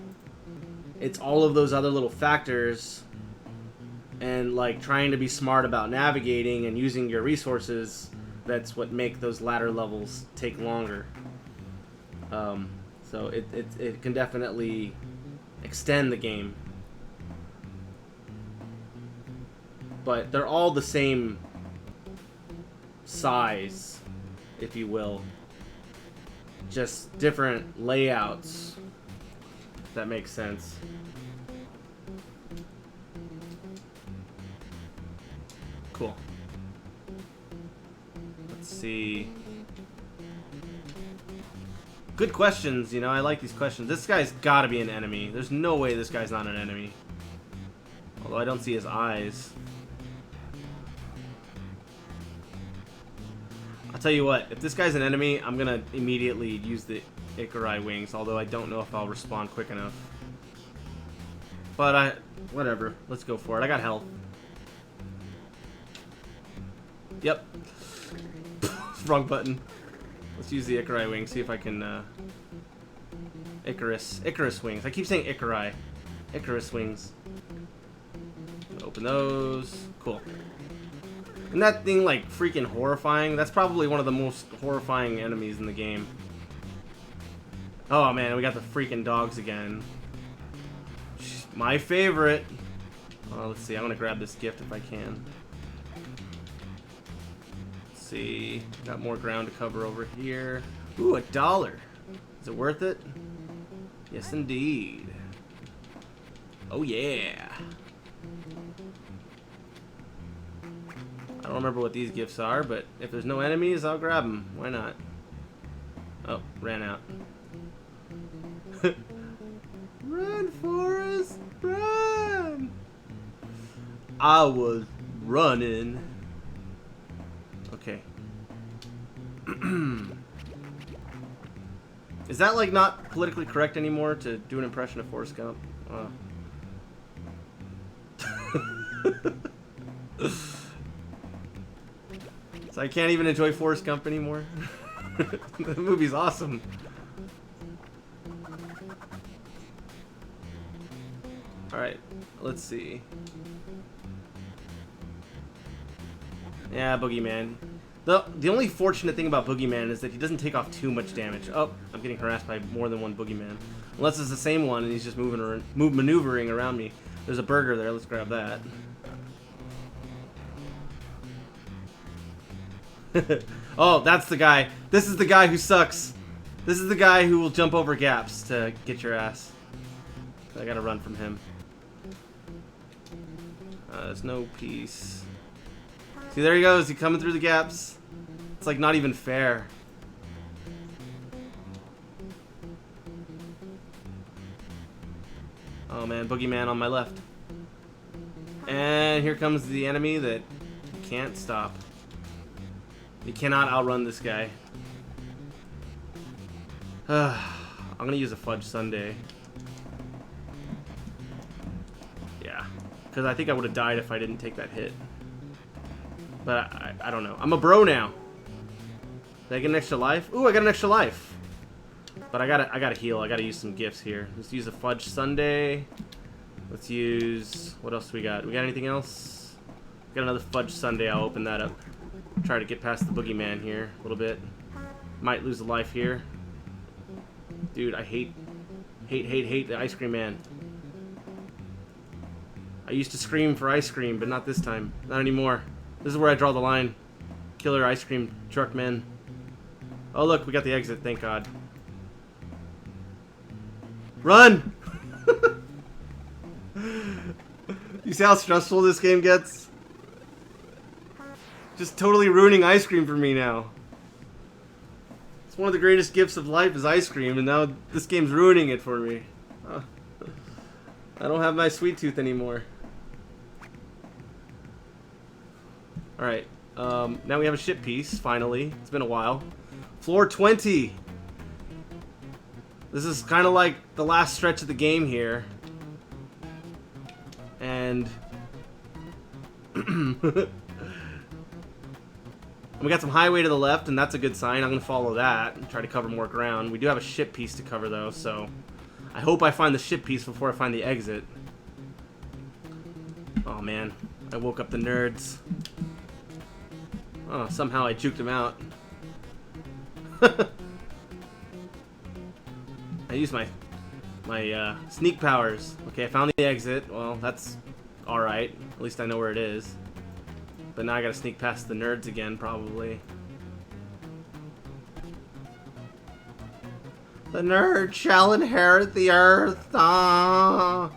it's all of those other little factors and like trying to be smart about navigating and using your resources that's what make those latter levels take longer. So it can definitely extend the game. But they're all the same size, if you will. Just different layouts, if that makes sense. Cool. Let's see. Good questions, you know, I like these questions. This guy's gotta be an enemy. There's no way this guy's not an enemy. Although I don't see his eyes. I'll tell you what, if this guy's an enemy, I'm gonna immediately use the Ikarai wings, although I don't know if I'll respond quick enough. But whatever, let's go for it. I got health. Yep. Wrong button. Let's use the Ikarai wings, see if I can, Icarus wings. I keep saying Ikarai. Icarus wings. Open those. Cool. Isn't that thing, like, freaking horrifying? That's probably one of the most horrifying enemies in the game. Oh, man, we got the freaking dogs again. My favorite. Oh, let's see. I'm gonna grab this gift if I can. Let's see. Got more ground to cover over here. Ooh, $1. Is it worth it? Yes, indeed. Oh, yeah. I don't remember what these gifts are, but if there's no enemies, I'll grab them. Why not? Oh, ran out. Run, Forrest, run! I was running. Okay. Is that like not politically correct anymore to do an impression of Forrest Gump? So I can't even enjoy Forrest Gump anymore. The movie's awesome. Alright, let's see. Yeah, Boogeyman. The only fortunate thing about Boogeyman is that he doesn't take off too much damage. Oh, I'm getting harassed by more than one Boogeyman. Unless it's the same one and he's just maneuvering around me. There's a burger there, let's grab that. Oh, that's the guy. This is the guy who sucks. This is the guy who will jump over gaps to get your ass. I gotta run from him. There's no peace. See, there he goes. He's coming through the gaps. It's like not even fair. Oh man, Boogeyman on my left. And here comes the enemy that you can't stop. You cannot outrun this guy. I'm gonna use a fudge sundae. Yeah, because I think I would have died if I didn't take that hit. But I don't know. I'm a bro now. Did I get an extra life? Ooh, I got an extra life. But I gotta heal. I gotta use some gifts here. Let's use a fudge sundae. Let's use, what else do we got? We got anything else? Got another fudge sundae. I'll open that up. Try to get past the Boogeyman here a little bit. Might lose a life here. Dude, I hate the ice cream man. I used to scream for ice cream, but not this time. Not anymore. This is where I draw the line. Killer ice cream truck men. Oh look, we got the exit, thank God. Run! You see how stressful this game gets? Just totally ruining ice cream for me now. It's one of the greatest gifts of life is ice cream, and now this game's ruining it for me. I don't have my sweet tooth anymore. Alright, now we have a ship piece, finally. It's been a while. Floor 20! This is kind of like the last stretch of the game here. And... we got some highway to the left, and that's a good sign. I'm going to follow that and try to cover more ground. We do have a ship piece to cover, though, so... I hope I find the ship piece before I find the exit. Oh, man. I woke up the nerds. Oh, somehow I juked them out. I used my sneak powers. Okay, I found the exit. Well, that's alright. At least I know where it is. But now I gotta sneak past the nerds again, probably. The nerd shall inherit the earth. Ah,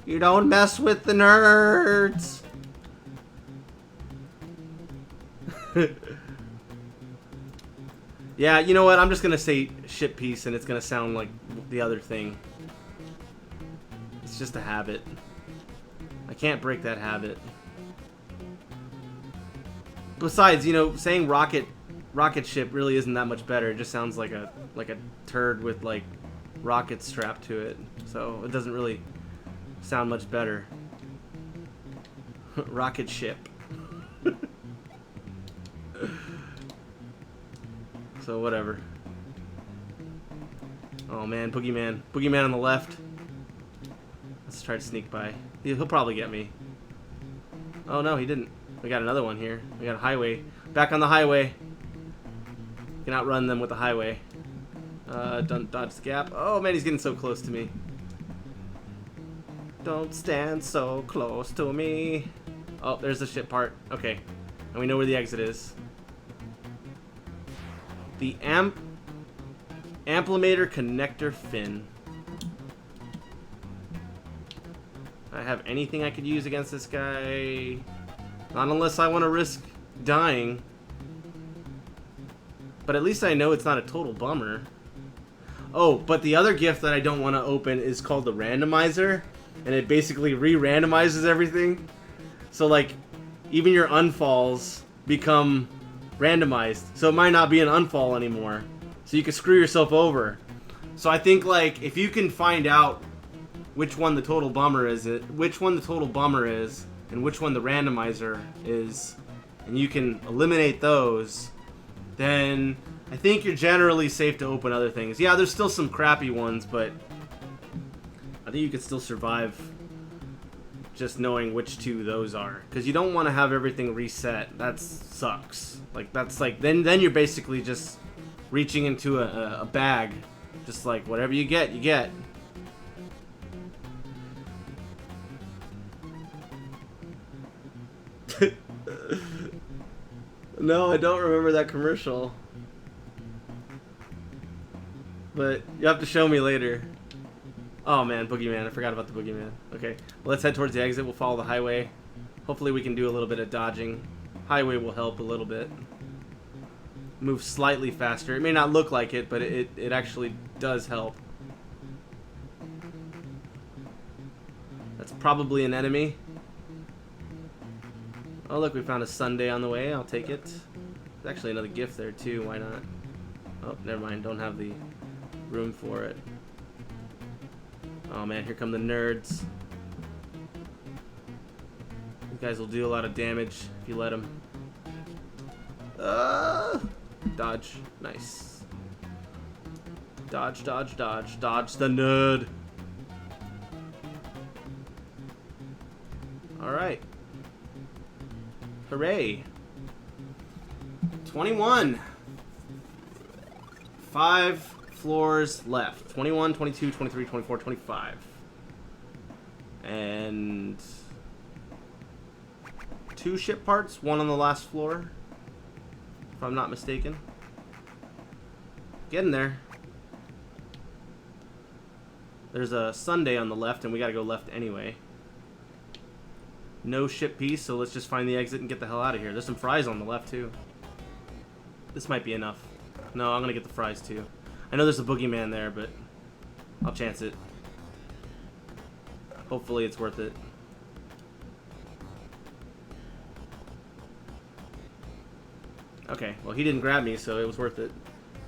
you don't mess with the nerds. Yeah, you know what? I'm just gonna say ship piece, and it's gonna sound like the other thing. It's just a habit. I can't break that habit. Besides, you know, saying rocket ship really isn't that much better. It just sounds like a turd with like rockets strapped to it. So it doesn't really sound much better. Rocket ship. So whatever. Oh man, Boogeyman. Boogeyman on the left. Let's try to sneak by. He'll probably get me. Oh no, he didn't. We got another one here. We got a highway. Back on the highway. You can outrun them with the highway. Don't dodge the gap. Oh man, he's getting so close to me. Don't stand so close to me. Oh, there's the ship part. Okay. And we know where the exit is. The amplimator connector fin. I have anything I could use against this guy? Not unless I want to risk dying. But at least I know it's not a total bummer. Oh, but the other gift that I don't want to open is called the randomizer. And it basically re-randomizes everything. So like, even your unfalls become randomized. So it might not be an unfall anymore. So you can screw yourself over. So I think like, if you can find out which one the total bummer is, and which one the randomizer is, and you can eliminate those, then I think you're generally safe to open other things. Yeah, there's still some crappy ones, but I think you can still survive just knowing which two those are. Because you don't want to have everything reset. That sucks. Like, that's like, then you're basically just reaching into a bag. Just like, whatever you get, you get. No, I don't remember that commercial. But you have to show me later. Oh man, Boogeyman. I forgot about the Boogeyman. Okay, well, let's head towards the exit. We'll follow the highway. Hopefully we can do a little bit of dodging. Highway will help a little bit. Move slightly faster. It may not look like it, but it actually does help. That's probably an enemy. Oh look, we found a sundae on the way. I'll take it. There's actually another gift there too. Why not? Oh, never mind. Don't have the room for it. Oh man, here come the nerds. These guys will do a lot of damage if you let them. Dodge. Nice. Dodge, dodge, dodge. Dodge the nerd. Alright. Hooray. 21. 5 floors left. 21, 22, 23, 24, 25. And 2 ship parts, 1 on the last floor, if I'm not mistaken. Getting there. There's a sundae on the left, and we gotta go left anyway. No ship piece, so let's just find the exit and get the hell out of here. There's some fries on the left, too. This might be enough. No, I'm gonna get the fries, too. I know there's a boogeyman there, but I'll chance it. Hopefully it's worth it. Okay, well he didn't grab me, so it was worth it.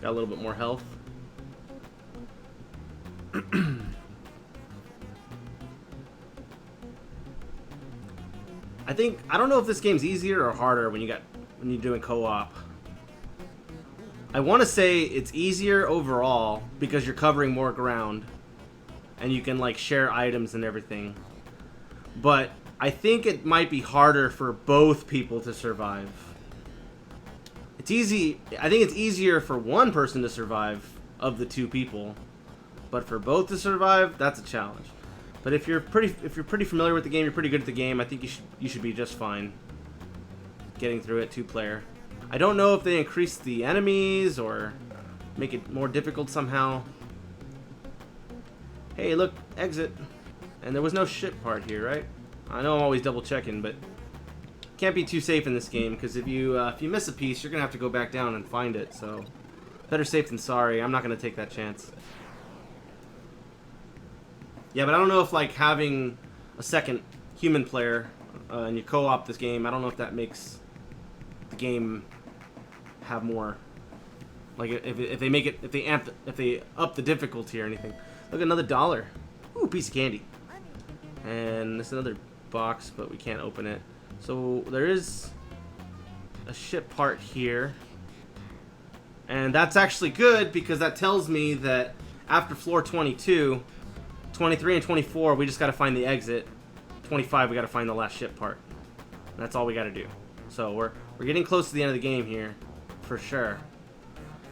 Got a little bit more health. I don't know if this game's easier or harder when you're doing co-op. I want to say it's easier overall because you're covering more ground and you can like share items and everything. But I think it might be harder for both people to survive. It's easy. I think it's easier for one person to survive of the two people, but for both to survive, that's a challenge. But if you're pretty familiar with the game, you're pretty good at the game, I think you should be just fine getting through it 2-player. I don't know if they increase the enemies or make it more difficult somehow. Hey, look, exit. And there was no ship part here, right? I know I'm always double checking, but can't be too safe in this game because if you miss a piece, you're gonna have to go back down and find it. So better safe than sorry. I'm not gonna take that chance. Yeah, but I don't know if like having a second human player and you co-op this game, I don't know if that makes the game have more. Like if they make it, if they up the difficulty or anything. Look, another $1. Ooh, piece of candy. And this is another box, but we can't open it. So there is a ship part here. And that's actually good because that tells me that after floor 22, 23 and 24, we just got to find the exit. 25, we got to find the last ship part. And that's all we got to do. So we're getting close to the end of the game here, for sure.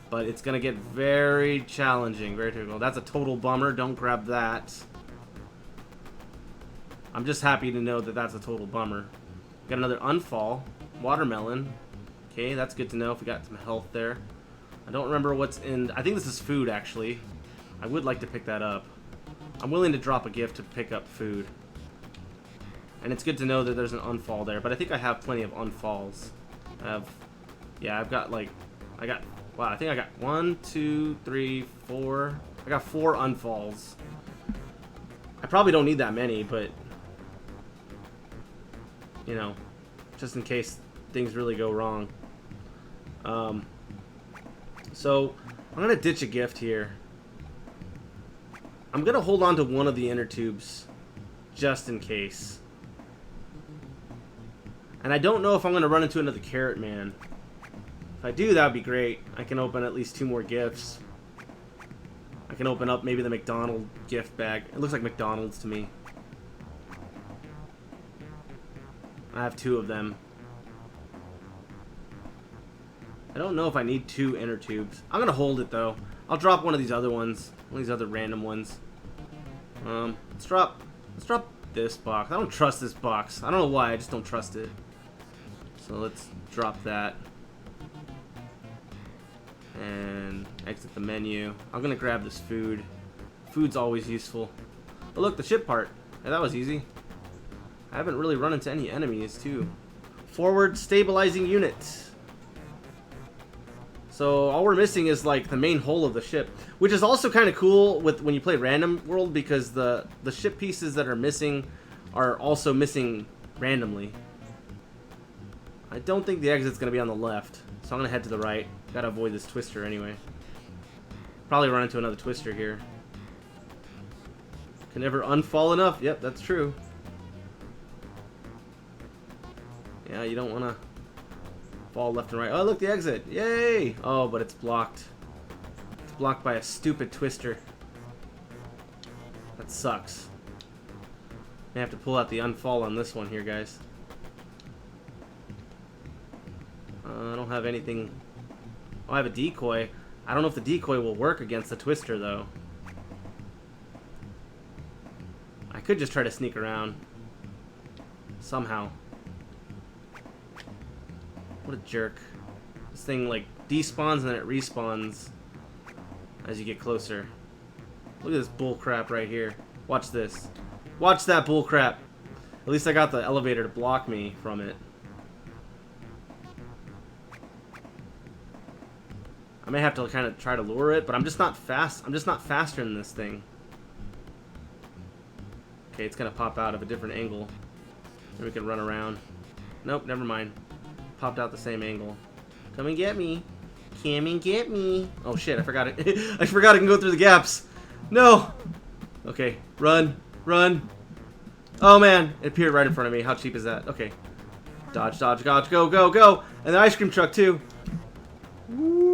But it's going to get very challenging, very difficult. That's a total bummer. Don't grab that. I'm just happy to know that that's a total bummer. Got another unfall. Watermelon. Okay, that's good to know if we got some health there. I don't remember what's in... I think this is food, actually. I would like to pick that up. I'm willing to drop a gift to pick up food. And it's good to know that there's an unfall there. But I think I have plenty of unfalls. I've got like... Wow, I think I got 1, 2, 3, 4... I got 4 unfalls. I probably don't need that many, but... You know, just in case things really go wrong. So, I'm going to ditch a gift here. I'm going to hold on to one of the inner tubes, just in case. And I don't know if I'm going to run into another carrot man. If I do, that would be great. I can open at least 2 more gifts. I can open up maybe the McDonald's gift bag. It looks like McDonald's to me. I have 2 of them. I don't know if I need 2 inner tubes. I'm gonna hold it though. I'll drop one of these other ones. One of these other random ones. Let's drop this box. I don't trust this box. I don't know why, I just don't trust it. So let's drop that. And exit the menu. I'm gonna grab this food. Food's always useful. But look, the ship part. Yeah, that was easy. I haven't really run into any enemies, too. Forward stabilizing unit. So all we're missing is like the main hull of the ship, which is also kind of cool with when you play Random World because the ship pieces that are missing are also missing randomly. I don't think the exit's gonna be on the left, so I'm gonna head to the right. Gotta avoid this twister anyway. Probably run into another twister here. Can never unfall enough. Yep, that's true. Yeah, you don't want to fall left and right. Oh, look, the exit. Yay! Oh, but it's blocked. It's blocked by a stupid twister. That sucks. I have to pull out the unfall on this one here, guys. I don't have anything. Oh, I have a decoy. I don't know if the decoy will work against the twister, though. I could just try to sneak around. Somehow. What a jerk. This thing, like, despawns and then it respawns as you get closer. Look at this bull crap right here. Watch this. Watch that bull crap. At least I got the elevator to block me from it. I may have to kind of try to lure it, but I'm just not fast. I'm just not faster than this thing. Okay, it's gonna pop out of a different angle. Then we can run around. Nope, never mind. Popped out the same angle. Come and get me. Come and get me. Oh shit, I forgot it. I forgot I can go through the gaps. No! Okay, run, run. Oh man, it appeared right in front of me. How cheap is that? Okay. Dodge, dodge, dodge, go, go, go! And the ice cream truck too. Woo!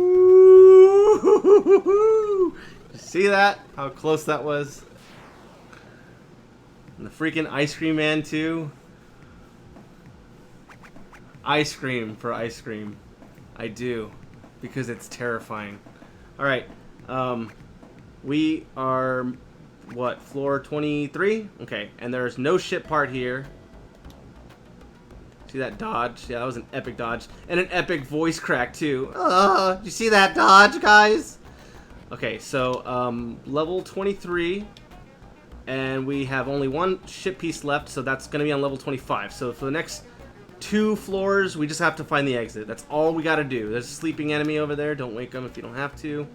See that? How close that was? And the freaking ice cream man too. Ice cream for ice cream. I do. Because it's terrifying. Alright. We are, what, floor 23? Okay, and there's no ship part here. See that dodge? Yeah, that was an epic dodge. And an epic voice crack, too. Did you see that dodge, guys? Okay, so, level 23. And we have only one ship piece left, so that's going to be on level 25. So for the next 2 floors, we just have to find the exit. That's all we got to do. There's a sleeping enemy over there. Don't wake him if you don't have to.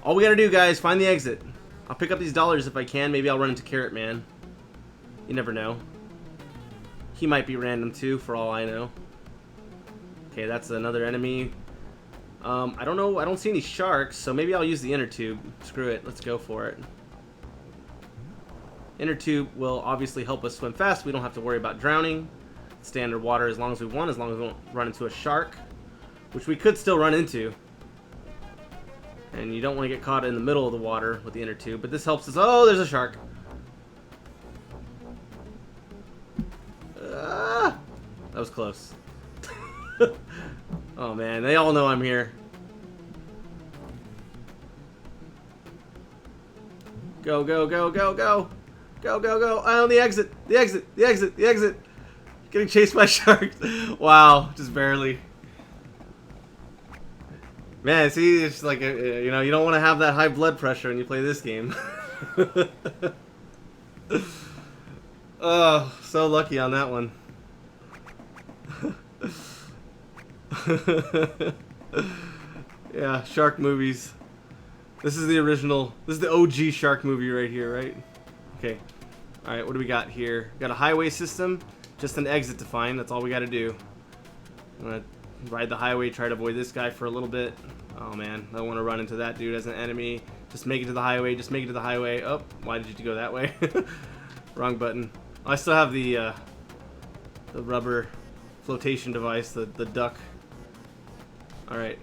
All we got to do, guys, find the exit. I'll pick up these dollars if I can. Maybe I'll run into Carrot Man. You never know. He might be random too, for all I know. Okay, that's another enemy. I don't know. I don't see any sharks, so maybe I'll use the inner tube. Screw it. Let's go for it. Inner tube will obviously help us swim fast. We don't have to worry about drowning. Stay underwater as long as we want, as long as we don't run into a shark, which we could still run into. And you don't want to get caught in the middle of the water with the inner tube, but this helps us. Oh, there's a shark. That was close. Oh man, they all know I'm here. Go, go, go, go, go. Go, go, go. Oh, the exit. The exit. The exit. The exit. Getting chased by sharks. Wow, just barely. Man, see, it's like, you know, you don't want to have that high blood pressure when you play this game. Oh, so lucky on that one. Yeah, shark movies. This is the original. This is the OG shark movie right here, right? Okay. Alright, what do we got here? We got a highway system. Just an exit to find. That's all we got to do. I'm going to ride the highway, try to avoid this guy for a little bit. Oh man, I don't want to run into that dude as an enemy. Just make it to the highway. Just make it to the highway. Oh, why did you go that way? Wrong button. I still have the rubber flotation device, the duck. Alright.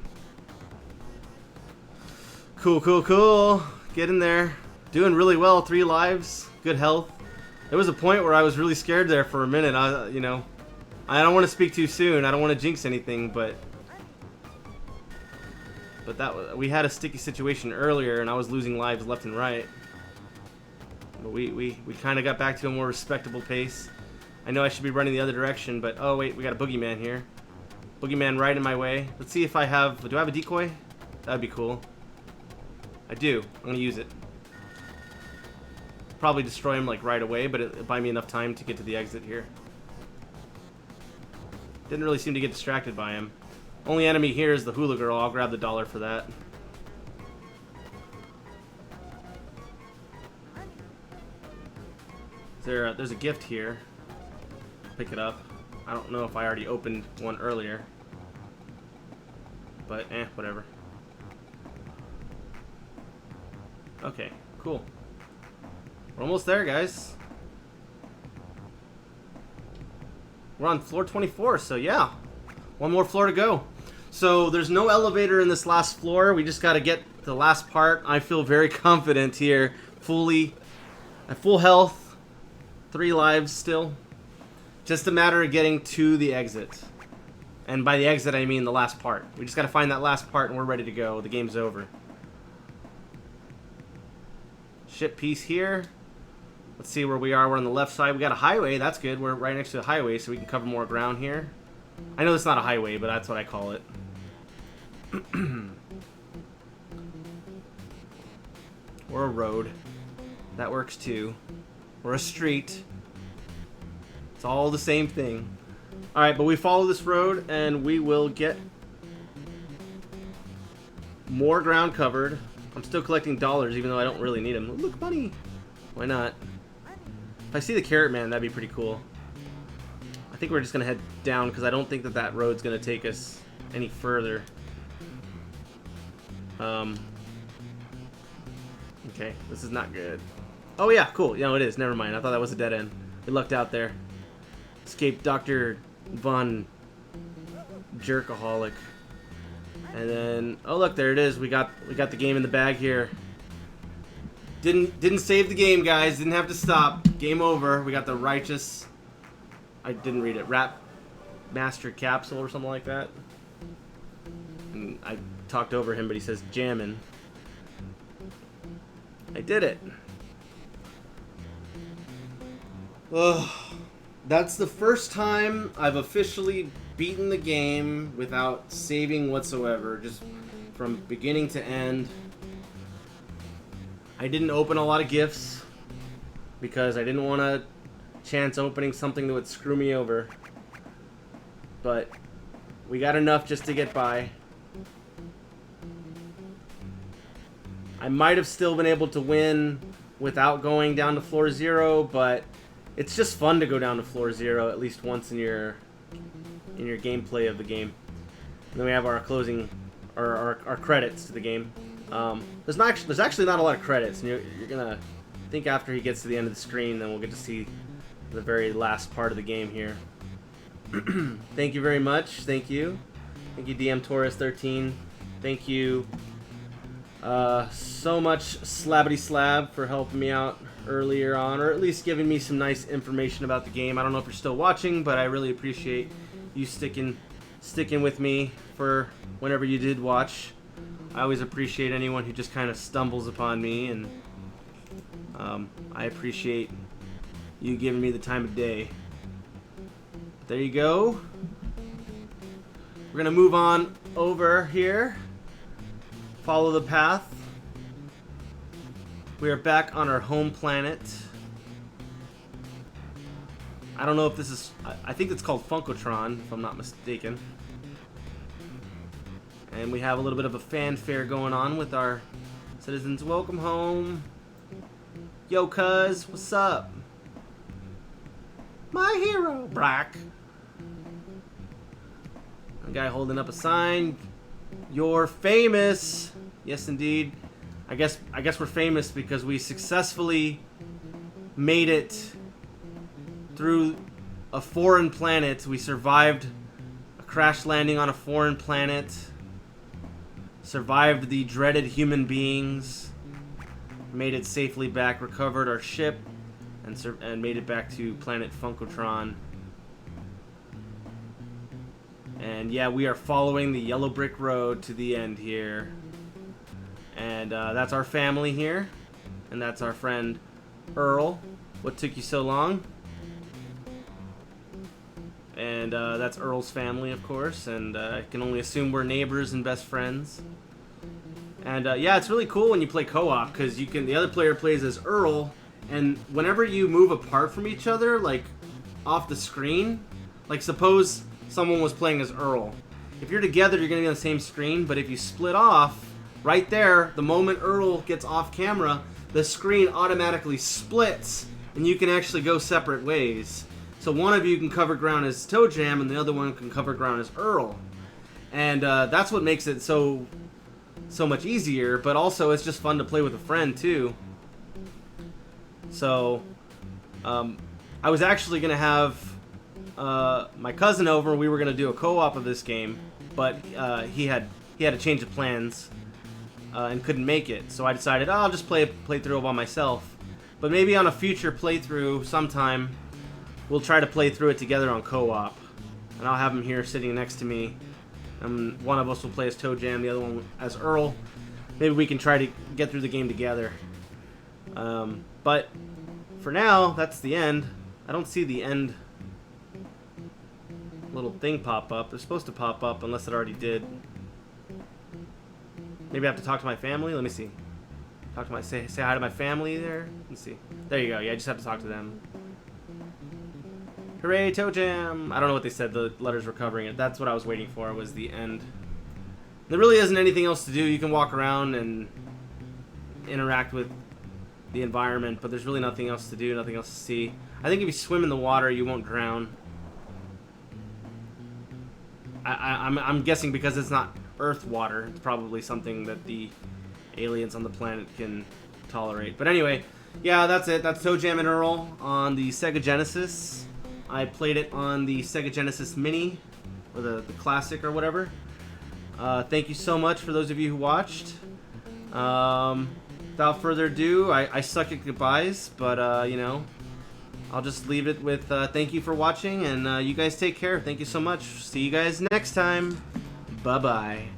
Cool, cool, cool. Get in there. Doing really well. 3 lives. Good health. There was a point where I was really scared there for a minute. You know, I don't want to speak too soon. I don't want to jinx anything, but that we had a sticky situation earlier, and I was losing lives left and right. But we kind of got back to a more respectable pace. I know I should be running the other direction, but oh wait, we got a boogeyman here. Boogeyman right in my way. Let's see if I have. Do I have a decoy? That'd be cool. I do. I'm gonna use it. Probably destroy him like right away, but it'll buy me enough time to get to the exit here. Didn't really seem to get distracted by him. Only enemy here is the hula girl. I'll grab the dollar for that. There's a gift here. Pick it up. I don't know if I already opened one earlier, but whatever. Okay, cool. We're almost there, guys. We're on floor 24, so yeah. One more floor to go. So there's no elevator in this last floor. We just got to get the last part. I feel very confident here. At full health. 3 lives still. Just a matter of getting to the exit. And by the exit, I mean the last part. We just got to find that last part and we're ready to go. The game's over. Ship piece here. Let's see where we are. We're on the left side. We got a highway. That's good. We're right next to the highway, so we can cover more ground here. I know it's not a highway, but that's what I call it. Or a road. That works too. Or a street. all the same thing. Alright, but we follow this road and we will get more ground covered. I'm still collecting dollars even though I don't really need them. Look, money! Why not? If I see the carrot man, that'd be pretty cool. I think we're just going to head down because I don't think that that road's going to take us any further. Okay, this is not good. Oh yeah, cool. No, it is. Never mind. I thought that was a dead end. We lucked out there. Escaped Dr. Von Jerkaholic. And then, oh look, there it is. We got the game in the bag here. Didn't save the game, guys. Didn't have to stop. Game over. We got the righteous. I didn't read it. Rap Master Capsule or something like that. And I talked over him, but he says jammin'. I did it. Ugh. That's the first time I've officially beaten the game without saving whatsoever, just from beginning to end. I didn't open a lot of gifts because I didn't want to chance opening something that would screw me over. But we got enough just to get by. I might have still been able to win without going down to floor 0, but it's just fun to go down to floor 0 at least once in your gameplay of the game. And then we have our closing, or our credits to the game. There's actually not a lot of credits, and you're gonna think after he gets to the end of the screen, then we'll get to see the very last part of the game here. Thank you very much. Thank you, DM Taurus 13. Thank you so much, Slabbity Slab, for helping me out earlier on, or at least giving me some nice information about the game. I don't know if you're still watching, but I really appreciate you sticking with me for whenever you did watch. I always appreciate anyone who just kind of stumbles upon me, and I appreciate you giving me the time of day. There you go. We're gonna move on over here. Follow the path. We are back on our home planet. I don't know if this is... I think it's called Funkotron, if I'm not mistaken. And we have a little bit of a fanfare going on with our citizens. Welcome home. Yo, cuz, what's up? My hero, Brack. A guy holding up a sign. You're famous. Yes, indeed. I guess we're famous because we successfully made it through a foreign planet. We survived a crash landing on a foreign planet. Survived the dreaded human beings. Made it safely back. Recovered our ship, and made it back to planet Funkotron. And yeah, we are following the yellow brick road to the end here. And that's our family here. And that's our friend Earl. What took you so long? And that's Earl's family, of course. And I can only assume we're neighbors and best friends. And yeah, it's really cool when you play co-op because you can. The other player plays as Earl, and whenever you move apart from each other, like off the screen, like suppose someone was playing as Earl. If you're together, you're gonna be on the same screen. But if you split off, right there, the moment Earl gets off camera, the screen automatically splits, and you can actually go separate ways. So one of you can cover ground as ToeJam, and the other one can cover ground as Earl. And that's what makes it so much easier, but also it's just fun to play with a friend too. So I was actually gonna have my cousin over. We were gonna do a co-op of this game, but he had a change of plans and couldn't make it. So I decided, I'll just play through by myself. But maybe on a future playthrough sometime, we'll try to play through it together on co-op, and I'll have him here sitting next to me. One of us will play as ToeJam, the other one as Earl. Maybe we can try to get through the game together. But for now, that's the end. I don't see the end little thing pop up. It's supposed to pop up unless it already did. Maybe I have to talk to my family. Let me see. Say hi to my family there. Let's see. There you go. Yeah, I just have to talk to them. Hooray, ToeJam! I don't know what they said. The letters were covering it. That's what I was waiting for, was the end. There really isn't anything else to do. You can walk around and interact with the environment, but there's really nothing else to do, nothing else to see. I think if you swim in the water, you won't drown. I'm guessing because it's not Earth water, it's probably something that the aliens on the planet can tolerate. But anyway, yeah, that's it. That's ToeJam and Earl on the Sega Genesis. I played it on the Sega Genesis Mini, or the Classic or whatever. Thank you so much for those of you who watched. Without further ado, I suck at goodbyes, but you know, I'll just leave it with thank you for watching, and you guys take care. Thank you so much. See you guys next time. Bye-bye.